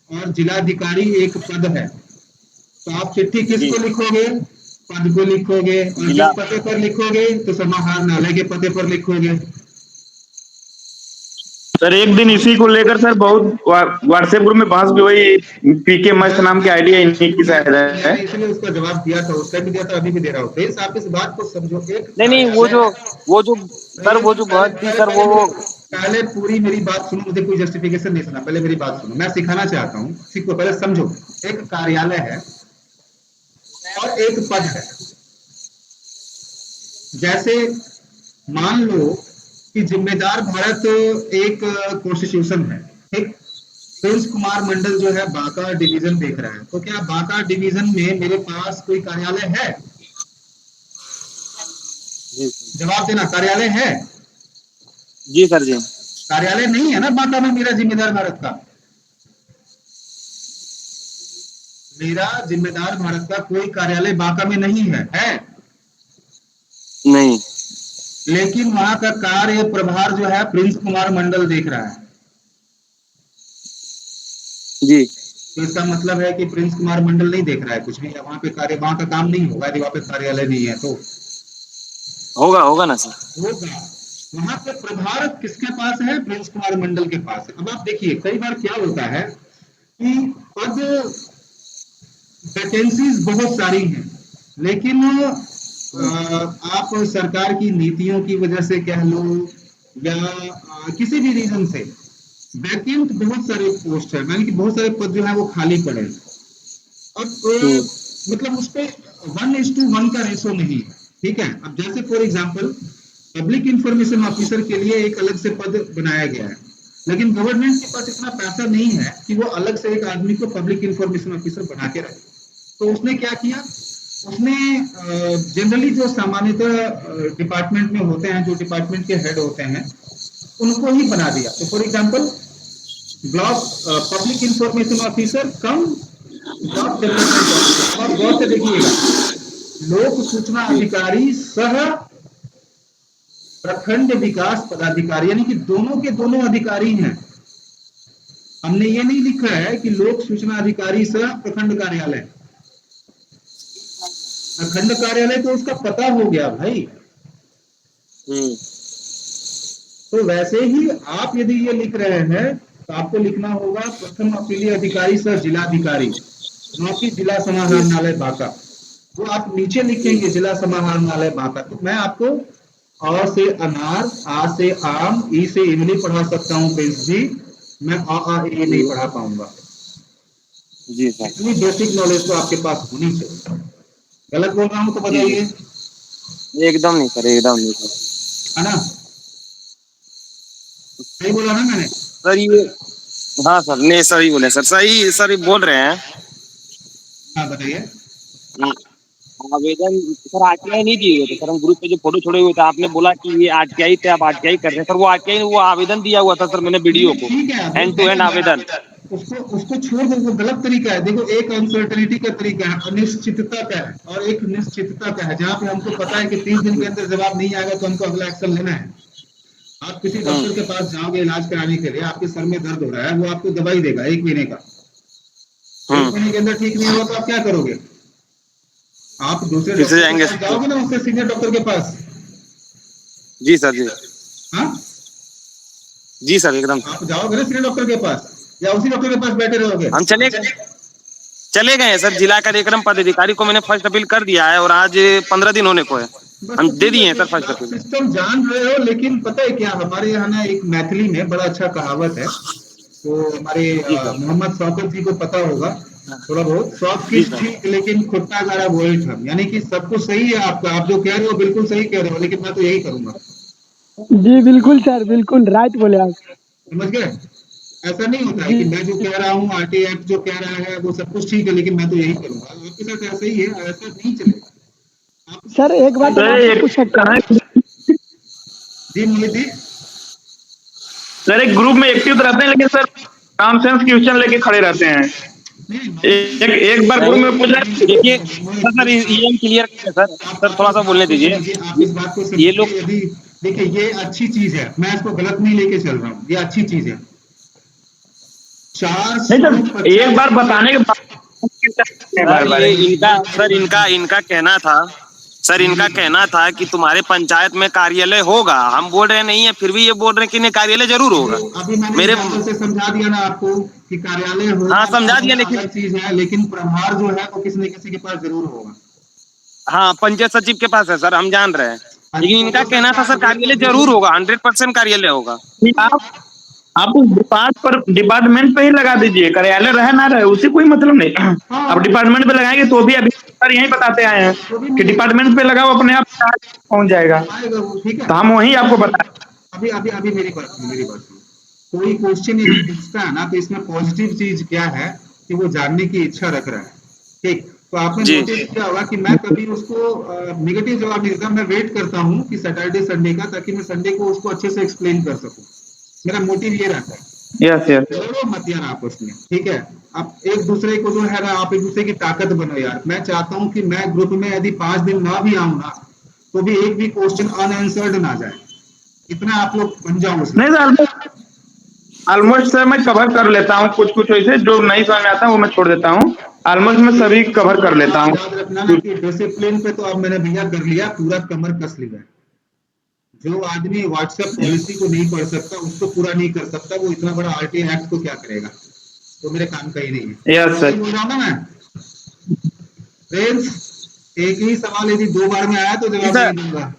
और जिलाधिकारी एक पद है, तो आप चिट्ठी किसको लिखोगे? पद को लिखोगे, और जिस पते पर लिखोगे तो समाहरणालय के पते पर लिखोगे। सर एक दिन इसी को लेकर सर बहुत व्हाट्सएप ग्रुप में बहस भी हुई, पीके मस्त नाम की आईडी है इन्हीं की शायद है, इसलिए उसका जवाब दिया था, उस टाइम भी दिया था, अभी भी दे रहा हूँ। प्लीज आप इस बात को समझो। नहीं वो जो सर वो जो बात थी सर, वो पहले पूरी मेरी बात सुनो, मुझे कोई जस्टिफिकेशन नहीं सुना, पहले मेरी बात सुनो, मैं सिखाना चाहता हूँ, सीखो, पहले समझो। एक कार्यालय है और एक पद है। जैसे मान लो कि जिम्मेदार भारत एक कॉन्स्टिट्यूशन है, ठीक, प्रिंस कुमार मंडल जो है बांका डिवीजन देख रहा है, तो क्या बांका डिवीजन में मेरे पास कोई कार्यालय है? जवाब देना, कार्यालय है? जी सर जी। कार्यालय नहीं है ना बांका में मेरा जिम्मेदार भारत का, मेरा जिम्मेदार भारत का कोई कार्यालय बांका में नहीं है, है? नहीं। लेकिन वहां का कार्य प्रभार जो है प्रिंस कुमार मंडल देख रहा है। जी। तो इसका मतलब है कि प्रिंस कुमार मंडल नहीं देख रहा है कुछ भी, वहां पे कार्य, वहां का काम नहीं होगा यदि वहां पे कार्यालय नहीं है तो। होगा ना सर, होगा। वहां पे प्रभार किसके पास है? प्रिंस कुमार मंडल के पास है। अब आप देखिए, कई बार क्या होता है कि पद वैकेंसीज बहुत सारी हैं, लेकिन आप सरकार की नीतियों की वजह से कह लो या किसी भी रीजन से वैकेंट बहुत सारे पोस्ट है, यानी कि बहुत सारे पद जो है वो खाली पड़े हैं। अब मतलब उस पे 1:1 का रेशो नहीं है, ठीक है? अब जैसे for example public information officer के लिए एक अलग से पद बनाया गया है, लेकिन गवर्नमेंट के पास इतना पैसा नहीं है कि वो अलग से एक आदमी को पब्लिक इंफॉर्मेशन ऑफिसर बना के रखे। तो उसने क्या किया, उसने जनरली जो सामान्यतः डिपार्टमेंट में होते हैं, जो डिपार्टमेंट के हेड होते हैं, उनको ही बना दिया। तो for example block public information officer come block development officer. आप गौर से देखिएगा, लोक सूचना अधिकारी सह प्रखंड विकास पदाधिकारी, यानी कि दोनों के दोनों अधिकारी हैं। हमने ये नहीं लिखा है कि लोक सूचना अधिकारी सह प्रखंड कार्यालय। प्रखंड कार्यालय तो उसका पता हो गया भाई। तो वैसे ही आप यदि ये लिख रहे हैं तो आपको लिखना होगा प्रथम अपीलीय अधिकारी सह जिलाधिकारी, न कि जिला समाहरणालय बांका। वो आप नीचे लिखेंगे जिला समाहरणालय बांका। तो मैं आपको अ से अनार, आ से आम, ई से इमली पढ़ा सकता हूँ प्रिंस जी, मैं आ ए नहीं पढ़ा पाऊंगा। जी सर। इतनी बेसिक नॉलेज तो आपके पास होनी चाहिए। गलत बोल रहा हूँ तो बताइए। एकदम नहीं सर, एकदम नहीं सर, है ना? सही बोला ना मैंने? सर ये, हाँ सर, नहीं सही बोले सर, सही सर बोल रहे हैं। हाँ बताइए। आवेदन सर आरटीआई नहीं दिए हुए थे सर, हम ग्रुप पे जो फोटो छोड़े हुए थे, आपने बोला कि ये आरटीआई थे, आप आरटीआई कर रहे हैं सर। वो आरटीआई वो आवेदन दिया हुआ था सर, मैंने वीडियो को, ठीक है, हैंड टू हैंड आवेदन। उसको छोड़ दो, वो गलत तरीका है। देखो, एक अनसर्टेनिटी का तरीका है, अनिश्चितता का है, और एक निश्चितता का है, जहाँ पे हमको पता है कि 30 दिन के अंदर जवाब नहीं आएगा तो हमको अगला एक्शन लेना है। आप किसी डॉक्टर के पास जाओगे इलाज कराने के लिए, आपके सर में दर्द हो रहा है, वो आपको दवाई देगा 1 महीने का, महीने के अंदर ठीक नहीं हुआ तो आप क्या करोगे? आप दूसरे फिर से डॉक्टर के जाएंगे पास जाओगे ना, उससे सीनियर डॉक्टर के पास। जी सर जी हाँ, जी सर एकदम सर। आप जाओगे ना सीनियर डॉक्टर के पास, या उसी डॉक्टर के पास बैठे रहोगे? हम चले गए हैं सर, जिला कार्यक्रम पदाधिकारी को मैंने फर्स्ट अपील कर दिया है और आज 15 दिन होने को है। बस हम तो दे ठीक दिए है, हैं सर क्योंकि फर्स्ट आप अपील। सिस्टम जान रहे हो, लेकिन पता है क्या, हमारे यहाँ ना एक मैथिली में बड़ा अच्छा कहावत है, तो हमारे जी सर मोहम्मद शौकत जी को पता होगा थोड़ा बहुत, सब जी किस सर ठीक लेकिन खुट्टा गाड़ा वही ठम, यानी कि सब कुछ सही है आपका, आप जो कह रहे हो बिल्कुल सही कह रहे हो, लेकिन मैं तो यही करूंगा। जी बिल्कुल सर, बिल्कुल राइट बोले आप। समझ गए? ऐसा नहीं होता है जी कि मैं जो कह रहा हूँ, आरटीआई एक्ट जो कह रहा है वो सब कुछ ठीक है, लेकिन मैं तो यही करूंगा। आपके साथ ऐसा ही है, ऐसा नहीं चलेगा। आप सर, एक बात हम सर आपसे एक पूछ सकते हैं? जी मोहित जी, सर एक ग्रुप में एक्टिव तो रहते हैं, लेकिन सर कॉमन सेंस क्वेश्चन लेके खड़े रहते हैं। नहीं एक एक बार ग्रुप नहीं में पूछा। देखिए सर ये हम क्लियर करें सर। सर आप थोड़ा इस सा बात बोलने को दीजिए। समझिए, आप इस बात को ये समझिए। लोग यदि देखिए ये अच्छी चीज है, मैं इसको गलत नहीं लेके चल रहा हूँ, ये अच्छी चीज है। नहीं सर, एक बार 450 बताने के बाद बार सर बार। ये इनका सर इनका कहना था, सर इनका कहना था कि तुम्हारे पंचायत में कार्यालय होगा। हम बोल रहे नहीं है, फिर भी ये बोल रहे कि नहीं कार्यालय जरूर होगा। अभी मैंने मेरे एग्जाम्पल से समझा दिया ना आपको कि कार्यालय हाँ होगा ना समझा दिया, होगा लेकिन अलग चीज है, लेकिन प्रभार जो है वो किसी न किसी के पास जरूर होगा। हाँ पंचायत सचिव के पास है सर, हम जान रहे हैं। लेकिन तो इनका हो कहना सकता था है सर अभी कार्यालय देखिए, जरूर होगा, 100% कार्यालय होगा। आप उस डिपार्टमेंट पे ही लगा दीजिए, कार्यालय रहे ना रहे उससे कोई मतलब नहीं। आप हाँ डिपार्टमेंट पे लगाएंगे तो भी अभी सर यही बताते आए हैं तो भी कि मिलेगा, डिपार्टमेंट पे लगाओ, अपने आप पहुंच जाएगा। आएगा वो, ठीक है। तो हम वही आपको बताएं। अभी अभी अभी मेरी बात सुनो, मेरी बात सुनो। कोई क्वेश्चन यदि पूछता है ना, तो इसमें पॉजिटिव चीज क्या है कि वो जानने की इच्छा रख रहा है, ठीक। तो आपने जी नोटिस किया होगा कि मैं कभी उसको निगेटिव जवाब नहीं देता, मैं वेट करता हूँ कि सैटरडे संडे का, ताकि मैं संडे को उसको अच्छे से एक्सप्लेन कर सकूं। मेरा मोटिव ये रहता है। Yes yes. लड़ो मत यार आपस में, ठीक है। आप एक दूसरे को जो है ना, आप एक दूसरे की ताकत बनो यार। मैं चाहता हूँ कि मैं ग्रुप में यदि 5 दिन ना भी आऊँ ना, तो भी एक भी क्वेश्चन अनआंसर्ड ना जाए, इतना आप लोग बन जाओ उस नहीं लायक। सर, ऑलमोस्ट सर मैं कवर कर लेता हूँ, कुछ कुछ वैसे जो नहीं समझ में आता है वो मैं छोड़ देता हूँ। ऑलमोस्ट मैं सभी कवर कर लेता हूँ। याद रखना ना कि डिसिप्लिन पे तो अब मैंने भैया कर लिया, पूरा कमर कस लिया है। जो आदमी व्हाट्सएप पॉलिसी को नहीं पढ़ सकता, उसको पूरा नहीं कर सकता, वो इतना बड़ा आरटीआई एक्ट को क्या करेगा? तो मेरे काम का ही नहीं है। यस सही सर। बोल रहा हूँ ना मैं? फ्रेंड्स, एक ही सवाल यदि 2 बार में आया तो जी जवाब सर। नहीं दूंगा।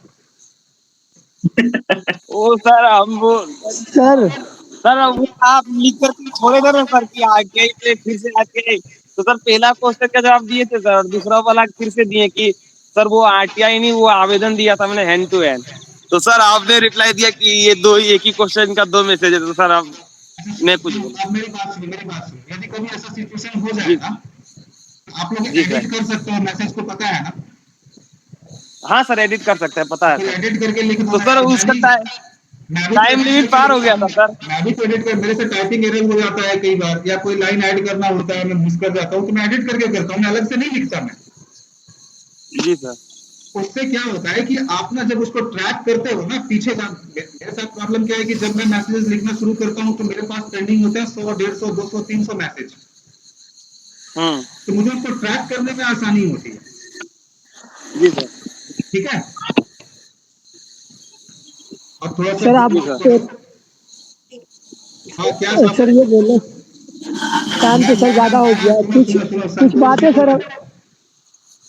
ओ सर हम वो सर सर वो आप लिख करके छोड़े थे ना सर कि आगे पे फिर से आके, तो सर पहला क्वेश्चन का जवाब दिए थे सर, दूसरा वाला फिर से दिए कि सर वो आरटीआई नहीं, वो आवेदन दिया था मैंने हैंड टू हैंड। तो सर आपने रिप्लाई दिया कि ये दो एक ही क्वेश्चन का 2 मैसेज है। तो सर आप अच्छा मैं सुनो कुछ सुनो, बोला। आप मेरी बात सुनिए, मेरी बात सुनिए। यदि कभी ऐसा सिचुएशन हो जाए जी ना, आप लोग जी सर। एडिट कर सकते हो मैसेज को, पता है ना? हाँ सर एडिट कर सकते हैं, पता है फिर सर। एडिट करके लिख दो तो ना सर यार, उसका मैं भी तो टाइम एडिट लिमिट करके पार हो लिखता गया हूँ। था सर। मैं भी तो एडिट कर, मेरे से टाइपिंग एरर हो जाता है कई बार, या कोई लाइन ऐड करना होता है, मैं मिस कर जाता हूँ, तो मैं एडिट करके करता हूँ, मैं अलग से नहीं लिखता मैं। जी सर। उससे क्या होता है कि आप ना जब उसको ट्रैक करते हो ना, पीछे जा, मेरे साथ प्रॉब्लम क्या है कि जब मैं मैसेजेस लिखना शुरू करता हूँ तो मेरे पास पेंडिंग होते हैं 100, 150, 200, 300 मैसेज। तो मुझे उसको ट्रैक करने में आसानी होती है, जी सर। ठीक है। और थोड़ा सा सर आप जी ग्रुप सर। को, हाँ क्या सर सब, ये बोले काम तो सर ज्यादा हो गया, सुनो कुछ सुनो सुनो, कुछ बातें सर।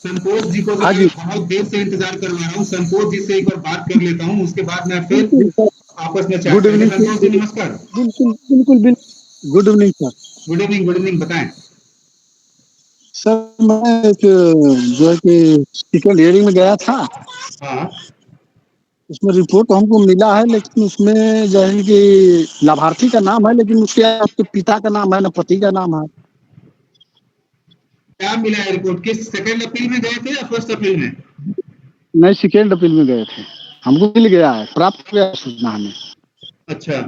संतोष जी को हाँ मैं जी बहुत देर से इंतजार करवा रहा हूँ। संतोष जी से एक बार बात कर लेता हूँ, उसके बाद मैं फिर बिल्कुल सर। आपस में चैट गुड करेंगे। इवनिंग संतोष जी नमस्कार। बिल्कुल बिल्कुल बिल्कुल। Good evening sir. Good evening, good evening, बताएं। सर मैं एक जो है कि सेकंड हियरिंग में गया था, हाँ उसमें रिपोर्ट हमको मिला है, लेकिन उसमें जो है कि लाभार्थी का नाम है, लेकिन उसके पिता का नाम है ना पति का नाम है। क्या मिला है रिपोर्ट? किस सेकंड अपील में गए थे या फर्स्ट अपील में? नहीं, सेकेंड अपील में गए थे, हमको मिल गया है, प्राप्त हो गया है सूचना हमें। अच्छा,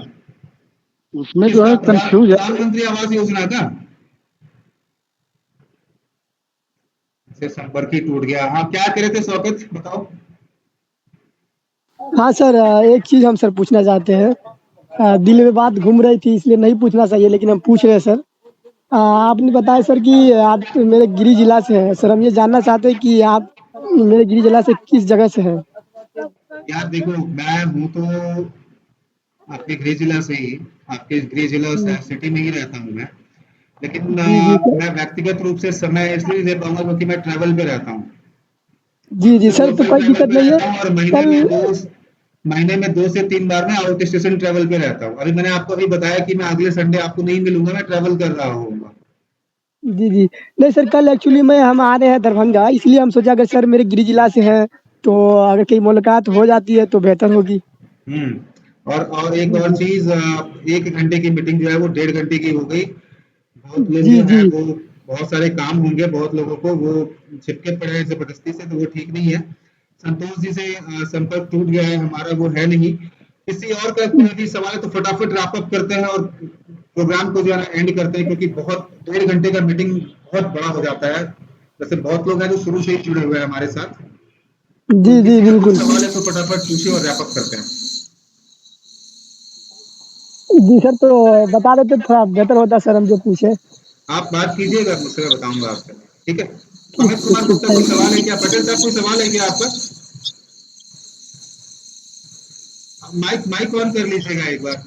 उसमें जो किसका? है कंफ्यूज है। प्रधानमंत्री आवास योजना का से संपर्क ही टूट गया। हाँ क्या कह रहे थे शौकत, बताओ। हाँ सर, एक चीज हम सर पूछना चाहते हैं। दिल में बात घूम रही थी इसलिए नहीं पूछना चाहिए, लेकिन हम पूछ रहे हैं सर। आपने बताया सर कि आप मेरे गिरी जिला से हैं सर। हम ये जानना चाहते हैं कि आप मेरे गिरी जिला से किस जगह से हैं? यार देखो, मैं हूँ तो आपके गृह जिला से ही, आपके गृह जिला शहर सिटी में ही रहता हूँ मैं। लेकिन जी जी सर। मैं व्यक्तिगत रूप से समय इसलिए नहीं दे पाऊंगा क्योंकि मैं ट्रैवल पे रहता हूँ। जी जी सर, तो लोकल कोई ट्रैवल दिक्कत पे नहीं है। रहता हूँ और कल महीने में 2 से 3 बार मैं आउट स्टेशन ट्रैवल पे रहता हूँ। अभी मैंने आपको अभी बताया कि मैं अगले संडे आपको नहीं मिलूंगा, मैं ट्रैवल कर रहा हूँ। जी जी नहीं सर, कल एक्चुअली में हम आ रहे हैं दरभंगा, इसलिए हम सोचा अगर सर मेरे गिरी जिला से हैं तो अगर कहीं मुलाकात हो जाती है तो बेहतर होगी। और एक जी और जी चीज, 1 घंटे की मीटिंग जो है वो 1.5 घंटे की हो गई। बहुत लोग जी जो है जी वो, बहुत सारे काम होंगे, बहुत लोगों को वो चिपके पड़े हैं जबरदस्ती से, तो वो ठीक नहीं है। संतोष जी से संपर्क टूट गया है हमारा, वो है नहीं। किसी और का कोई भी सवाल है तो फटाफट रैप अप करते हैं और प्रोग्राम को जो है एंड करते हैं, क्योंकि बहुत 1.5 घंटे का मीटिंग बहुत बड़ा हो जाता है। वैसे बहुत लोग हैं जो शुरू से ही जुड़े हुए हैं हमारे साथ। तो जी जी किसी का कोई बिल्कुल। सवाल है तो फटाफट पूछिए और रैप अप करते हैं। जी सर, तो बता देते थोड़ा बेहतर होता सर, हम जो पूछे। आप बात कीजिएगा, मुझसे मैं बताऊंगा आपको। ठीक है। अमित कुमार गुप्ता, कोई सवाल है क्या? पटेल साहब, कोई सवाल है क्या आपका? माइक माइक ऑन कर लीजिएगा एक बार।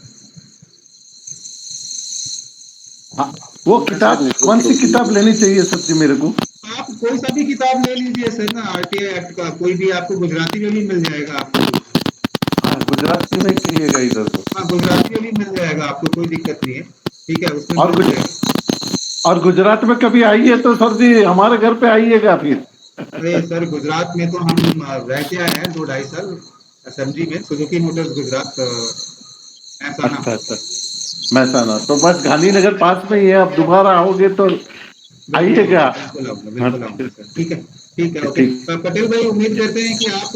हाँ, वो किताब कौन सी किताब लेनी चाहिए सर जी मेरे को? आप कोई सा भी किताब ले लीजिए सर ना, आरटीआई एक्ट का कोई भी, आपको गुजराती में भी मिल जाएगा आपको। हाँ, गुजराती में चाहिएगा इधर को। हाँ, गुजराती में भी मिल जाएगा आपको, कोई दिक्कत नहीं है। ठीक है, उसमें और मिल कुछ, जाएगा। और गुजरात में कभी आइए तो सर जी हमारे घर पे आइएगा फिर। अरे सर, गुजरात में तो हम रह के आए हैं 2-2.5 साल एसएमजी में, सुजुकी मोटर्स गुजरात, महसाना। अच्छा अच्छा, महसाना तो बस गांधीनगर पास में ही है। आप दोबारा आओगे तो बिल्कुल आइएगा। आऊंगा, बिल्कुल आऊंगा, हाँ, बिल्कुल आऊंगा सर। ठीक है, ठीक है, ओके। ठीक। पटेल भाई, उम्मीद करते हैं कि आप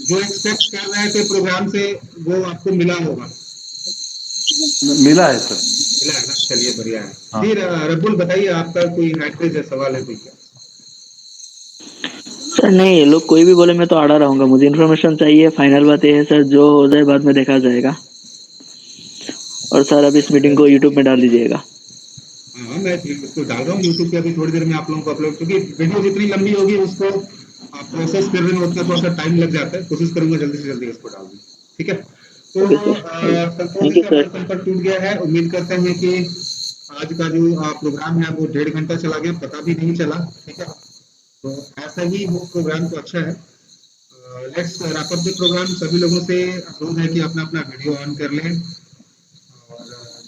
जो एक्सपेक्ट कर रहे थे प्रोग्राम से वो आपको मिला होगा। मिला है सर। मिला है ना, चलिए बढ़िया है। हाँ। फिर रब्बुल बताइए, आपका कोई हैट्रिक सवाल है कोई क्या? सर नहीं, ये लोग कोई भी बोले मैं तो आड़ा रहूंगा। मुझे इन्फॉर्मेशन चाहिए। फाइनल बात ये है सर, जो हो जाए बाद में देखा जाएगा। और सर अब इस मीटिंग को यूट्यूब में डाल दीजिएगा। हाँ, मैं उसको डाल रहा हूँ यूट्यूब पे अभी थोड़ी देर में आप लोगों को अपलोड, क्योंकि वीडियो जितनी लंबी होगी उसको प्रोसेस करने में उतना थोड़ा सा टाइम लग जाता है। कोशिश करूंगा जल्दी से जल्दी उसको डाल दूँ। ठीक है। तो okay sir, Santosh thank ji you से सर। हमारा संपर्क टूट गया है। उम्मीद करते हैं कि आज का जो प्रोग्राम है वो 1.5 घंटा चला गया, पता भी नहीं चला। ठीक है, तो ऐसा ही वो प्रोग्राम तो अच्छा है। Let's wrap up the program. सभी लोगों से अनुरोध है कि अपना अपना वीडियो ऑन कर लें और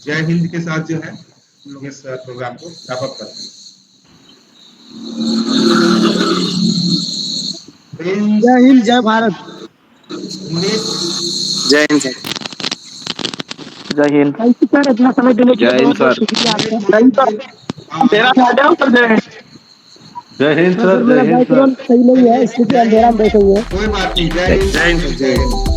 जय हिंद के साथ जो है हम लोग इस प्रोग्राम को रैप अप करते हैं। प्रिंस, जय हिंद, जय भारत। उमेश, जय हिंद सर। जय हिंद। थैंक यू सर, इतना समय देने के लिए जय हिंद बहुत बहुत सर। शुक्रिया आपका। तेरा जय हिंद हाँ सर, सर, जय मेरा हिंद सर। बैकग्राउंड सही नहीं है, इसलिए जय अंधेरा हिंद, में बैठे हुए हैं। कोई बात नहीं। जय हिंद, जय हिंद सर, जय जय हिंद। हिंद।